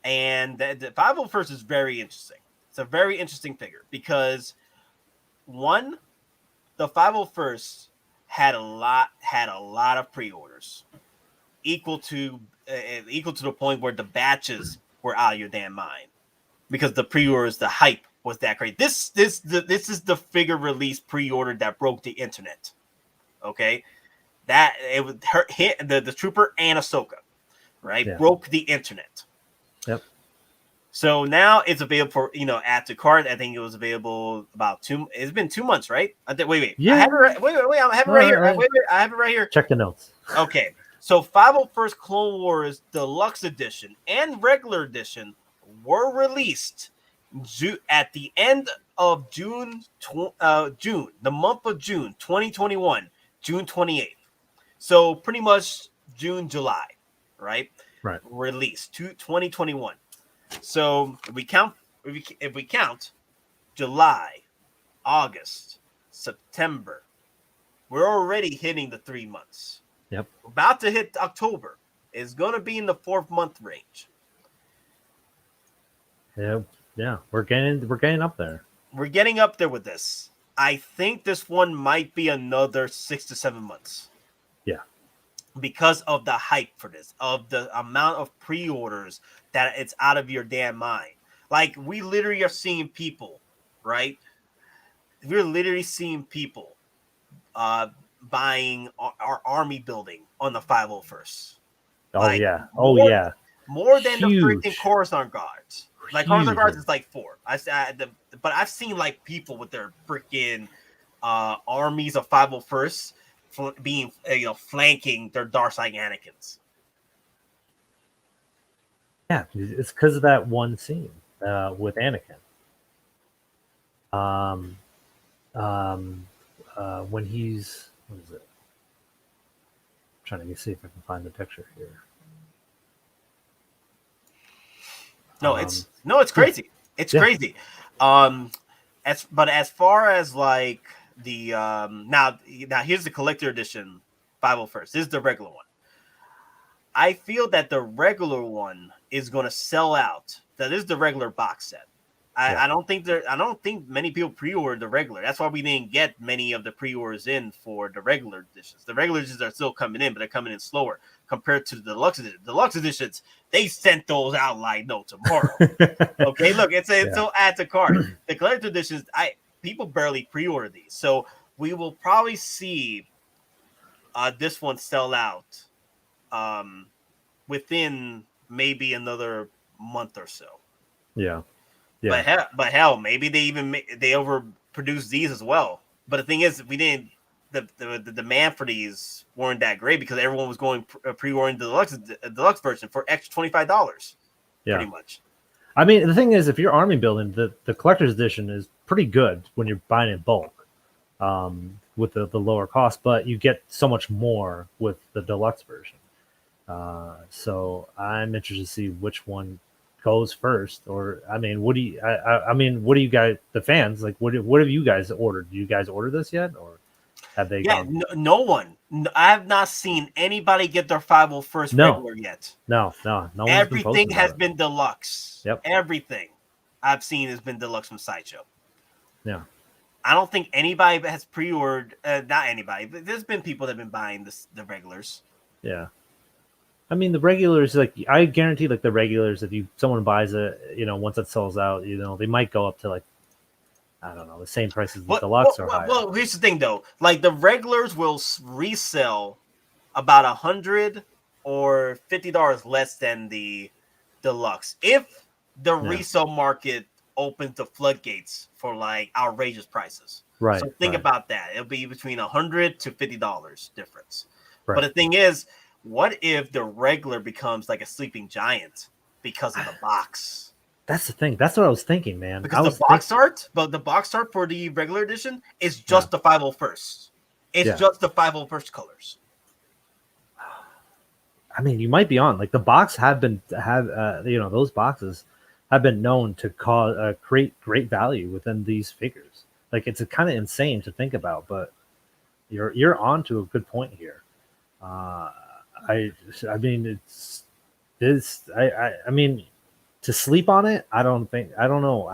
And the 501st is very interesting. It's a very interesting figure because one, the 501st had a lot of pre-orders equal to the point where the batches were out of your damn mind because the pre-orders, the hype was that great. This is the figure release pre-order that broke the internet. Okay. That it would hit the Trooper and Ahsoka, right? Yeah. Broke the internet. Yep. So now it's available for add to cart. I think it was available about it's been 2 months, right? Wait. Yeah. I have it wait. I have it right here. Wait. I have it right here. Check the notes. Okay. So 501st Clone Wars Deluxe Edition and Regular Edition were released at the end of June, the month of June, 2021, June 28th. So pretty much June, July, right? Right. Release to 2021. So if we count July, August, September, we're already hitting the 3 months. Yep. We're about to hit October. It's going to be in the 4th month range. Yeah. We're getting up there. We're getting up there with this. I think this one might be another 6 to 7 months. Yeah. Because of the hype for this, of the amount of pre-orders that it's out of your damn mind. Like, we literally are seeing people, right? We're literally seeing people buying our army building on the 501st. Yeah. More than the freaking Coruscant guards. Like, Coruscant guards is like 4. But I've seen, like, people with their freaking armies of 501st being flanking their Darth Side Anakins. Yeah, it's because of that one scene with Anakin. Um, when he's what is it? I'm trying to see if I can find the picture here. No, Um, it's crazy. It's Yeah. crazy. As far as like the now here's the collector edition 501st. This is the regular one. I feel that the regular one is going to sell out. That is the regular box set. Yeah. I don't think many people pre-ordered the regular. That's why we didn't get many of the pre-orders in for the regular editions. The regular editions are still coming in, but they're coming in slower compared to the deluxe edition. Deluxe editions, they sent those out like no tomorrow. Okay, look, it's still add to cart. The collector editions, people barely pre-order these, so we will probably see this one sell out within maybe another month or so. Yeah. Yeah. But hell, maybe they overproduced these as well. But the thing is, we didn't. The demand for these weren't that great because everyone was going pre-ordering the deluxe version for extra $25. Yeah. Pretty much. I mean, the thing is, if you're army building, the collector's edition is pretty good when you're buying in bulk, with the lower cost, but you get so much more with the deluxe version. So I'm interested to see which one goes first. Or I mean, what do you guys, the fans, like? What have you guys ordered? Do you guys order this yet, or have they? Yeah, no one. I have not seen anybody get their 501st regular yet. No. One's Everything has been deluxe. Yep. Everything I've seen has been deluxe from Sideshow. Yeah. I don't think anybody has pre-ordered. Not anybody, but there's been people that have been buying the regulars. Yeah. I mean, the regulars, like, I guarantee, like, the regulars, if someone buys it, once it sells out, they might go up to, like, I don't know, the same price as the deluxe or higher. Well, here's the thing, though. Like, the regulars will resell about $100 or $50 less than the deluxe if the resale market opens the floodgates for, like, outrageous prices. Right. So think about that. It'll be between $100 to $50 difference. Right. But the thing is, what if the regular becomes like a sleeping giant because of the box? That's the thing. That's what I was thinking, man. Because the box art for the regular edition is just the 501st. It's just the 501st colors. I mean, you might be on. Like, the box those boxes have been known to create great value within these figures. Like, it's kind of insane to think about, but you're on to a good point here. I mean, I mean, to sleep on it, I don't know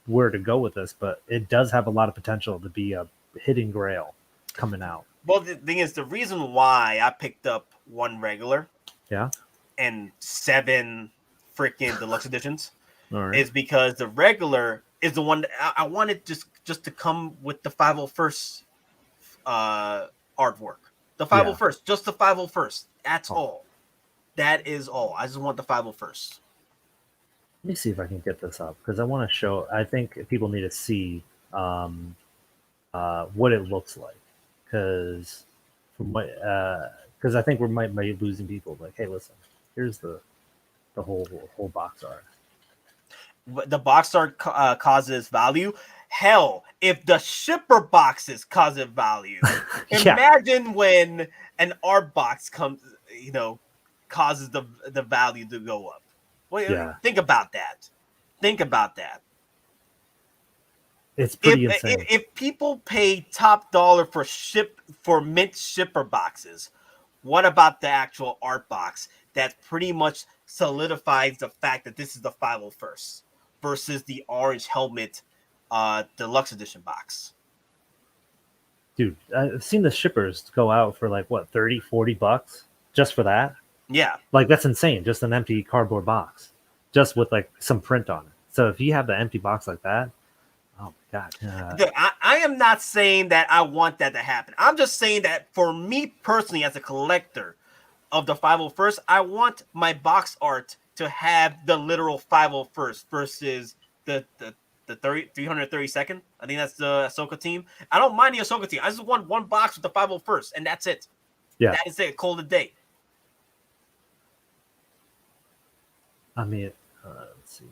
where to go with this, but it does have a lot of potential to be a hidden grail coming out. Well, the thing is, the reason why I picked up one regular, and 7 freaking deluxe editions, is because the regular is the one that I wanted just to come with the 501st artwork. The 501st, just the 501st. That's all. That is all. I just want the 501st. Let me see if I can get this up because I want to show. I think people need to see what it looks like because I think we might be losing people. Like, hey, listen, here's the whole box art. The box art causes value. Hell, if the shipper boxes cause it value, imagine when an art box comes, causes the value to go up. Well, think about that. Think about that. It's pretty insane. If people pay top dollar for mint shipper boxes, what about the actual art box that pretty much solidifies the fact that this is the 501st versus the orange helmet deluxe edition box? Dude, I've seen the shippers go out for like what, $30-$40 just for that. Yeah, like that's insane. Just an empty cardboard box, just with like some print on it. So if you have the empty box like that, oh my god. I am not saying that I want that to happen. I'm just saying that for me personally, as a collector of the 501st, I want my box art to have the literal 501st versus the 332nd. I think that's the Ahsoka team. I don't mind the Ahsoka team. I just want one box with the 501st, and that's it. Yeah, that is it. Call it a day. I mean, let's see.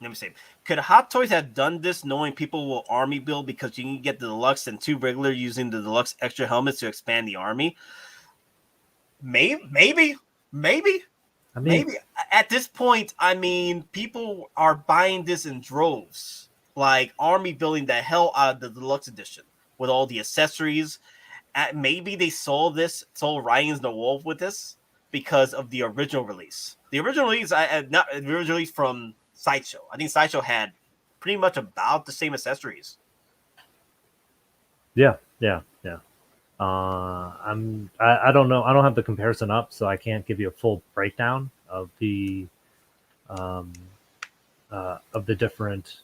Let me see. Could Hot Toys have done this knowing people will army build because you can get the deluxe and 2 regular using the deluxe extra helmets to expand the army? Maybe. I mean, Maybe. At this point, I mean, people are buying this in droves. Like army building the hell out of the deluxe edition with all the accessories. Maybe they saw Ryan's the Wolf with this because of the original release. The original release, not the original release from Sideshow. I think Sideshow had pretty much about the same accessories. Yeah. I don't know. I don't have the comparison up, so I can't give you a full breakdown of the different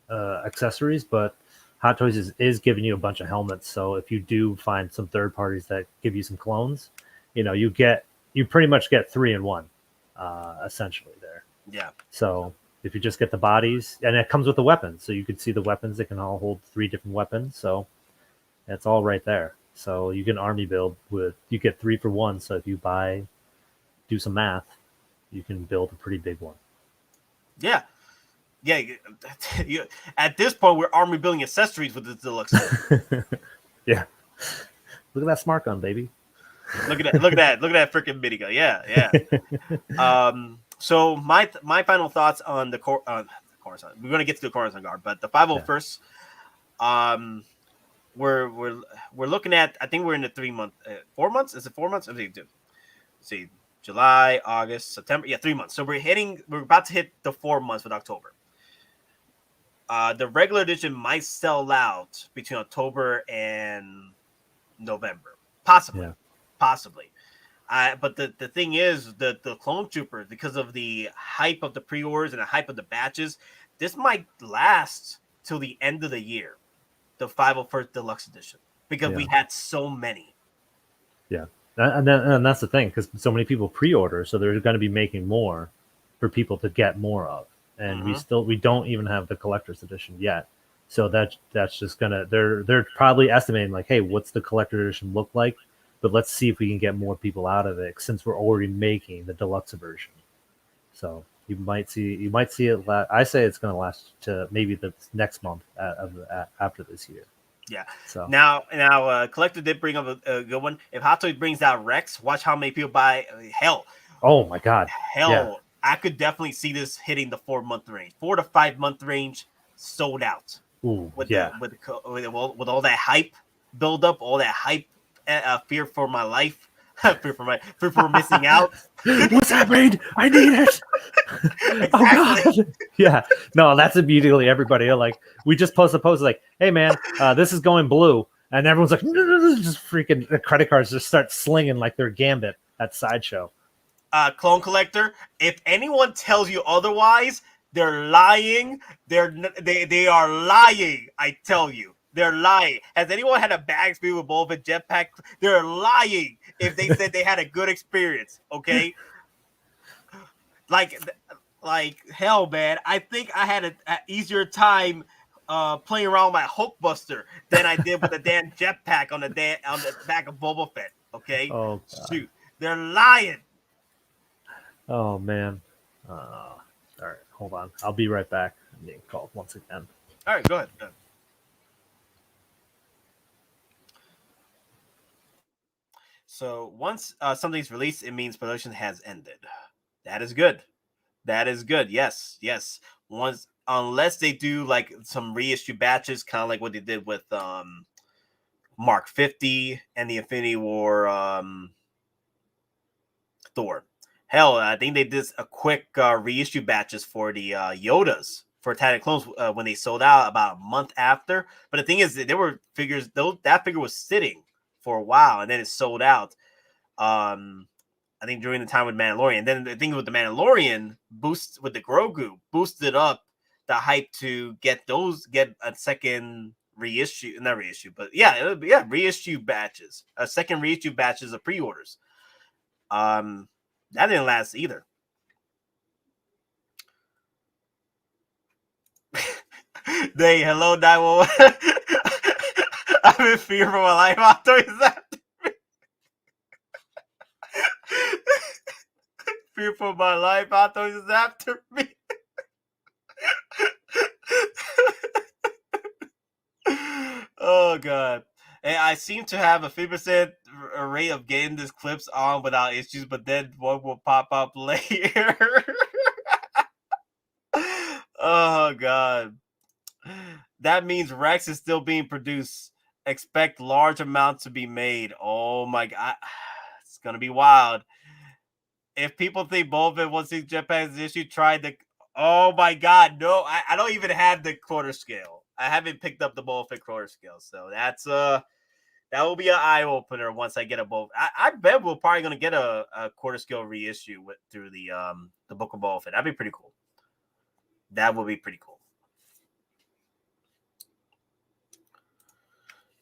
accessories. But Hot Toys is giving you a bunch of helmets. So if you do find some third parties that give you some clones, you pretty much get 3 in 1, essentially there. Yeah. So if you just get the bodies, and it comes with the weapons, so you can see the weapons. They can all hold 3 different weapons. So that's all right there. So you can army build you get 3 for 1. So if you do some math, you can build a pretty big one. Yeah. At this point, we're army building accessories with the deluxe. Yeah. Look at that smart gun, baby. Look at that freaking minigun. Yeah. So my final thoughts on the Coruscant. We're gonna get to the Coruscant guard, but the 501st. We're looking at. I think we're in the 3 month, 4 months. Is it 4 months? Let's see, July, August, September. Yeah, 3 months. So we're about to hit the 4 months with October. The regular edition might sell out between October and November, possibly. But the thing is, the Clone Troopers, because of the hype of the pre-orders and the hype of the batches, this might last till the end of the year, the 501st Deluxe Edition, because we had so many. Yeah, and that's the thing, because so many people pre-order, so they're going to be making more for people to get more of, and we don't even have the collector's edition yet. So that's just gonna they're probably estimating like, hey, what's the collector edition look like? But let's see if we can get more people out of it since we're already making the deluxe version. So you might see it. I say it's going to last to maybe the next month after this year. Yeah. So now, Collector did bring up a good one. If Hot Toys brings out Rex, watch how many people buy. Hell. Oh my God. Hell, yeah. I could definitely see this hitting the 4 month range, 4 to 5 month range, sold out. Ooh, with all that hype build up, all that hype, fear for my life, fear for missing out. What's happening? I need it. Exactly. Oh God. Yeah. No, that's immediately everybody. Like, we just post a post like, hey man, this is going blue. And everyone's like, no, just freaking the credit cards just start slinging like they're Gambit at Sideshow. Clone Collector, if anyone tells you otherwise, they're lying. They are lying. I tell you, they're lying. Has anyone had a bad experience with Boba Jetpack? They're lying if they said they had a good experience. Okay, like hell, man. I think I had an easier time playing around with my Hulkbuster than I did with the damn jetpack on the back of Boba Fett. Okay, oh, God. Shoot, they're lying. Oh man. All right, hold on. I'll be right back. I'm being called once again. All right, go ahead. So once something's released, it means production has ended. That is good. Yes. Once, unless they do like some reissue batches, kind of like what they did with Mark 50 and the Infinity War Thor. Hell, I think they did a quick reissue batches for the Yodas for Attack of Clones when they sold out about a month after. But the thing is, there were figures. That figure was sitting for a while, and then it sold out. I think during the time with Mandalorian. And then the thing with the Mandalorian boost with the Grogu boosted up the hype to get a second reissue, not reissue, but reissue batches, a second reissue batches of pre-orders. That didn't last either. Hello 911. I'm in fear for my life. Hottoys, is that? fear for my life. Hottoys is after me. Oh god. And I seem to have a 50% rate of getting these clips on without issues, but then one will pop up later. Oh god. That means Rex is still being produced. Expect large amounts to be made. Oh my god. It's gonna be wild. If people think Boba wants these jetpacks issue, try the. Oh my god, no! I don't even have the quarter scale. I haven't picked up the Boba Fett quarter scale, so that's that will be an eye opener once I get a Boba. I bet we're probably gonna get a quarter scale reissue through the Book of Boba Fett. That'd be pretty cool. That would be pretty cool.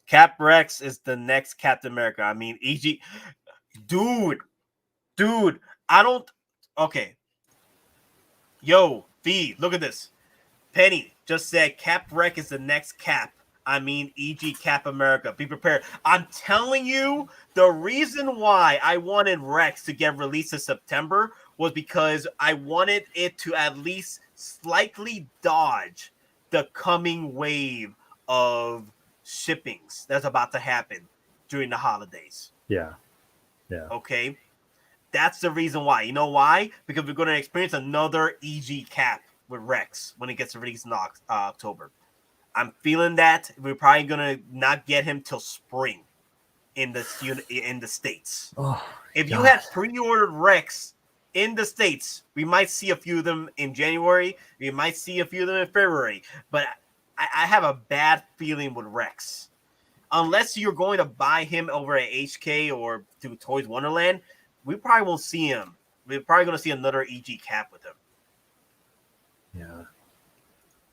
Cap Rex is the next Captain America. I mean, EG, dude. I don't. Okay. Yo, V, look at this. Penny just said Cap Rex is the next Cap. I mean, EG Cap America. Be prepared. I'm telling you, the reason why I wanted Rex to get released in September was because I wanted it to at least slightly dodge the coming wave of shippings that's about to happen during the holidays. Yeah. Okay. That's the reason why. You know why? Because we're going to experience another EG Cap with Rex when it gets released in October. I'm feeling that we're probably going to not get him till spring in the States. Oh, if you had pre-ordered Rex in the States, we might see a few of them in January. We might see a few of them in February. But I have a bad feeling with Rex. Unless you're going to buy him over at HK or through Toys Wonderland, we probably won't see him. We're probably going to see another EG Cap with him. Yeah.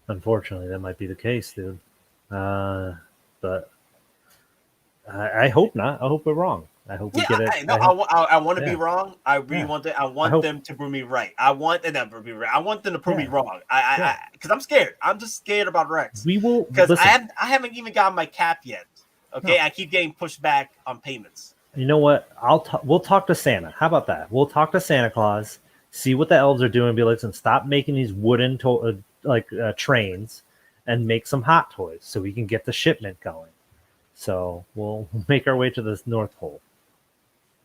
Unfortunately, that might be the case, dude. But I hope not. I hope we're wrong. I hope we get it. I want to be wrong. I really want to. I want them to prove me right. I want them to prove me right. I want them to prove me wrong. Because I'm scared. I'm just scared about Rex. We will, because I haven't even gotten my cap yet. Okay, no. I keep getting pushed back on payments. You know what? We'll talk to Santa. How about that? We'll talk to Santa Claus, see what the elves are doing, be like, listen, stop making these wooden trains, and make some Hot Toys so we can get the shipment going. So we'll make our way to the North Pole.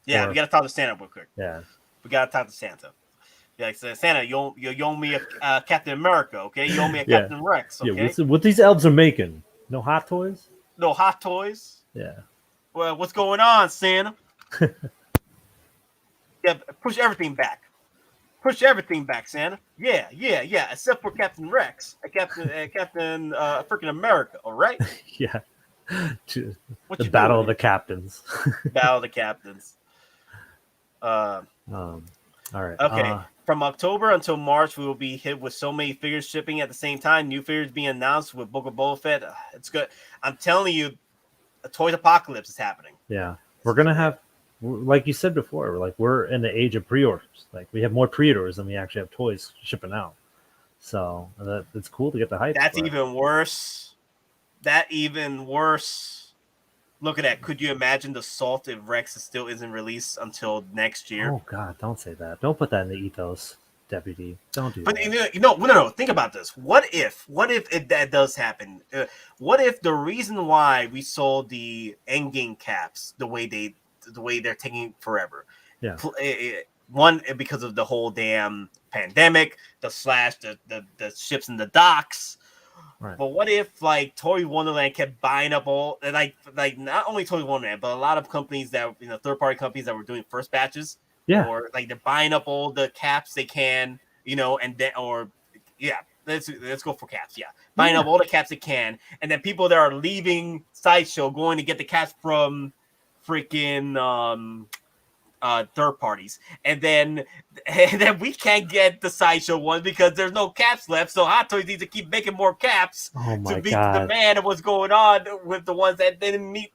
Yeah, we got to talk to Santa real quick. Yeah, we got to talk to Santa. Yeah, like Santa, you owe me a Captain America, okay? You owe me a Captain Rex, okay? Yeah, what these elves are making? No Hot Toys? No Hot Toys? Yeah. Well, what's going on, Santa? Yeah, push everything back. Push everything back, Santa. Yeah, except for Captain Rex, Captain freaking America, all right? Yeah. The Battle of the Captains. Battle of the Captains. All right. Okay. From October until March, we will be hit with so many figures shipping at the same time. New figures being announced with Book of Boba Fett. It's good. I'm telling you, a Toys Apocalypse is happening. Yeah. We're going to have, like you said before, we're in the age of pre-orders. Like, we have more pre-orders than we actually have toys shipping out. So it's cool to get the hype. That's even worse. Look at that. Could you imagine the salt if Rex still isn't released until next year? Oh, God, don't say that. Don't put that in the ethos, Deputy. Don't do that. But, no. Think about this. What if that does happen? What if the reason why we saw the EndGame caps the way they're taking forever? Yeah. One, because of the whole damn pandemic, the ships in the docks. Right. But what if Toy Wonderland kept buying up all like not only Toy Wonderland, but a lot of companies that third party companies that were doing first batches, or they're buying up all the caps they can, and then let's go for caps, buying up all the caps they can, and then people that are leaving Sideshow going to get the caps from freaking third parties, and then we can't get the Sideshow one because there's no caps left. So Hot Toys needs to keep making more caps to meet the demand of what's going on with the ones that didn't make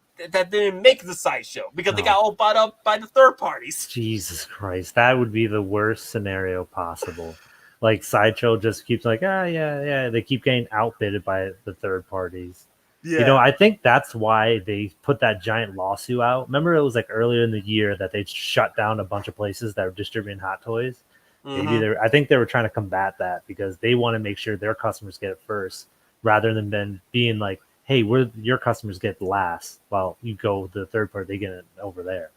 the Sideshow because they got all bought up by the third parties. Jesus Christ, that would be the worst scenario possible. Like, Sideshow just keeps they keep getting outbidded by the third parties. Yeah. I think that's why they put that giant lawsuit out. Remember, it was earlier in the year that they shut down a bunch of places that were distributing Hot Toys. I think they were trying to combat that because they want to make sure their customers get it first, rather than being like, hey, your customers get last while you go the third party, they get it over there.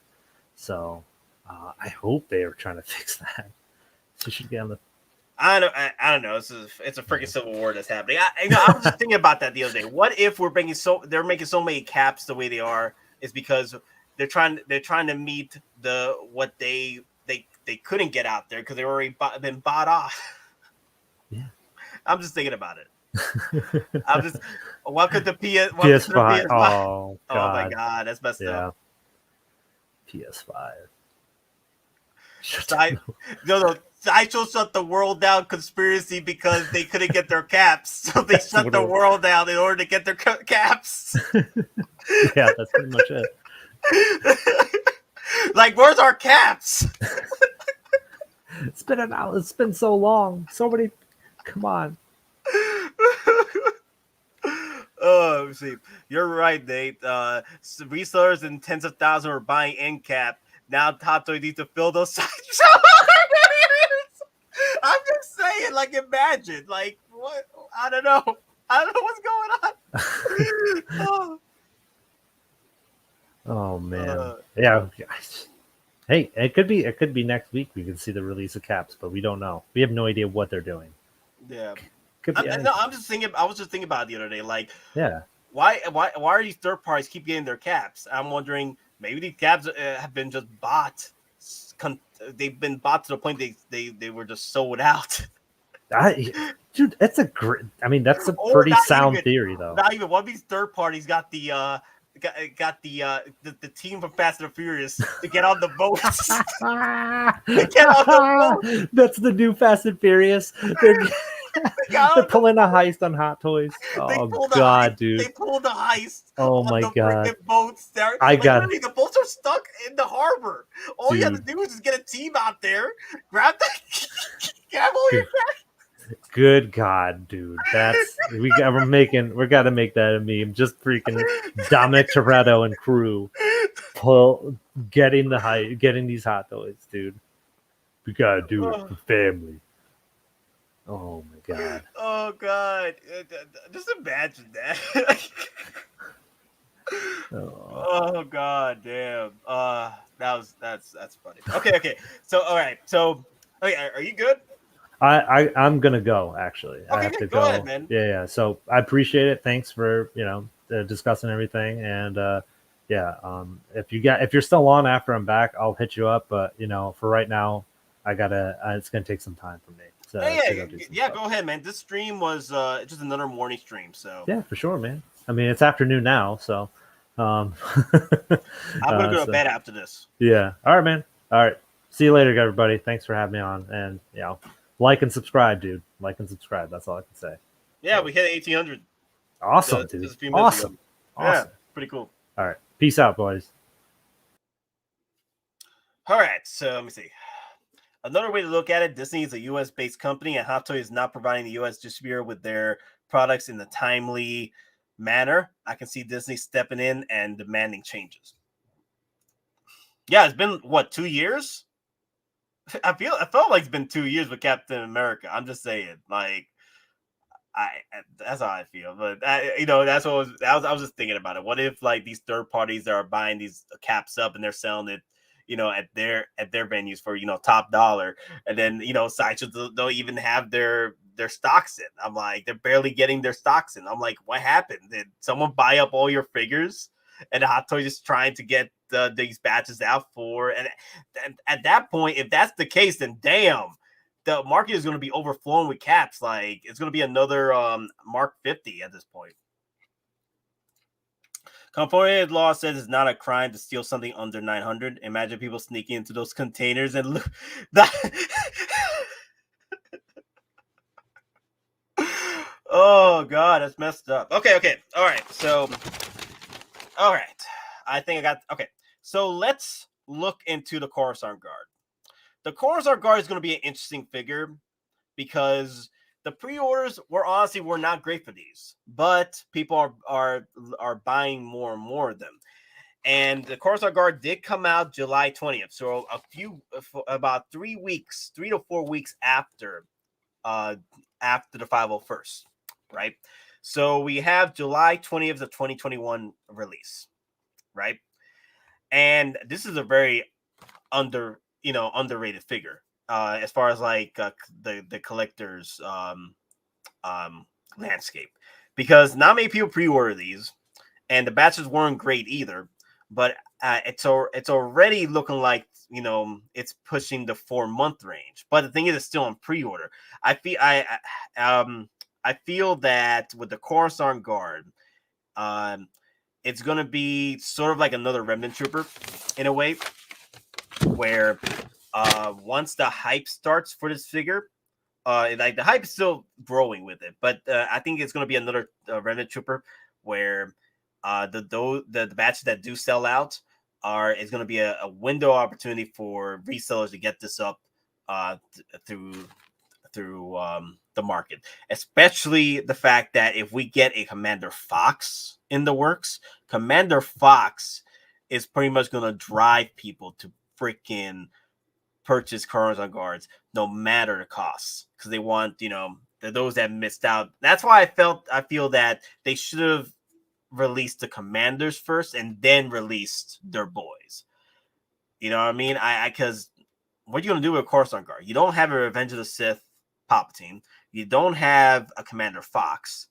So I hope they are trying to fix that. So you should get on the. I don't know. It's a freaking civil war that's happening. I was just thinking about that the other day. What if they're making so many caps the way they are is because they're trying to meet what they couldn't get out there because they already been bought off. Yeah, I'm just thinking about it. I'm just welcome to PS5. PS5. Oh my god, that's messed up. PS5. No. Sideshow shut the world down conspiracy because they couldn't get their caps, so they shut the world down in order to get their caps. Yeah, that's pretty much it. Like, where's our caps? It's been so long. So many. Come on. Oh, see, you're right, Nate. Resellers and tens of thousands are buying end cap. Now Hottoys needs to fill those Sideshow. I'm just saying, like, imagine, like, what? I don't know what's going on. Oh man, yeah. Hey, it could be next week. We can see the release of caps, but we don't know. We have no idea what they're doing. Yeah, I was just thinking about it the other day. Like, yeah, why are these third parties keep getting their caps? I'm wondering, maybe these caps have been just bought. They've been bought to the point they were just sold out. Dude, that's a great. I mean, that's a pretty sound theory, though. Not even one of these third parties got the team from Fast and Furious to get on the boats. That's the new Fast and Furious. They're pulling a heist on Hottoys. Oh god, dude! They pulled the heist. Oh my god! Boats there. The boats are stuck in the harbor. All you have to do is just get a team out there, grab the grab all your back. Good god, dude! We got to make that a meme. Just freaking Dominic Toretto and crew getting these Hottoys, dude. We gotta do it for family. Oh my god! Oh god! Just imagine that. Oh god, damn! That's funny. Okay. So all right. So are you good? I'm gonna go actually. Okay, I have to go ahead, man. Yeah. So I appreciate it. Thanks for discussing everything. And if you're still on after I'm back, I'll hit you up. But for right now, it's gonna take some time for me. So go ahead, man. This stream was just another morning stream. So yeah, for sure, man. I mean, it's afternoon now, so I'm gonna go to bed after this. Yeah. All right, man. All right. See you later, everybody. Thanks for having me on, and like and subscribe, dude. Like and subscribe. That's all I can say. Yeah, we hit 1,800. Awesome, dude. Awesome. Yeah, pretty cool. All right. Peace out, boys. All right. So let me see. Another way to look at it, Disney is a U.S.-based company, and Hottoys is not providing the U.S. distributor with their products in a timely manner. I can see Disney stepping in and demanding changes. Yeah, it's been, 2 years? I felt like it's been 2 years with Captain America. I'm just saying, like, that's how I feel. But that's what I was just thinking about it. What if like these third parties that are buying these caps up and they're selling it, at their venues for top dollar, and then Sideshow don't even have their stocks in. I'm like, they're barely getting their stocks in. I'm like, what happened? Did someone buy up all your figures? And Hottoys is trying to get these batches out for, and at that point, if that's the case, then damn, the market is going to be overflowing with caps. Like, it's going to be another Mark 50 at this point. California law says it's not a crime to steal something under 900. Imagine people sneaking into those containers and look. Oh god, that's messed up. Okay, all right. So, all right, I think I got. Okay, so let's look into the Coruscant Guard. The Coruscant Guard is going to be an interesting figure because the pre-orders were not great for these, but people are buying more and more of them. And the Coruscant Guard did come out July 20th, so about 3 weeks, 3 to 4 weeks after the 501st, right? So we have July 20th of 2021 release, right? And this is a very underrated figure as far as like the collector's landscape, because not many people pre-order these, and the batches weren't great either. But it's already looking like it's pushing the 4-month range. But the thing is, it's still on pre-order. I feel that with the Coruscant Guard, it's gonna be sort of like another Remnant Trooper in a way, where once the hype starts for this figure, like the hype is still growing with it, but I think it's gonna be another Remnant Trooper where the batches that do sell out is going to be a window opportunity for resellers to get this up through the market, especially the fact that if we get a Commander Fox in the works, Commander Fox is pretty much going to drive people to freaking purchase Coruscant Guards no matter the costs, because they want those that missed out. That's why I feel that they should have released the commanders first and then released their boys. You know what I mean? Because what are you gonna do with a Coruscant Guard? You don't have a Revenge of the Sith Palpatine. You don't have a Commander Fox.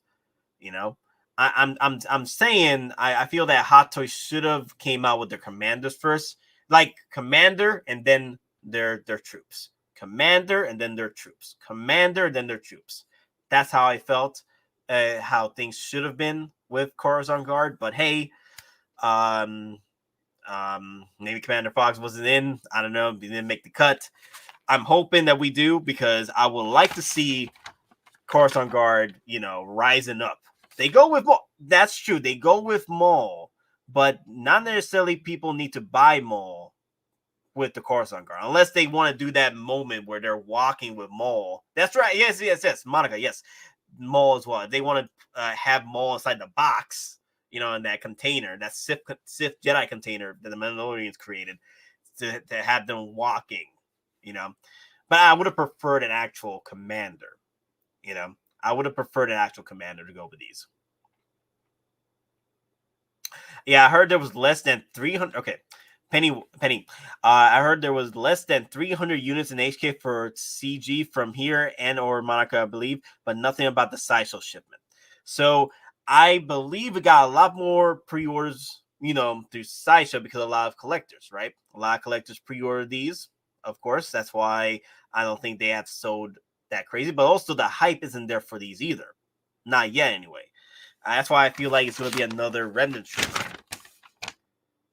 I'm saying I feel that Hottoys should have came out with their commanders first, like Commander and then their troops. Commander and then their troops. Commander and then their troops. That's how I felt. How things should have been with Coruscant Guard, but hey, maybe Commander Fox wasn't in. I don't know. He didn't make the cut. I'm hoping that we do, because I would like to see Coruscant Guard, rising up. They go with Maul. That's true. They go with Maul, but not necessarily people need to buy Maul with the Coruscant Guard, unless they want to do that moment where they're walking with Maul. That's right. Yes. Monica, yes. Maul as well. They want to have Maul inside the box, in that container, that Sith Jedi container that the Mandalorians created to have them walking, But I would have preferred an actual commander, I would have preferred an actual commander to go with these. Yeah, I heard there was less than 300. Okay. Penny. I heard there was less than 300 units in HK for CG from here and or Monica, I believe, but nothing about the Sideshow shipment. So I believe we got a lot more pre-orders, through Sideshow, because a lot of collectors, right? A lot of collectors pre-order these, of course. That's why I don't think they have sold that crazy, but also the hype isn't there for these either. Not yet, anyway. That's why I feel like it's going to be another Remnant Trooper.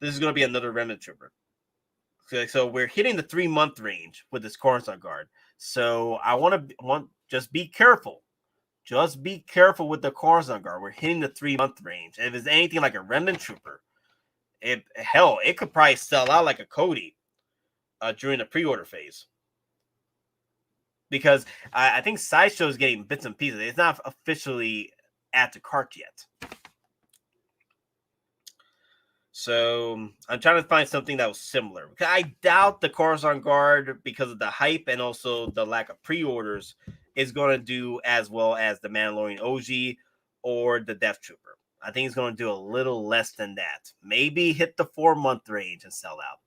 This is going to be another Remnant Trooper. So we're hitting the 3-month range with this Coruscant Guard. So I want just be careful. Just be careful with the Coruscant Guard. We're hitting the 3-month range. And if it's anything like a Remnant Trooper, it could probably sell out like a Cody during the pre-order phase. Because I think Sideshow is getting bits and pieces. It's not officially at the cart yet. So I'm trying to find something that was similar. I doubt the Coruscant Guard, because of the hype and also the lack of pre-orders, is going to do as well as the Mandalorian OG or the Death Trooper. I think it's going to do a little less than that. Maybe hit the 4-month range and sell out.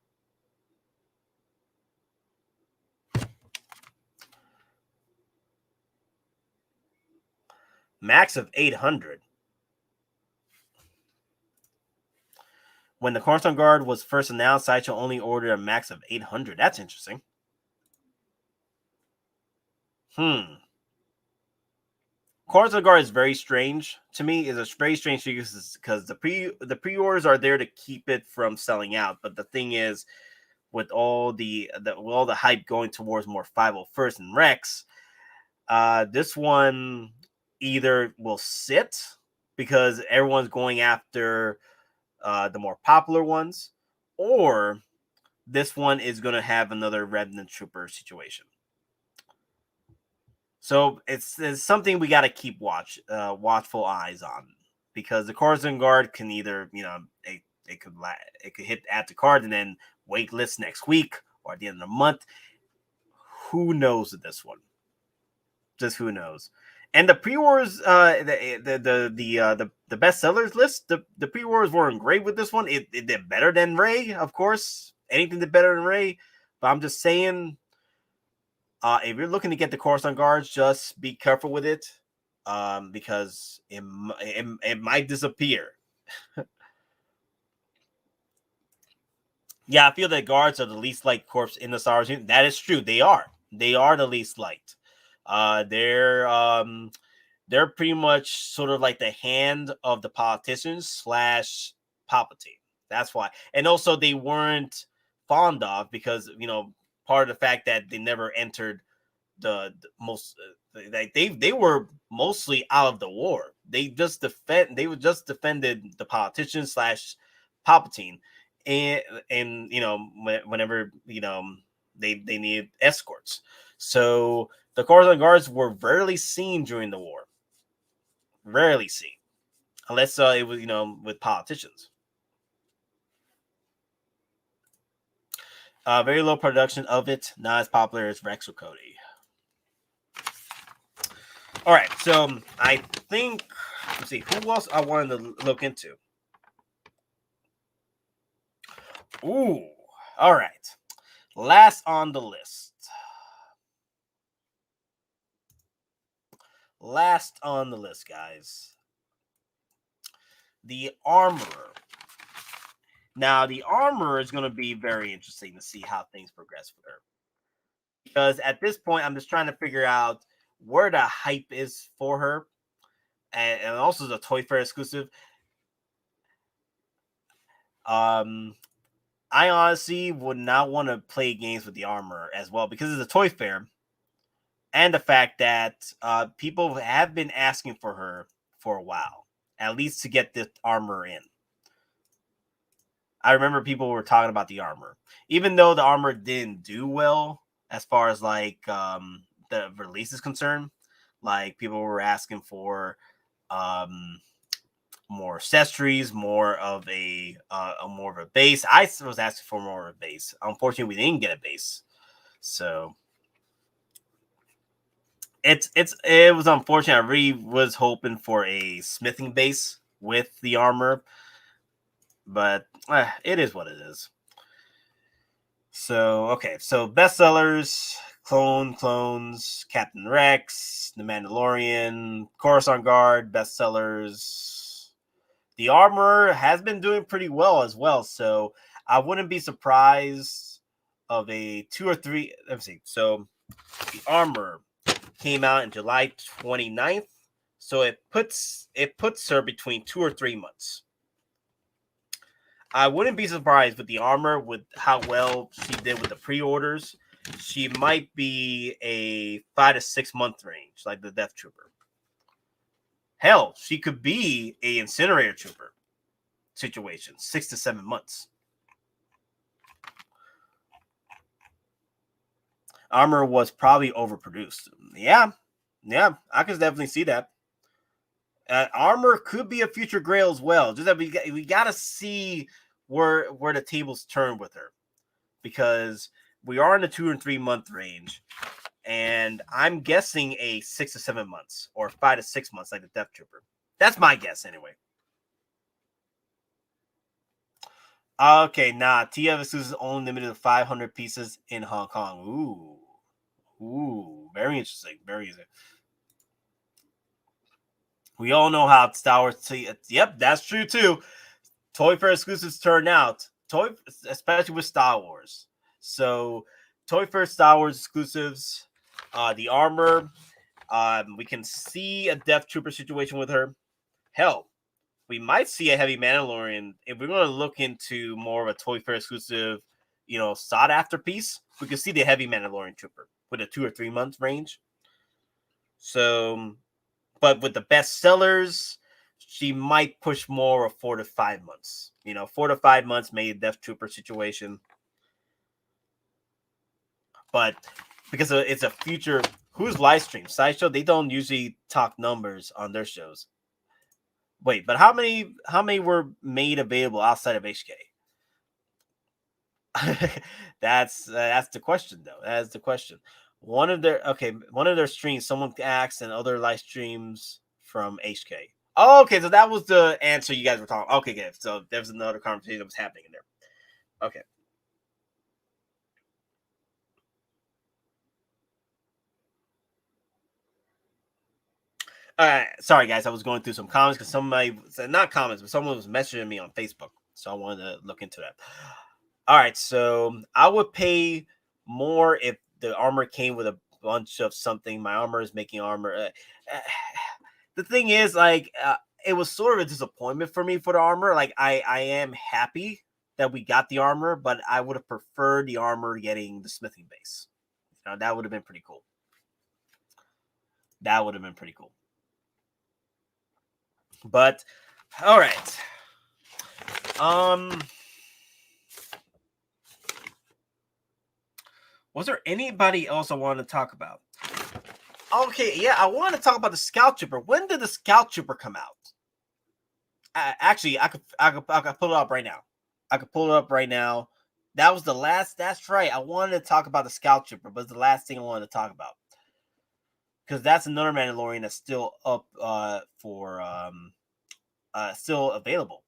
Max of 800. When the Coruscant Guard was first announced, Sideshow only ordered a max of 800. That's interesting. Coruscant Guard is very strange to me. It's a very strange figure because the pre-orders are there to keep it from selling out. But the thing is, with all the hype going towards more 501st and Rex, this one either will sit because everyone's going after the more popular ones, or this one is going to have another Remnant Trooper situation. So it's something we got to keep watchful eyes on, because the Coruscant Guard can either, it it could hit add to card and then waitlist next week or at the end of the month. Who knows with this one? Just who knows? And the pre-orders, the bestsellers list, the pre-orders weren't great with this one. It did better than Rey, of course. Anything did better than Rey, but I'm just saying, if you're looking to get the Coruscant guards, just be careful with it, because it might disappear. Yeah, I feel that guards are the least liked corpse in the Star Wars universe. That is true. They are the least liked. They're pretty much sort of like the hand of the politicians / Palpatine. That's why. And also they weren't fond of, because part of the fact that they never entered the most, they were mostly out of the war. They just defended the politicians / Palpatine, and whenever they needed escorts. So the Coruscant guards were rarely seen during the war. Rarely seen, unless it was with politicians. Very low production of it, not as popular as Rex or Cody. All right, so I think, let's see, who else I wanted to look into. Ooh, all right. Last on the list. Last on the list, guys. The Armorer. Now, the Armorer is going to be very interesting to see how things progress with her. Because at this point, I'm just trying to figure out where the hype is for her. And also the Toy Fair exclusive. I honestly would not want to play games with the Armorer as well, because it's a Toy Fair. And the fact that people have been asking for her for a while, at least to get the Armorer in. I remember people were talking about the Armorer, even though the Armorer didn't do well as far as like the release is concerned. Like, people were asking for more accessories, more of a base. I was asking for more of a base. Unfortunately, we didn't get a base, so it was unfortunate. I really was hoping for a smithing base with the Armorer, but it is what it is. So, okay. So, bestsellers, Clones, Captain Rex, The Mandalorian, Coruscant Guard, bestsellers. The Armorer has been doing pretty well as well. So, I wouldn't be surprised of a 2 or 3. Let me see. So, the Armorer came out in July 29th. So, it puts her between 2 or 3 months. I wouldn't be surprised with the Armorer, with how well she did with the pre-orders. She might be a 5 to 6 month range, like the Death Trooper. Hell, she could be a Incinerator Trooper situation, 6 to 7 months. Armorer was probably overproduced. Yeah, I can definitely see that. Armor could be a future Grail as well. Just that we gotta see where the tables turn with her, because we are in the 2 and 3 month range, and I'm guessing a 6 to 7 months or 5 to 6 months, like the Death Trooper. That's my guess anyway. Okay, TF is only limited to 500 pieces in Hong Kong. Ooh, very interesting. Very easy. We all know how Star Wars. Yep, that's true too. Toy Fair exclusives turn out, especially with Star Wars. So, Toy Fair Star Wars exclusives, the Armor. We can see a Death Trooper situation with her. Hell, we might see a Heavy Mandalorian if we're going to look into more of a Toy Fair exclusive, sought after piece. We can see the Heavy Mandalorian Trooper with a 2 or 3 month range. So. But with the best sellers, she might push more of 4 to 5 months. 4 to 5 months, maybe Death Trooper situation. But because it's a future, who's live stream? Sideshow, they don't usually talk numbers on their shows. Wait, but how many were made available outside of HK? That's the question, though. That's the question. One of their streams, someone asked, and other live streams from HK. Oh, okay, so that was the answer you guys were talking. Okay, good. So there was another conversation that was happening in there. Okay. Sorry guys, I was going through some comments because somebody, not comments, but someone was messaging me on Facebook, so I wanted to look into that. All right, so I would pay more if the armor came with a bunch of something. My armor is making armor. The thing is, like, it was sort of a disappointment for me for the armor. Like, I am happy that we got the armor, but I would have preferred the armor getting the smithing base. You know, that would have been pretty cool. That would have been pretty cool. But all right. Was there anybody else I wanted to talk about? Okay, yeah, I want to talk about the Scout Trooper. When did the Scout Trooper come out? Actually, I could pull it up right now. I could pull it up right now. That was the last. That's right. I wanted to talk about the Scout Trooper, but it's the last thing I wanted to talk about. Because that's another Mandalorian that's still up still available.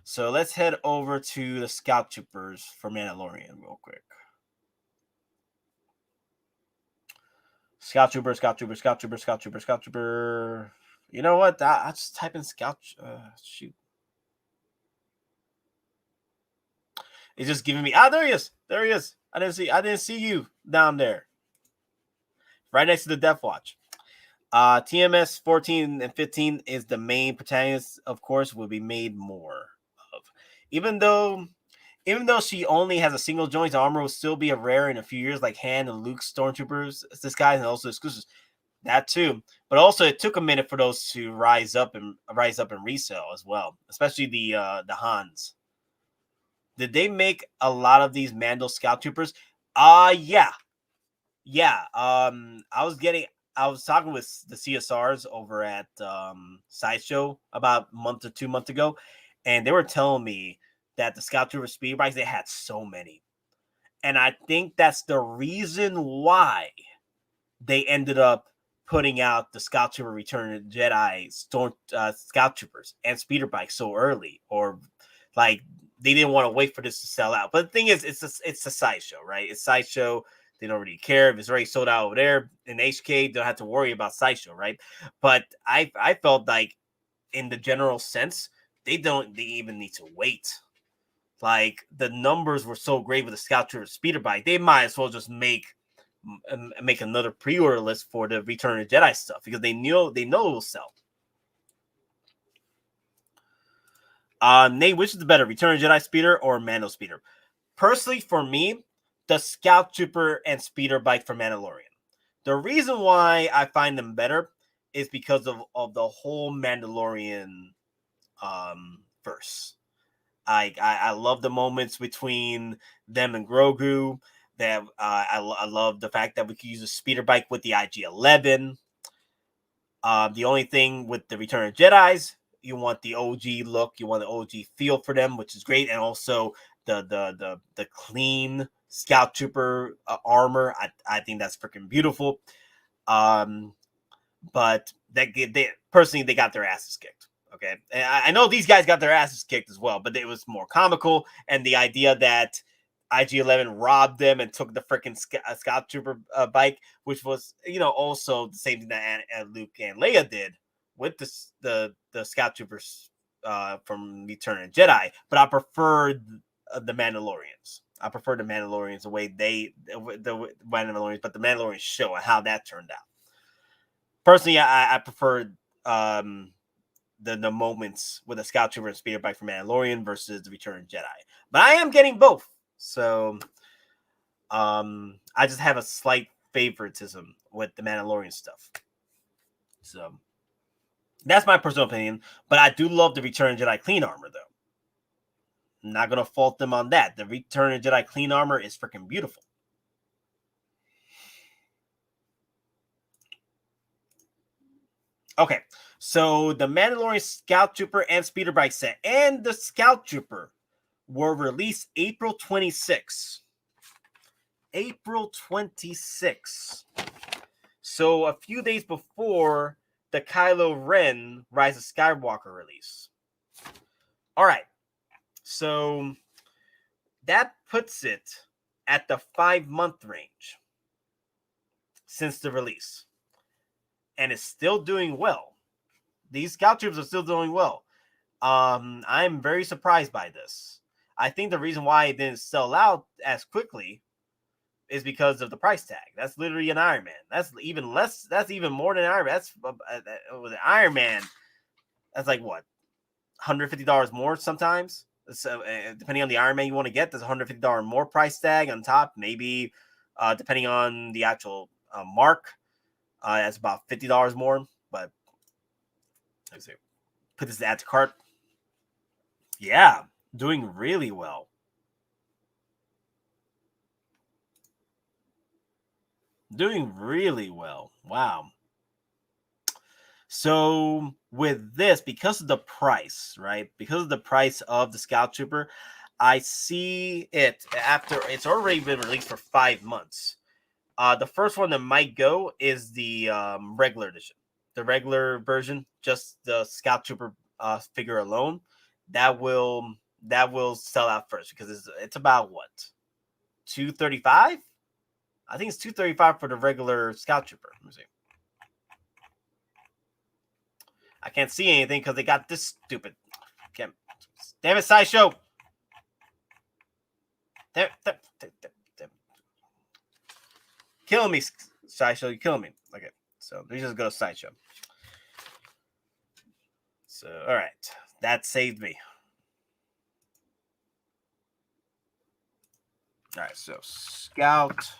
So let's head over to the Scout Troopers for Mandalorian real quick. Scout Trooper, Scout Trooper, Scout Trooper, Scout Trooper, Scout Trooper. You know what? I'll just type in Scout. Shoot. It's just giving me. There he is. There he is. I didn't see you down there. Right next to the Death Watch. TMS 14 and 15 is the main protagonist, of course, will be made more of. Even though she only has a single joint, armor will still be a rare in a few years, like Han and Luke's Stormtroopers disguise, and also exclusives. That too. But also it took a minute for those to rise up and resell as well, especially the Hans. Did they make a lot of these Mando Scout Troopers? Yeah. Yeah. I was talking with the CSRs over at Sideshow about a month or 2 months ago, and they were telling me that the Scout Trooper speed bikes, they had so many. And I think that's the reason why they ended up putting out the Scout Trooper Return of the Jedi Scout Troopers and speeder bikes so early, or like they didn't want to wait for this to sell out. But the thing is, it's a Sideshow, right? It's Sideshow. They don't really care if it's already sold out over there in HK. They don't have to worry about Sideshow, right? But I felt like, in the general sense, they even need to wait. Like, the numbers were so great with the Scout Trooper speeder bike, they might as well just make another pre-order list for the Return of the Jedi stuff, because they know it will sell. Nate, which is the better, Return of the Jedi speeder or Mando speeder? Personally, for me, the Scout Trooper and speeder bike for Mandalorian. The reason why I find them better is because of the whole Mandalorian verse. I love the moments between them and Grogu. That I love the fact that we can use a speeder bike with the IG-11. The only thing with the Return of Jedis, you want the OG look, you want the OG feel for them, which is great, and also the clean Scout Trooper armor. I think that's freaking beautiful. But they personally, they got their asses kicked. Okay, and I know these guys got their asses kicked as well, but it was more comical, and the idea that IG-11 robbed them and took the freaking Scout Trooper bike, which was, also the same thing that Luke and Leia did with the Scout Troopers from Return of the Jedi. But I preferred the Mandalorians. I prefer the Mandalorians the way the Mandalorians, but the Mandalorian show and how that turned out. Personally, I preferred the moments with a Scout Trooper and speeder bike for Mandalorian versus the Return of Jedi. But I am getting both. So I just have a slight favoritism with the Mandalorian stuff. So that's my personal opinion. But I do love the Return of Jedi clean armor, though. I'm not going to fault them on that. The Return of Jedi clean armor is freaking beautiful. Okay, so the Mandalorian Scout Trooper and Speeder Bike set and the Scout Trooper were released April 26th. April 26th. So a few days before the Kylo Ren Rise of Skywalker release. All right. So that puts it at the 5-month range since the release. And it's still doing well. These Scout Troopers are still doing well. I'm very surprised by this. I think the reason why it didn't sell out as quickly is because of the price tag. That's literally an Iron Man. That's even less. That's even more than Iron Man. That's with an Iron Man. That's like what, $150 more sometimes. So depending on the Iron Man you want to get, there's $150 more price tag on top. Maybe depending on the actual mark, that's about $50 more. But let's see. Put this add to cart. Yeah, doing really well. Doing really well. Wow. So with this, because of the price, right? Because of the price of the Scout Trooper, I see it after it's already been released for 5 months. The first one that might go is the regular edition, the regular version, just the Scout Trooper figure alone. That will sell out first because it's about what, $235? I think it's $235 for the regular Scout Trooper. Let me see. I can't see anything because they got this stupid. Damn it, Sideshow. Damn. Killing me, Sideshow. You're killing me. Okay, so let me just go to Sideshow. So, all right. That saved me. All right, so Scout.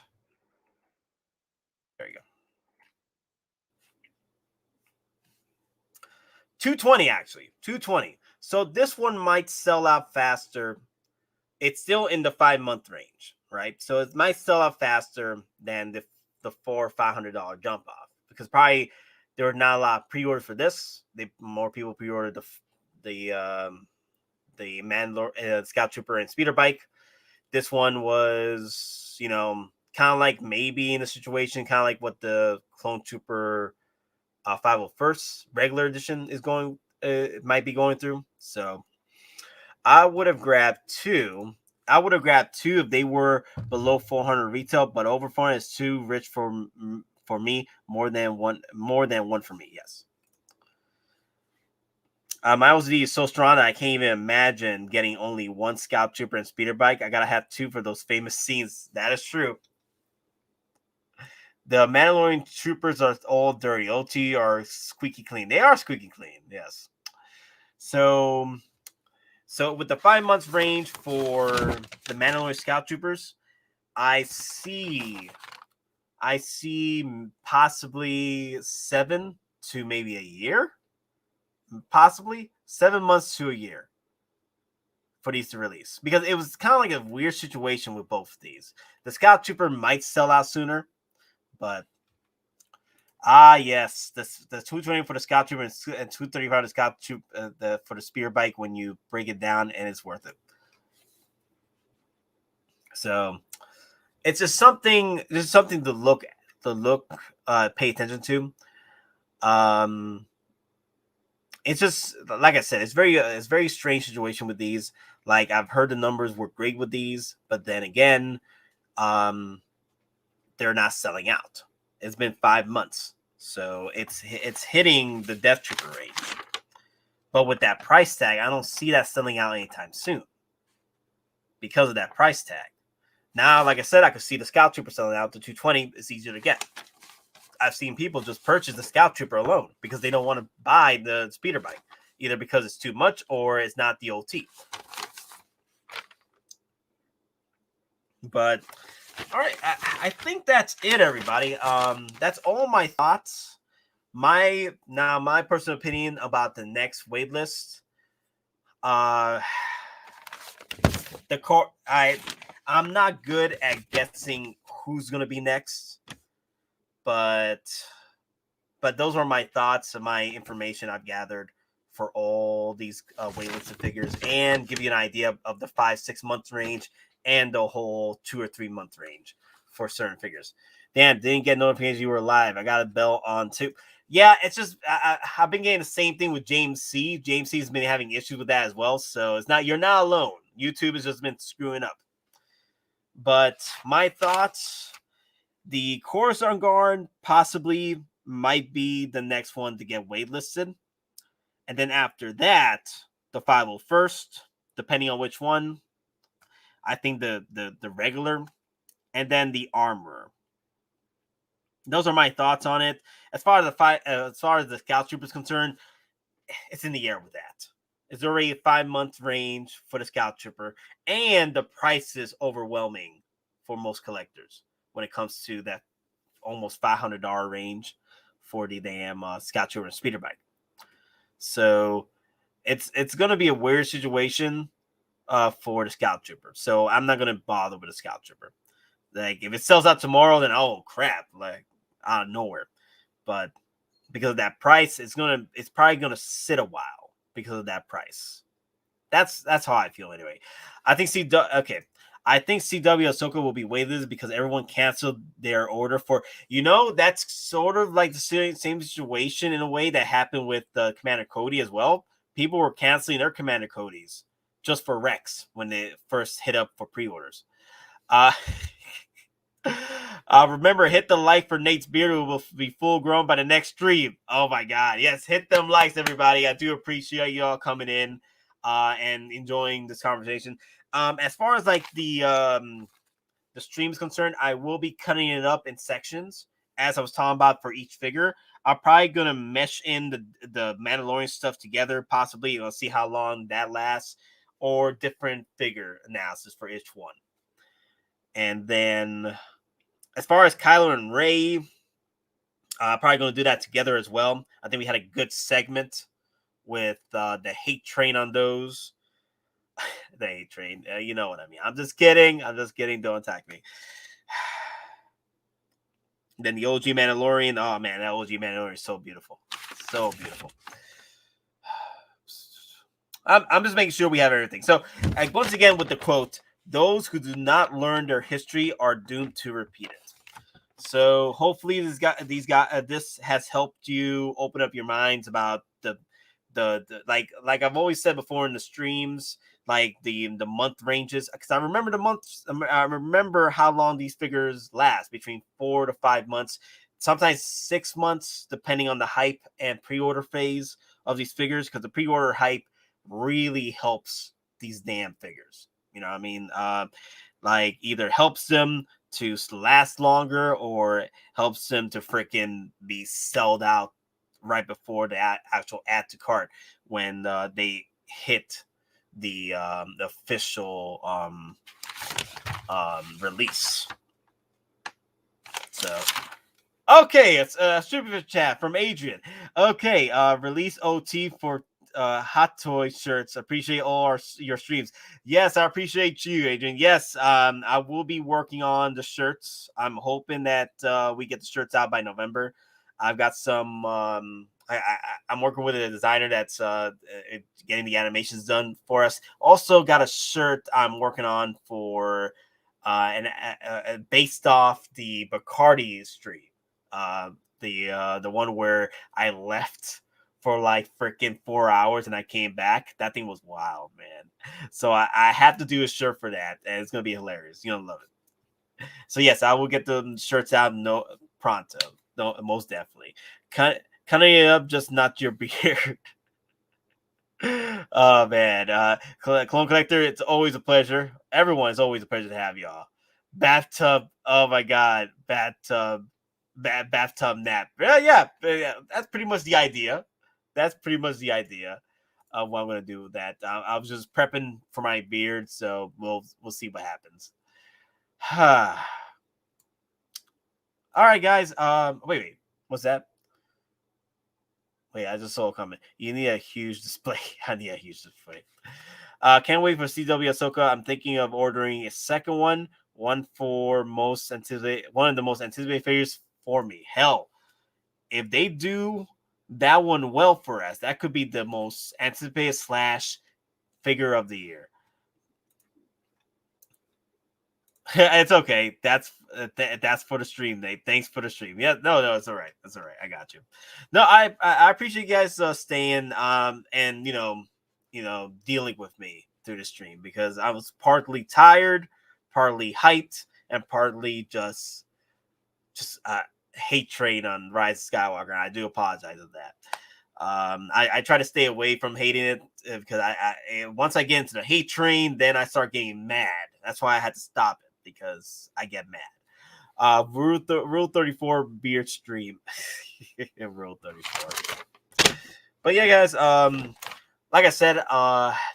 There you go. 220 actually. 220. So this one might sell out faster. It's still in the 5-month range, right? So it might sell out faster than the $400 or $500 jump off because probably there were not a lot of pre-orders for this. More people pre-ordered the Mandalorian Scout Trooper and Speeder Bike. This one was, kind of like maybe in a situation, kind of like what the Clone Trooper 501st regular edition is going. It might be going through. So I would have grabbed two. I would have grabbed two if they were below 400 retail, but over 400 is too rich for me. More than one for me. Yes. My OCD is so strong that I can't even imagine getting only one Scout Trooper and Speeder Bike. I gotta have two for those famous scenes. That is true. The Mandalorian troopers are all dirty. OT are squeaky clean. They are squeaky clean. Yes. So with the 5 months range for the Mandalorian Scout Troopers, I see possibly 7 to maybe a year. Possibly 7 months to a year for these to release. Because it was kind of like a weird situation with both of these. The Scout Trooper might sell out sooner, but yes, the 220 for the Scout Trooper and 235 for the Scout Trooper for the Spear Bike when you break it down, and it's worth it. So it's just something. There's something to look, pay attention to. It's just like I said, it's very strange situation with these. Like I've heard the numbers were great with these, but then again, they're not selling out. It's been 5 months, so it's hitting the Death Trooper range. But with that price tag, I don't see that selling out anytime soon because of that price tag. Now, like I said, I could see the Scout Trooper selling out to 220. It's easier to get. I've seen people just purchase the Scout Trooper alone because they don't want to buy the Speeder Bike, either because it's too much or it's not the OT. But all right, I think that's it, everybody. That's all my thoughts. My personal opinion about the next waitlist. I'm not good at guessing who's gonna be next, but but those are my thoughts and my information I've gathered for all these waitlisted figures, and give you an idea of the 5-6 month range and the whole 2 or 3 month range for certain figures. Dan, didn't get notifications you were live. I got a bell on too. Yeah, it's just I've been getting the same thing with James C. James C has been having issues with that as well. So it's not, you're not alone. YouTube has just been screwing up. But my thoughts, the Coruscant Guard possibly might be the next one to get waitlisted. And then after that, the 501st, depending on which one. I think the regular, and then the armor. Those are my thoughts on it. As far as the Scout Trooper is concerned, it's in the air with that. It's already a 5-month range for the Scout Trooper, and the price is overwhelming for most collectors when it comes to that almost $500 range for the damn Scout Trooper and speeder bike. So it's going to be a weird situation for the Scout Trooper. So I'm not going to bother with the Scout Trooper. Like, if it sells out tomorrow, then oh crap, like out of nowhere. But because of that price, it's probably gonna sit a while because of that price. That's how I feel anyway. I think CW Ahsoka will be waitlisted because everyone canceled their order for, that's sort of like the same situation in a way that happened with Commander Cody as well. People were canceling their Commander Codys just for Rex when they first hit up for pre-orders. Remember, hit the like for Nate's beard, who will be full grown by the next stream. Oh my god, yes, hit them likes, everybody. I do appreciate you all coming in and enjoying this conversation. As far as like the stream is concerned, I will be cutting it up in sections, as I was talking about for each figure. I'm probably gonna mesh in the Mandalorian stuff together, possibly. We'll see how long that lasts, or different figure analysis for each one. And then, as far as Kylo and Rey, probably going to do that together as well. I think we had a good segment with the hate train on those. The hate train, you know what I mean. I'm just kidding. Don't attack me. Then the OG Mandalorian. Oh man, that OG Mandalorian is so beautiful, so beautiful. I'm just making sure we have everything. So, once again, with the quote, those who do not learn their history are doomed to repeat it. So hopefully this has helped you open up your minds about the like I've always said before in the streams, like the month ranges, because I remember the months. I remember how long these figures last, between 4 to 5 months, sometimes 6 months, depending on the hype and pre-order phase of these figures, because the pre-order hype really helps these damn figures. You know what I mean? Like, either helps them to last longer or helps them to freaking be sold out right before the actual add to cart when they hit the official release. So, okay, it's a super chat from Adrian. Okay, release OT for Hottoys shirts. Appreciate all your streams. Yes, I appreciate you, Adrian. Yes, I will be working on the shirts. I'm hoping that we get the shirts out by November. I've got some. I'm working with a designer that's getting the animations done for us. Also, got a shirt I'm working on for based off the Bacardi stream. The one where I left for like freaking 4 hours and I came back. That thing was wild, man. So I have to do a shirt for that, and it's gonna be hilarious. You're gonna love it. So yes, I will get the shirts out pronto. No, most definitely. Cutting it up, just not your beard. Oh man, Clone Collector, it's always a pleasure. Everyone, it's always a pleasure to have y'all. Bathtub, oh my god, bathtub nap. Yeah, that's pretty much the idea. That's pretty much the idea of what I'm gonna do with that. I was just prepping for my beard, so we'll see what happens. All right, guys. Wait, what's that? Wait, I just saw a comment. You need a huge display. I need a huge display. Can't wait for CW Ahsoka. I'm thinking of ordering a second one. One of the most anticipated figures for me. Hell, if they do that one well for us, that could be the most anticipated / figure of the year. It's okay. That's for the stream, Nate. Thanks for the stream. Yeah, no, it's all right. That's all right. I got you. No, I appreciate you guys staying and dealing with me through the stream, because I was partly tired, partly hyped, and partly just hate train on Rise of Skywalker. And I do apologize for that. I try to stay away from hating it, because I once I get into the hate train, then I start getting mad. That's why I had to stop it, because I get mad. Rule 34 beard stream. Rule 34. But yeah, guys, like I said,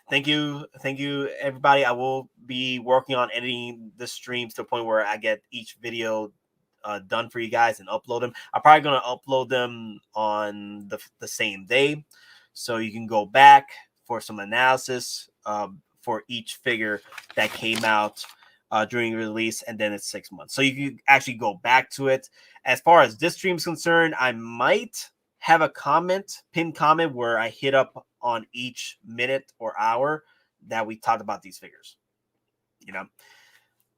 thank you everybody. I will be working on editing the streams to a point where I get each video done for you guys and upload them. I'm probably going to upload them on the same day, so you can go back for some analysis for each figure that came out during release, and then it's 6 months, so you can actually go back to it. As far as this stream is concerned, I might have a pinned comment where I hit up on each minute or hour that we talked about these figures,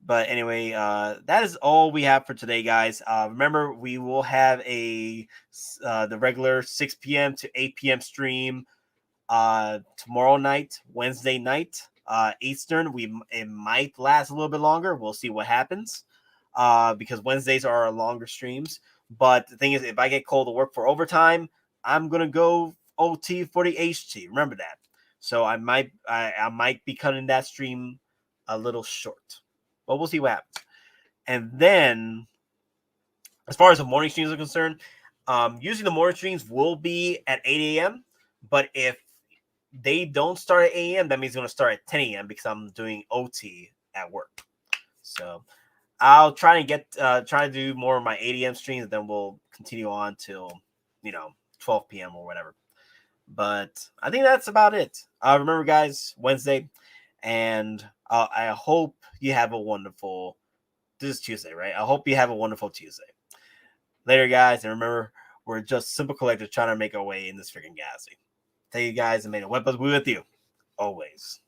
But anyway, that is all we have for today, guys. Remember, we will have the regular 6 p.m. to 8 p.m. stream tomorrow night, Wednesday night, Eastern. It might last a little bit longer. We'll see what happens, because Wednesdays are longer streams. But the thing is, if I get called to work for overtime, I'm gonna go OT for the HT. Remember that. So I might be cutting that stream a little short, but we'll see what happens. And then, as far as the morning streams are concerned, usually the morning streams will be at 8 a.m. But if they don't start at 8 a.m., that means it's going to start at 10 a.m. because I'm doing OT at work. So I'll try to do more of my 8 a.m. streams, and then we'll continue on till 12 p.m. or whatever. But I think that's about it. Remember, guys, Wednesday, and I hope you have a wonderful. This is Tuesday, right? I hope you have a wonderful Tuesday. Later, guys, and remember, we're just simple collectors trying to make our way in this freaking galaxy. Thank you, guys, and may the weapons be with you always.